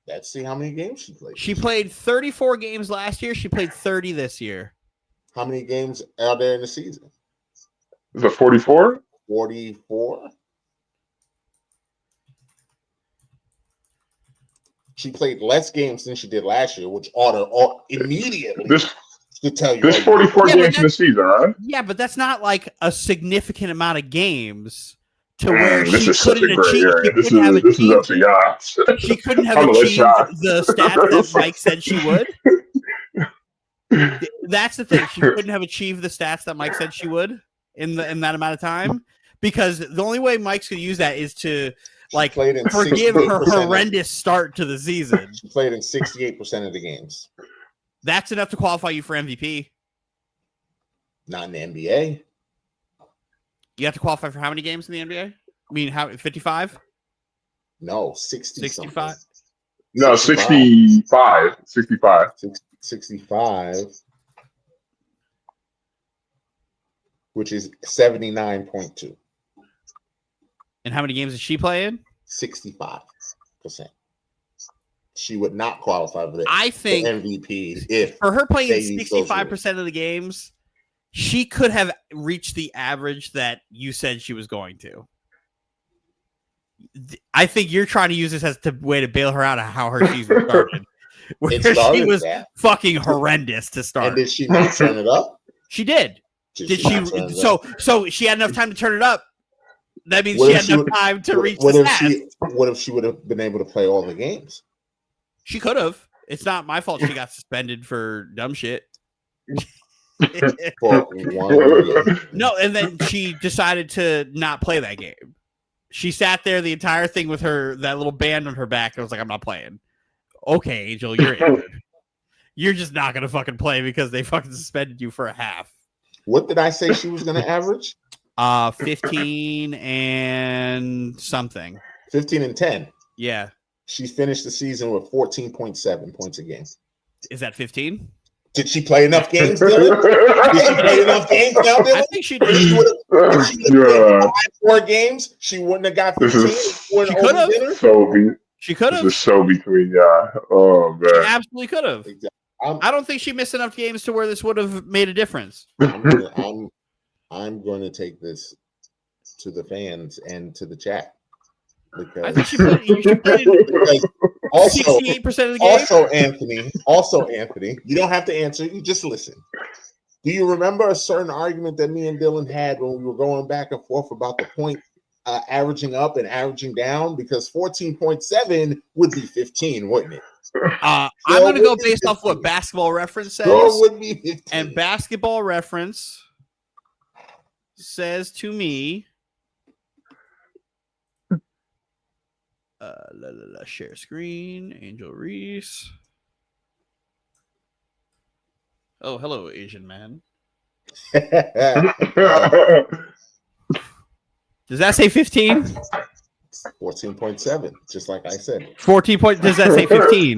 Speaker 1: Let's see how many games she played.
Speaker 2: She played 34 games last year. She played 30 this year.
Speaker 1: How many games are there in the season?
Speaker 3: Is it 44?
Speaker 1: 44. She played less games than she did last year, which ought to immediately to tell you.
Speaker 3: There's 44 games in the season, right?
Speaker 2: Yeah, but that's not like a significant amount of games to where
Speaker 3: this
Speaker 2: she
Speaker 3: is such
Speaker 2: couldn't
Speaker 3: a gray
Speaker 2: achieve.
Speaker 3: area. This is up to y'all.
Speaker 2: She couldn't have achieved the stats that Mike said she would. That's the thing. She couldn't have achieved the stats that Mike said she would in that amount of time, because the only way Mike's going to use that is to like forgive her horrendous start to the season.
Speaker 1: She played in 68% of the games.
Speaker 2: That's enough to qualify you for MVP.
Speaker 1: Not in the NBA.
Speaker 2: You have to qualify for how many games in the NBA? I mean, how 55?
Speaker 1: No, 60.
Speaker 2: 65.
Speaker 3: No, 65. 65.
Speaker 1: 65. Which is 79.2.
Speaker 2: And how many games did she play in?
Speaker 1: 65%. She would not qualify for the MVP if
Speaker 2: for her playing 65% of the games, she could have reached the average that you said she was going to. I think you're trying to use this as a way to bail her out of how her season started. Where she was fucking horrendous to start.
Speaker 1: And did she not turn it up?
Speaker 2: She did. Did she? So she had enough time to turn it up. That means she had enough time to reach the stats.
Speaker 1: What if she would have been able to play all the games?
Speaker 2: She could have. It's not my fault she got suspended for dumb shit. No, and then she decided to not play that game. She sat there the entire thing with that little band on her back. And was like, I'm not playing. Okay, Angel, you're injured. You're just not going to fucking play because they fucking suspended you for a half.
Speaker 1: What did I say she was going to average?
Speaker 2: 15 and something.
Speaker 1: 15 and 10.
Speaker 2: Yeah.
Speaker 1: She finished the season with 14.7 points a game.
Speaker 2: Is that 15?
Speaker 1: Did she play enough games, Dylan? Did she play enough games now, Dylan?
Speaker 2: I think she did.
Speaker 1: If she would have played 4 games, she wouldn't have got 15.
Speaker 3: She could have.
Speaker 2: She could
Speaker 3: This
Speaker 2: have.
Speaker 3: is so between y'all. Oh
Speaker 2: She
Speaker 3: man.
Speaker 2: absolutely could have.
Speaker 1: Exactly.
Speaker 2: I don't think she missed enough games to where this would have made a difference.
Speaker 1: I'm going to take this to the fans and to the chat
Speaker 2: I
Speaker 1: because
Speaker 2: think she played in
Speaker 1: because also
Speaker 2: 68% of the game.
Speaker 1: also Anthony, you don't have to answer. You just listen. Do you remember a certain argument that me and Dylan had when we were going back and forth about the point averaging up and averaging down? Because 14.7 would be 15, wouldn't it?
Speaker 2: I'm going to go based off what Basketball Reference says.
Speaker 1: Would be 15.
Speaker 2: And Basketball Reference says to me, share screen, Angel Reese. Oh, hello, Asian man. Does that say 15?
Speaker 1: 14.7, just like I said.
Speaker 2: 14 point. Does that say 15?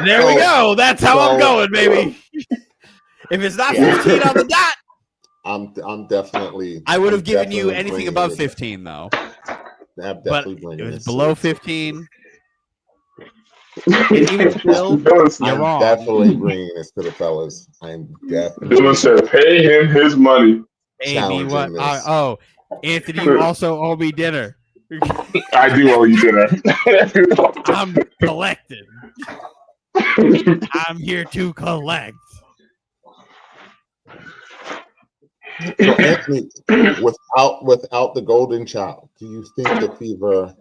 Speaker 2: There we go. That's how I'm going, baby. If it's not 15 on the dot,
Speaker 1: I'm definitely.
Speaker 2: I would have given you anything above 15, though. But it was below 15. Even still, you're wrong.
Speaker 1: Definitely bringing this to the fellas. I'm definitely.
Speaker 3: Dylan said, "Pay him his money."
Speaker 2: Pay me what? Anthony, you also owe me dinner.
Speaker 3: I do owe you dinner.
Speaker 2: I'm collecting. I'm here to collect.
Speaker 1: So Anthony, without the golden child, do you think the Fever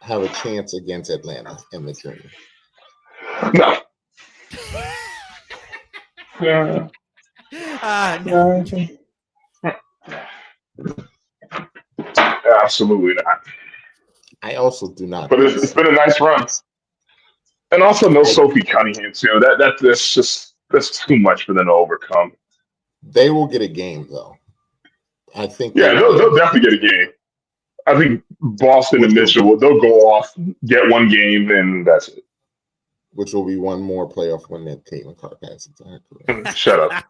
Speaker 1: have a chance against Atlanta in the dream?
Speaker 3: No.
Speaker 2: No.
Speaker 3: Absolutely not.
Speaker 1: I also do not.
Speaker 3: But it's been a nice run, and also no Sophie Cunningham too. That's too much for them to overcome.
Speaker 1: They will get a game though. I think.
Speaker 3: Yeah, they'll definitely get a game. I think Boston and Mitchell they'll go off, get one game, and that's it.
Speaker 1: Which will be one more playoff win that Caitlin Clark has.
Speaker 3: Shut up.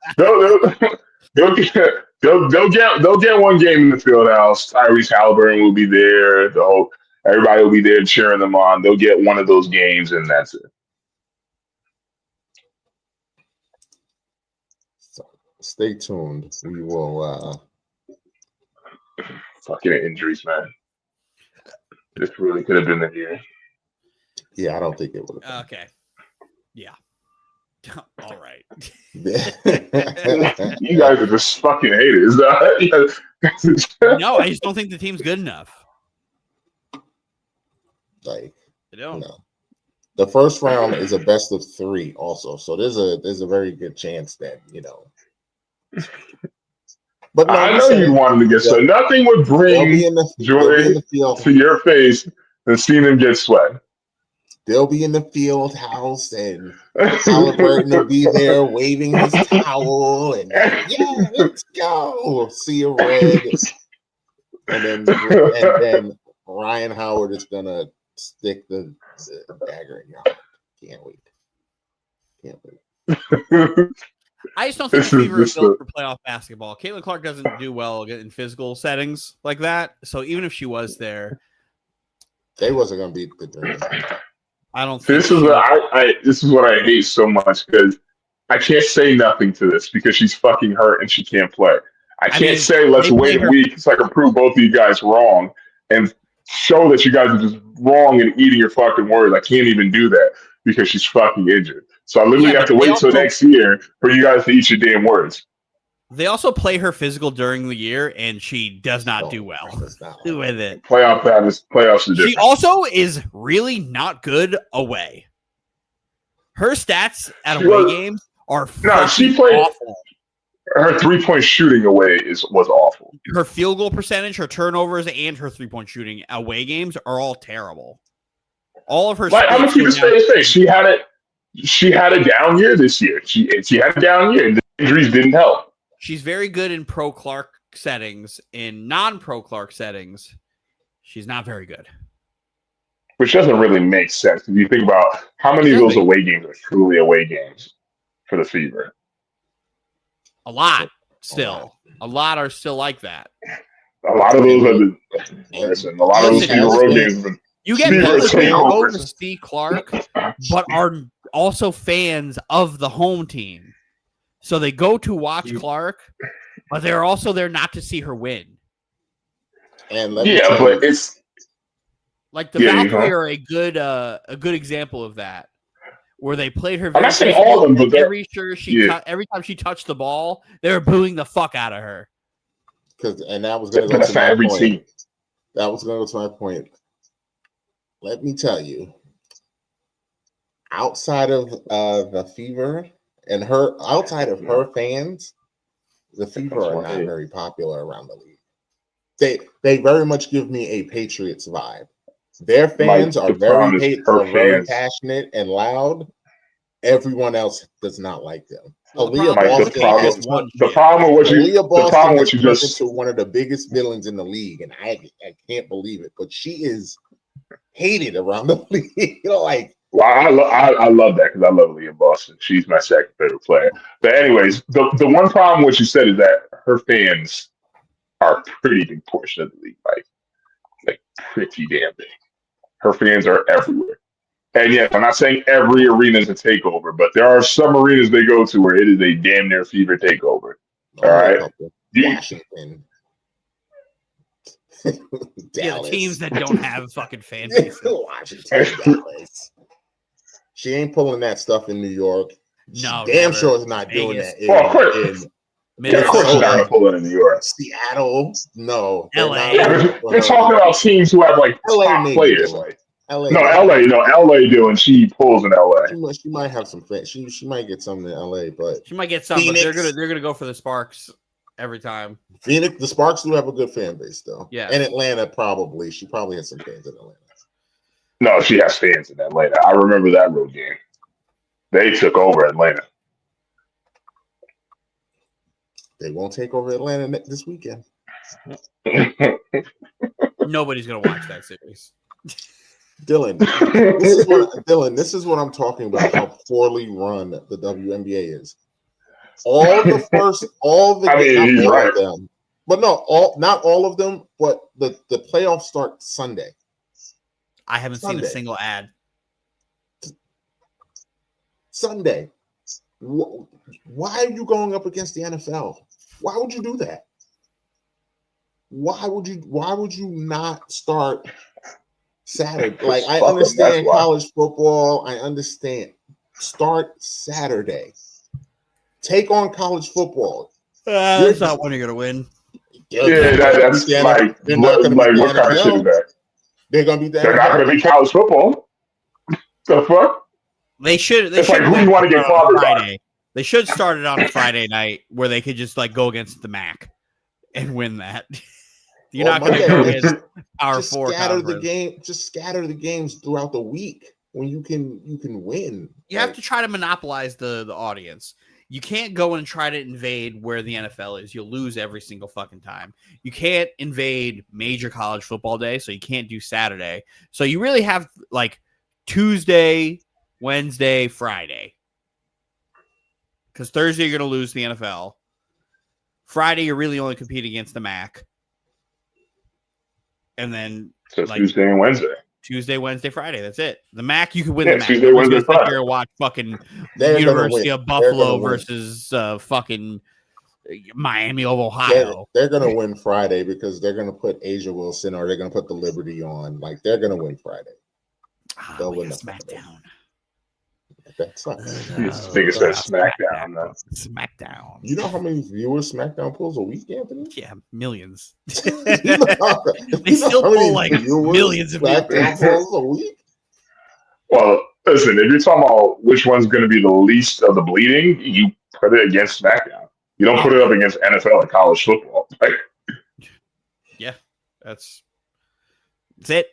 Speaker 3: They'll get one game in the field house. Tyrese Halliburton will be there. Everybody will be there cheering them on. They'll get one of those games, and that's it.
Speaker 1: So stay tuned. We will.
Speaker 3: Fucking injuries, man. This really could have been the year.
Speaker 1: Yeah, I don't think it would have.
Speaker 2: Okay. Yeah. All right.
Speaker 3: You guys are just fucking haters.
Speaker 2: No, I just don't think the team's good enough.
Speaker 1: Like,
Speaker 2: I don't.
Speaker 1: No. The first round is a best of 3 also. So there's a very good chance that, But no,
Speaker 3: I know you wanted to get sweat. Nothing would bring joy to your face than seeing them get sweat.
Speaker 1: They'll be in the field house, and Halliburton will be there waving his towel, and let's go. See a red, and then Ryan Howard is gonna stick the dagger in your heart. Can't wait.
Speaker 2: I just don't think the Fever is built for playoff basketball. Caitlin Clark doesn't do well in physical settings like that. So even if she was there,
Speaker 1: they wasn't gonna beat the Dream.
Speaker 2: I don't think
Speaker 3: this is what I hate so much because I can't say nothing to this because she's fucking hurt and she can't play. I can't say let's wait a week so I can prove both of you guys wrong and show that you guys are just wrong and eating your fucking words. I can't even do that because she's fucking injured. So I literally have to wait till next year for you guys to eat your damn words.
Speaker 2: They also play her physical during the year, and she does not do well with it.
Speaker 3: Playoffs are different.
Speaker 2: She also is really not good away. Her stats at away games are awful.
Speaker 3: Her 3-point shooting away was awful.
Speaker 2: Her field goal percentage, her turnovers, and her 3-point shooting away games are all terrible. All of her.
Speaker 3: I'm gonna keep it straight. She had a down year this year. She had a down year. The injuries didn't help.
Speaker 2: She's very good in pro Clark settings. In non-pro Clark settings, she's not very good.
Speaker 3: Which doesn't really make sense if you think about how many of those away games are truly away games for the Fever.
Speaker 2: A lot still. A lot are still like that.
Speaker 3: A lot of those are a lot of those Fever road games.
Speaker 2: You get
Speaker 3: Fever
Speaker 2: people who go to
Speaker 3: takeovers.
Speaker 2: see Clark, but are also fans of the home team. So they go to watch Clark, but they're also there not to see her win.
Speaker 1: And let me tell
Speaker 3: but
Speaker 1: you,
Speaker 3: it's
Speaker 2: like the Valkyrie are a good example of that, where they played her.
Speaker 3: I'm not saying all of them, but
Speaker 2: every time she touched the ball, they were booing the fuck out of her.
Speaker 1: And that was going to go to my point.
Speaker 3: Team.
Speaker 1: That was going to go to my point. Let me tell you, outside of the Fever and outside of her fans, the Fever are not very popular around the league. They very much give me a Patriots vibe. Their fans are very passionate and loud. Everyone else does not like them.
Speaker 3: The problem with what you just
Speaker 1: into one of the biggest villains in the league, and I can't believe it, but she is hated around the league.
Speaker 3: Well, I love that because I love Leah Boston. She's my second favorite player. But anyways, the one problem what you said is that her fans are a pretty big portion of the league, like pretty damn big. Her fans are everywhere. And yes, I'm not saying every arena is a takeover, but there are some arenas they go to where it is a damn near Fever takeover. All right,
Speaker 1: Washington.
Speaker 2: Yeah, the teams that don't have fucking fan bases.
Speaker 1: Washington, Dallas. She ain't pulling that stuff in New York.
Speaker 2: No,
Speaker 1: damn sure is not doing that.
Speaker 3: Of course she's not pulling in New York.
Speaker 1: Seattle, no.
Speaker 2: LA.
Speaker 3: They're talking about teams who have like top players. Like
Speaker 1: LA.
Speaker 3: LA do, and she pulls in LA.
Speaker 1: She might have some fans. She might get some in LA, but
Speaker 2: she might get some. Phoenix, but they're gonna go for the Sparks every time.
Speaker 1: Phoenix, the Sparks do have a good fan base though.
Speaker 2: Yeah,
Speaker 1: and Atlanta probably. She probably has some fans in Atlanta.
Speaker 3: No, she has fans in Atlanta. I remember that road game. They took over Atlanta.
Speaker 1: They won't take over Atlanta this weekend.
Speaker 2: Nobody's gonna watch that series.
Speaker 1: Dylan, this is what I'm talking about. How poorly run the WNBA is. Not all of them, but the playoffs start Sunday.
Speaker 2: I haven't seen a single ad.
Speaker 1: Sunday. Why are you going up against the NFL? Why would you do that? Why would you not start Saturday? Like, I understand college football. I understand. Start Saturday. Take on college football.
Speaker 2: That's not when you're gonna win.
Speaker 3: That's like what kind of shit is that?
Speaker 1: They're gonna be
Speaker 3: They're not gonna be college football. The fuck?
Speaker 2: They should.
Speaker 3: It's like who you want to get clobbered by.
Speaker 2: They should start it on a Friday night where they could just like go against the MAC and win that. You're not going to go against our four.
Speaker 1: Just scatter the games throughout the week when you can win.
Speaker 2: You have to try to monopolize the audience. You can't go and try to invade where the NFL is. You'll lose every single fucking time. You can't invade major college football day, so you can't do Saturday. So you really have like Tuesday, Wednesday, Friday. Because Thursday you're going to lose the NFL. Friday you're really only competing against the MAC. And then
Speaker 3: Tuesday and Wednesday.
Speaker 2: Tuesday, Wednesday, Friday. That's it. The MAC, you could win the MAC.
Speaker 3: Tuesday, Wednesday, Friday.
Speaker 2: You're watch fucking University of Buffalo versus fucking Miami of Ohio.
Speaker 1: They're going to win Friday because they're going to put Asia Wilson or they're going to put the Liberty on. Like, they're going to win Friday. They'll win the SmackDown. That sucks.
Speaker 3: This thing is SmackDown.
Speaker 2: SmackDown.
Speaker 1: You know how many viewers SmackDown pulls a week, Anthony?
Speaker 2: Yeah, millions. They still pull like millions of
Speaker 1: SmackDown pulls a week.
Speaker 3: Well, listen, if you're talking about which one's going to be the least of the bleeding, you put it against SmackDown. You don't put it up against NFL and college football.
Speaker 2: Yeah, that's it.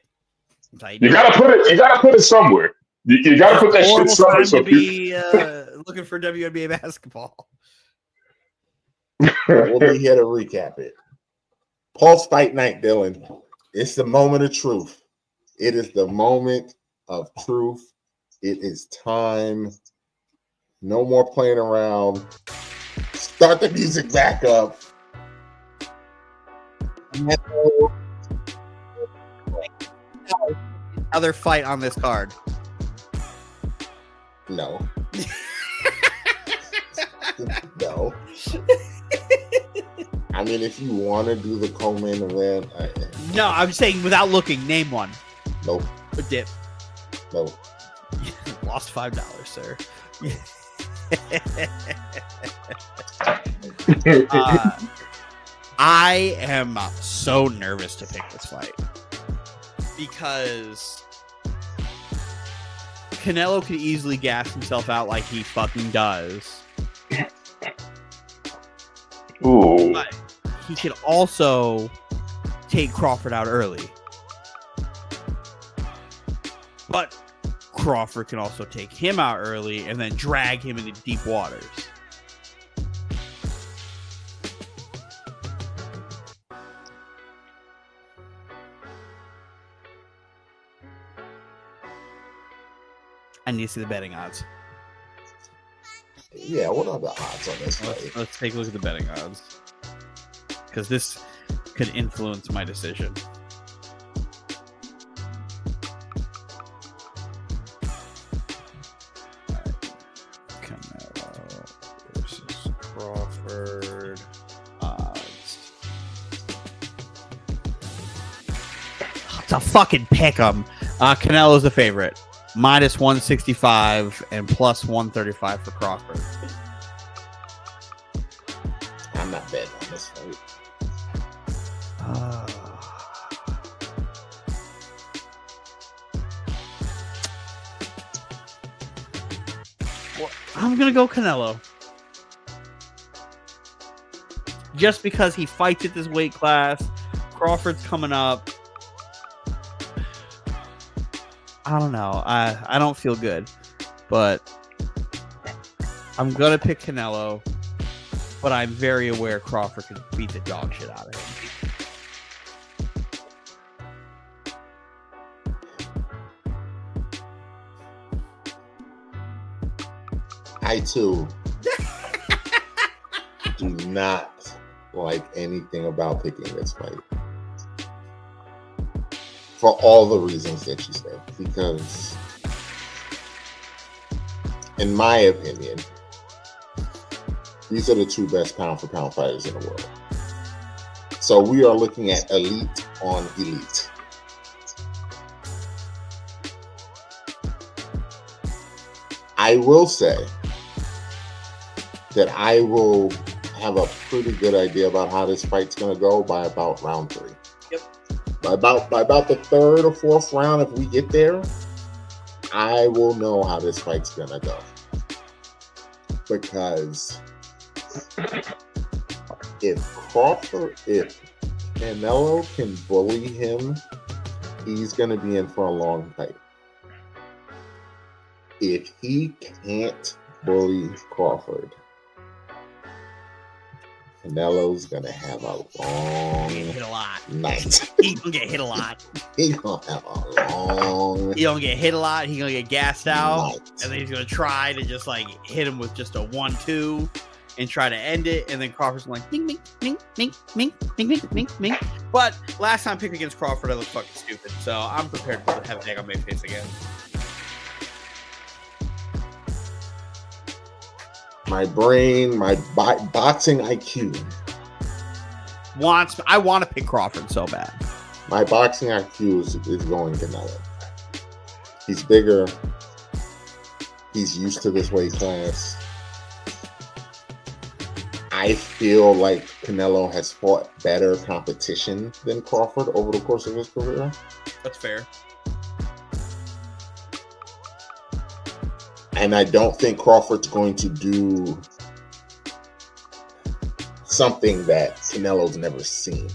Speaker 3: You gotta put it somewhere. You got to put that shit somewhere.
Speaker 2: So be looking for WNBA basketball.
Speaker 1: We'll be here to recap it. Pulse Fight Night, Dylan. It's the moment of truth. It is the moment of truth. It is time. No more playing around. Start the music back up.
Speaker 2: other fight on this card?
Speaker 1: No. No. I mean, if you want to do the co-main event,
Speaker 2: No, I'm saying without looking. Name one.
Speaker 1: Nope.
Speaker 2: A dip.
Speaker 1: Nope.
Speaker 2: Lost $5, sir. I am so nervous to pick this fight because Canelo could easily gas himself out like he fucking does.
Speaker 3: Ooh.
Speaker 2: But he could also take Crawford out early. But Crawford can also take him out early and then drag him into deep waters. I need to see the betting odds.
Speaker 1: Yeah, what are the odds on this fight?
Speaker 2: Let's take a look at the betting odds. Because this could influence my decision. Canelo versus Crawford odds. It's a fucking pick 'em. Canelo's the favorite. Minus 165 and plus 135 for Crawford.
Speaker 1: I'm not betting on this fight.
Speaker 2: Well, I'm going to go Canelo. Just because he fights at this weight class. Crawford's coming up. I don't know. I don't feel good. But I'm going to pick Canelo. But I'm very aware Crawford could beat the dog shit out of him.
Speaker 1: I too do not like anything about picking this fight. For all the reasons that you said. Because, in my opinion, these are the two best pound-for-pound fighters in the world. So we are looking at elite on elite. I will say that I will have a pretty good idea about how this fight's going to go by about round 3.
Speaker 2: Yep.
Speaker 1: By about the 3rd or 4th round, if we get there, I will know how this fight's going to go. Because if Canelo can bully him, he's going to be in for a long fight. If he can't bully Crawford, Canelo's going to have a long
Speaker 2: Hit a lot.
Speaker 1: night.
Speaker 2: He's going to get hit a lot.
Speaker 1: He's going to have a long
Speaker 2: He's going to get hit a lot. He's going to get gassed out.
Speaker 1: night.
Speaker 2: And then he's going to try to just like hit him with just a 1-2 and try to end it. And then Crawford's like, ding, ding, ding, ding, ding, ding, ding, ding, ding. But last time I picked against Crawford, I looked fucking stupid. So I'm prepared to have an egg on my face again.
Speaker 1: My brain, my boxing IQ.
Speaker 2: I want to pick Crawford so bad.
Speaker 1: My boxing IQ is going Canelo. He's bigger. He's used to this weight class. I feel like Canelo has fought better competition than Crawford over the course of his career.
Speaker 2: That's fair.
Speaker 1: And I don't think Crawford's going to do something that Canelo's never seen.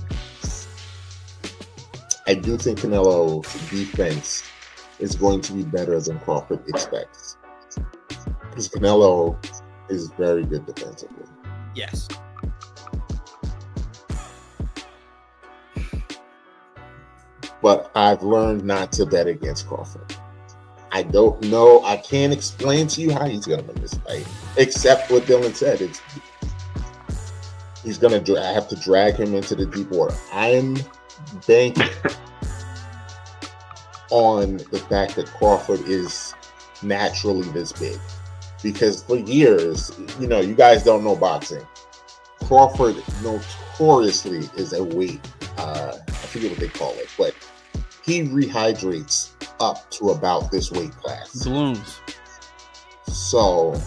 Speaker 1: I do think Canelo's defense is going to be better than Crawford expects. Because Canelo is very good defensively.
Speaker 2: Yes.
Speaker 1: But I've learned not to bet against Crawford. I don't know. I can't explain to you how he's going to win this fight. Except what Dylan said. He's going to have to drag him into the deep water. I'm banking on the fact that Crawford is naturally this big. Because for years, you guys don't know boxing. Crawford notoriously is a weight, I forget what they call it, but he rehydrates up to about this weight class.
Speaker 2: Balloons.
Speaker 1: So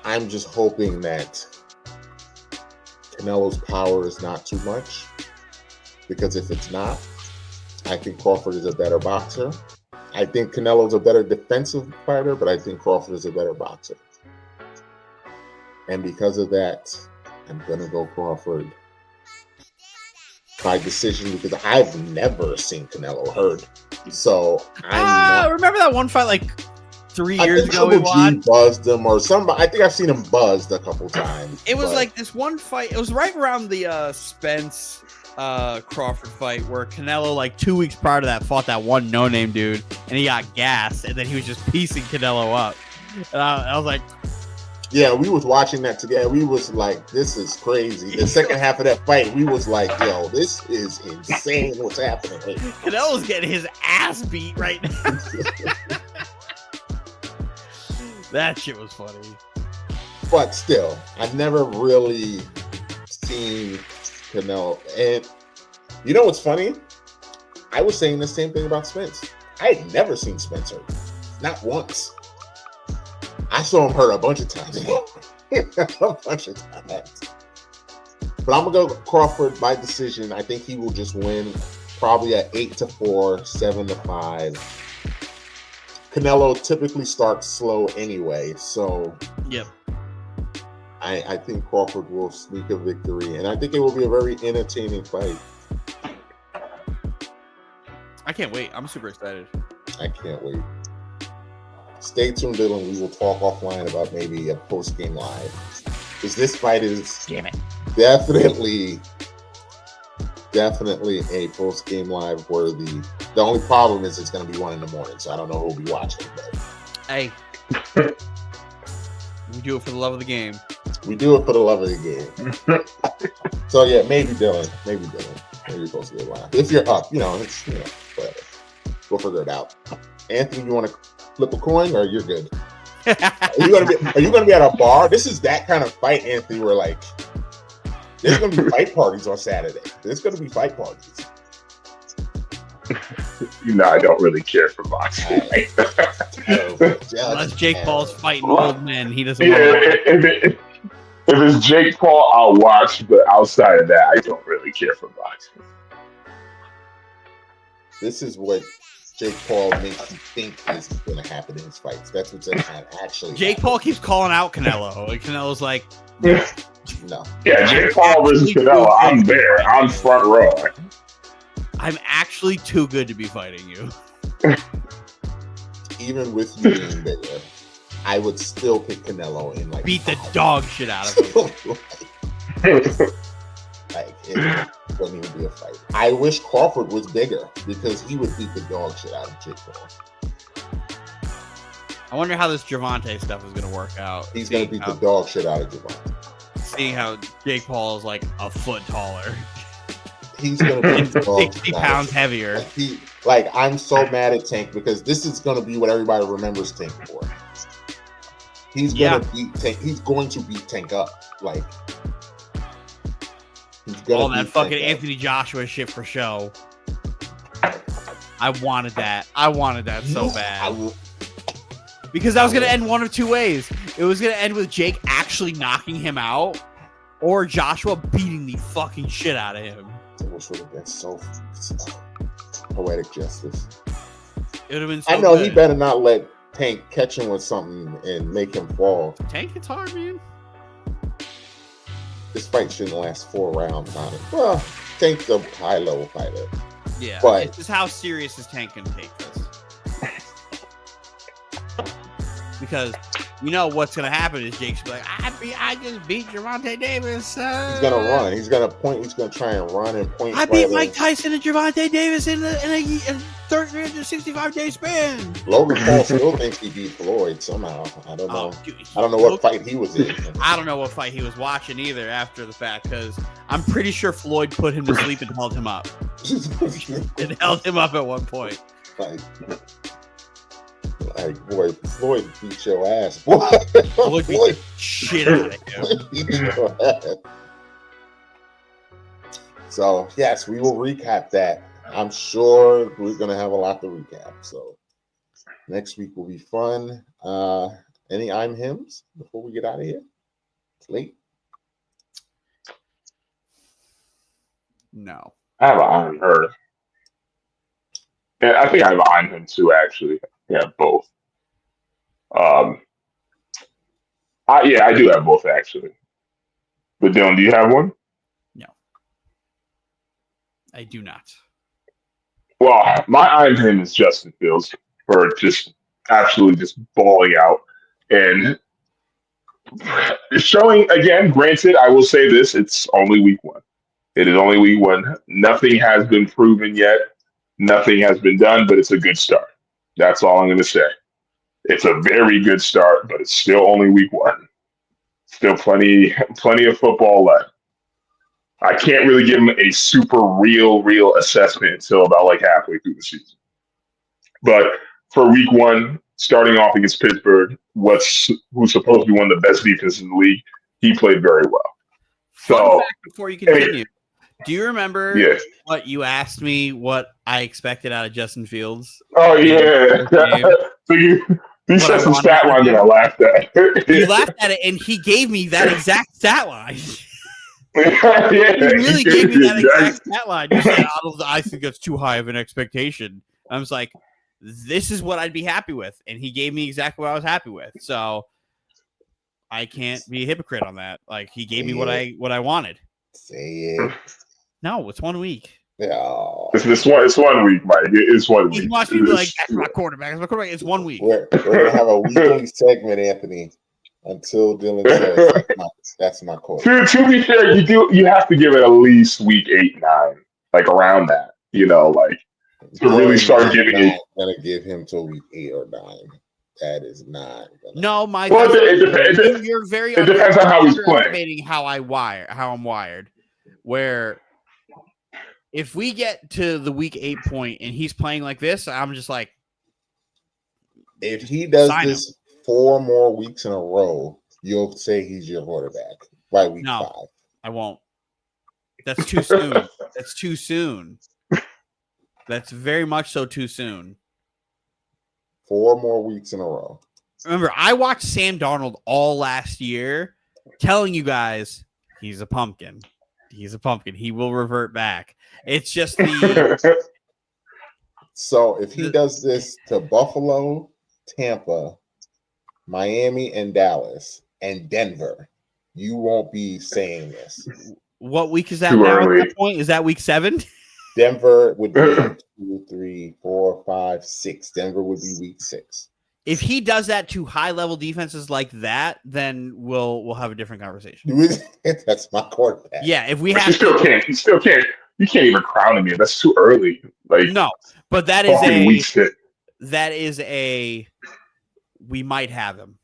Speaker 1: I'm just hoping that Canelo's power is not too much, because if it's not, I think Crawford is a better boxer. I think Canelo's a better defensive fighter, but I think Crawford is a better boxer. And because of that, I'm going to go Crawford by decision, because I've never seen Canelo hurt. So
Speaker 2: remember that one fight like 3 years ago we watched?
Speaker 1: Buzzed him or somebody. I think I've seen him buzzed a couple times.
Speaker 2: It was like this one fight. It was right around the Spence Crawford fight where Canelo, like 2 weeks prior to that, fought that one no-name dude, and he got gassed, and then he was just piecing Canelo up. And I was like,
Speaker 1: yeah, we was watching that together. We was like, this is crazy. The second half of that fight, we was like, yo, this is insane what's happening right now.
Speaker 2: Canelo's getting his ass beat right now. That shit was funny.
Speaker 1: But still, I've never really seen Canelo. And you know what's funny? I was saying the same thing about Spence. I had never seen Spence hurt. Not once. I saw him hurt a bunch of times. But I'm going to go Crawford by decision. I think he will just win probably at 8-4, 7-5. Canelo typically starts slow anyway, so
Speaker 2: yep.
Speaker 1: I think Crawford will sneak a victory, and I think it will be a very entertaining fight.
Speaker 2: I can't wait. I'm super excited.
Speaker 1: I can't wait. Stay tuned, Dylan. We will talk offline about maybe a post-game live. Because this fight is definitely a post-game live worthy. The only problem is it's going to be 1 a.m, so I don't know who will be watching. But
Speaker 2: hey, we do it for the love of the game.
Speaker 1: We do it for the love of the game. So yeah, maybe Dylan. Maybe post game live. If you're up, it's whatever. We'll figure it out. Anthony, you want to flip a coin, or you're good? Are you gonna be at a bar? This is that kind of fight, Anthony. Where like there's gonna be fight parties on Saturday. There's gonna be fight parties.
Speaker 3: I don't really care for boxing.
Speaker 2: Unless Jake Paul's fighting old men, he doesn't.
Speaker 3: If it's Jake Paul, I'll watch. But outside of that, I don't really care for boxing.
Speaker 1: This is what Jake Paul makes you think is going to happen in his fights. That's what's actually.
Speaker 2: Jake Paul keeps calling out Canelo, and Canelo's like,
Speaker 1: no.
Speaker 3: Yeah, Jake Paul versus Canelo. I'm there. I'm front row.
Speaker 2: I'm actually too good to be fighting you.
Speaker 1: Even with you being bigger, I would still pick Canelo in like
Speaker 2: beat the dog shit out of him.
Speaker 1: Like it wouldn't even be a fight. I wish Crawford was bigger because he would beat the dog shit out of Jake Paul.
Speaker 2: I wonder how this Gervonta stuff is going to work out.
Speaker 1: He's going to beat the dog shit out of Gervonta.
Speaker 2: Seeing how Jake Paul is like a foot taller.
Speaker 1: He's going to be
Speaker 2: 60 pounds heavier.
Speaker 1: I'm so mad at Tank because this is going to be what everybody remembers Tank for. He's going to beat Tank. He's going to beat Tank up. Like,
Speaker 2: all that fucking Anthony Joshua shit for show. I wanted that. So bad. Because that was going to end one of two ways. It was going to end with Jake actually knocking him out, or Joshua beating the fucking shit out of him.
Speaker 1: Which would have been so poetic justice.
Speaker 2: It would have been so
Speaker 1: I know
Speaker 2: good.
Speaker 1: He better not let Tank catch him with something and make him fall.
Speaker 2: Tank, it's hard, man.
Speaker 1: This fight shouldn't last 4 rounds on it. Well, Tank's a high-level fighter.
Speaker 2: Yeah,
Speaker 1: but
Speaker 2: it's just how serious is Tank going to take this? Because you know what's going to happen is Jake's be like, I just beat Gervonta Davis.
Speaker 1: He's going to run. He's going to point. He's going to try and run and point.
Speaker 2: I beat Mike Tyson and Gervonta Davis in a 365-day span.
Speaker 1: Logan Paul still thinks he beat Floyd somehow. I don't know. Dude, I don't know what fight he was in.
Speaker 2: I don't know what fight he was watching either after the fact, because I'm pretty sure Floyd put him to sleep and held him up. It held him up at one point.
Speaker 1: Like boy, Floyd beat your ass. Boy,
Speaker 2: Floyd beat the shit out of him.
Speaker 1: beat your ass. So yes, we will recap that. I'm sure we're gonna have a lot to recap. So next week will be fun. Any I'm hymns before we get out of here? It's late.
Speaker 2: No.
Speaker 3: I have an I'm her. Yeah, I think I have an I'm him too, actually. Yeah, both. I do have both, actually. But Dylan, do you have one?
Speaker 2: No. I do not.
Speaker 3: Well, my I'm him is Justin Fields for just absolutely just balling out and showing again. Granted, I will say this: it's only week one. It is only week one. Nothing has been proven yet. Nothing has been done, but it's a good start. That's all I'm going to say. It's a very good start, but it's still only week one. Still plenty of football left. I can't really give him a super real assessment until about like halfway through the season. But for week one, starting off against Pittsburgh, who's supposed to be one of the best defenses in the league, he played very well.
Speaker 2: Fun fact before you continue. Do you remember what you asked me what I expected out of Justin Fields?
Speaker 3: Oh, yeah. So you said some stat line that I laughed at.
Speaker 2: You laughed at it, and he gave me that exact stat line. He really gave me that exact stat line. You said, I think that's too high of an expectation. I was like, this is what I'd be happy with. And he gave me exactly what I was happy with. So I can't be a hypocrite on that. Like, he gave me what I wanted.
Speaker 1: Say it.
Speaker 2: No, it's 1 week.
Speaker 1: No.
Speaker 3: It's 1 week, Mike. It's 1 week.
Speaker 2: He wants me to be like, that's my quarterback. That's my quarterback. It's 1 week.
Speaker 1: We're going to have a weekly segment, Anthony, until Dylan says that's my quarterback.
Speaker 3: To be fair, you have to give it at least week 8, 9, like around that, like to really start giving it.
Speaker 1: Going to give him till week 8 or 9. That is not.
Speaker 2: No, Mike.
Speaker 3: Well, you're
Speaker 2: very.
Speaker 3: It depends on how he's playing.
Speaker 2: How I'm wired. Where if we get to the week 8 point and he's playing like this, I'm just like,
Speaker 1: if he does this 4 more weeks in a row, you'll say he's your quarterback by week 5.
Speaker 2: I won't. That's too soon. That's too soon. That's very much so too soon.
Speaker 1: 4 more weeks in a row.
Speaker 2: Remember, I watched Sam Darnold all last year telling you guys he's a pumpkin. He's a pumpkin. He will revert back. It's just the.
Speaker 1: So if he does this to Buffalo, Tampa, Miami, and Dallas, and Denver, you won't be saying this.
Speaker 2: What week is that now at that point? Is that week 7?
Speaker 1: Denver would be 2, 3, 4, 5, 6. Denver would be week 6.
Speaker 2: If he does that to high-level defenses like that, then we'll have a different conversation.
Speaker 1: That's my quarterback.
Speaker 2: Yeah, if we have,
Speaker 3: you still can't. You can't even crown him yet. That's too early. Like
Speaker 2: no, but that is a we might have him.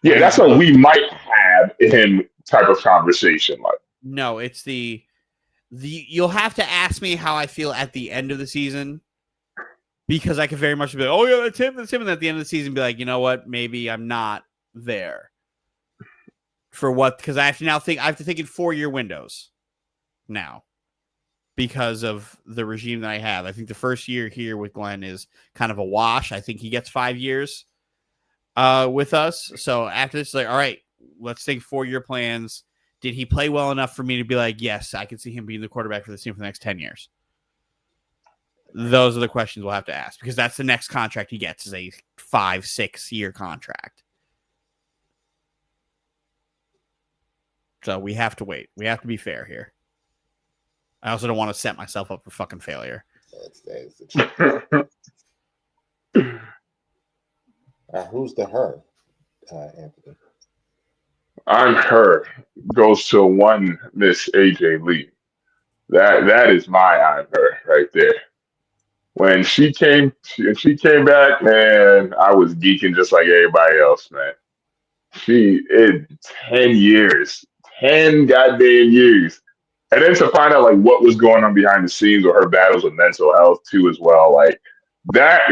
Speaker 3: Yeah, that's a we might have him type of conversation. Like
Speaker 2: no, it's the you'll have to ask me how I feel at the end of the season. Because I could very much be like, oh, yeah, that's him. And at the end of the season, be like, you know what? Maybe I'm not there. For what? Because I have to think in 4-year windows now because of the regime that I have. I think the first year here with Glenn is kind of a wash. I think he gets 5 years with us. So after this, like, all right, let's think 4-year plans. Did he play well enough for me to be like, yes, I can see him being the quarterback for this team for the next 10 years? Those are the questions we'll have to ask because that's the next contract he gets is a 5-6 year contract. So we have to wait. We have to be fair here. I also don't want to set myself up for fucking failure.
Speaker 1: Who's the her, Anthony?
Speaker 3: I'm her goes to one Miss AJ Lee. That is my I'm her right there. When she came back, man, I was geeking just like everybody else, man. 10 years, 10 goddamn years And then to find out like what was going on behind the scenes with her battles with mental health too as well, like that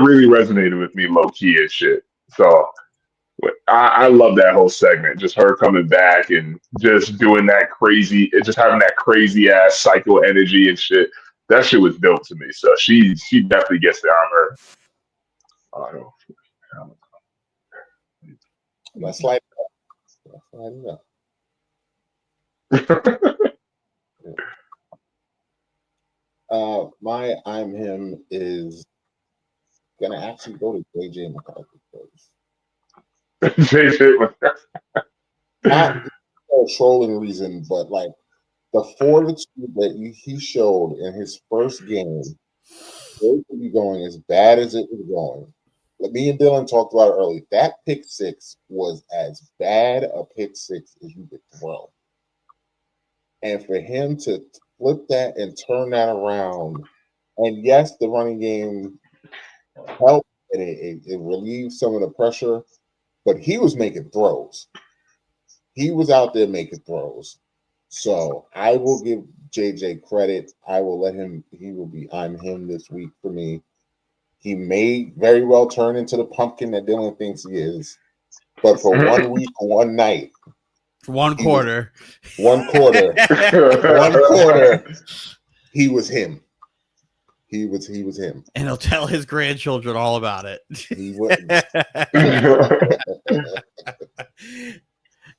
Speaker 3: really resonated with me low key and shit. So I love that whole segment, just her coming back and just doing that crazy, just having that crazy ass psycho energy and shit. That shit was dope to me. So she definitely gets the honor.
Speaker 1: Let's slide it up. My I'm him is gonna actually go to JJ McCarthy first.
Speaker 3: JJ,
Speaker 1: Not for a trolling reason, but like the fortitude that he showed in his first game, it could be going as bad as it was going. Like me and Dylan talked about it earlier. That pick six was as bad a pick six as you could throw. And for him to flip that and turn that around, and yes, the running game helped and it relieved some of the pressure, but he was making throws. He was out there making throws. So I will give JJ credit. I will let him, he will be on him this week for me. He may very well turn into the pumpkin that Dylan thinks he is. But for 1 week, one night,
Speaker 2: one quarter,
Speaker 1: one quarter, he was him. He was him.
Speaker 2: And he'll tell his grandchildren all about it.
Speaker 1: He would.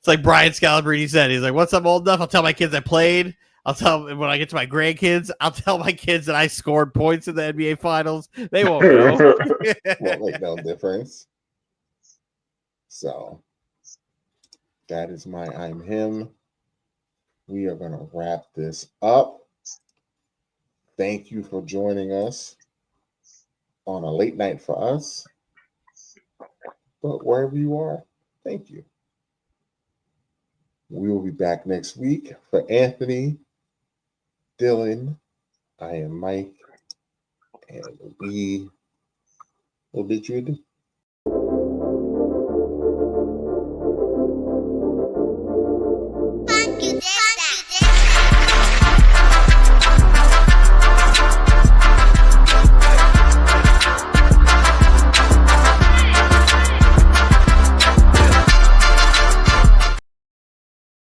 Speaker 2: It's like Brian Scalabrine said. He's like, once I'm old enough, I'll tell my kids I played. I'll tell them when I get to my grandkids, I'll tell my kids that I scored points in the NBA Finals. They won't know.
Speaker 1: Won't make no difference. So that is my I'm him. We are going to wrap this up. Thank you for joining us on a late night for us. But wherever you are, thank you. We will be back next week. For Anthony, Dylan, I am Mike, and we will bid you adieu.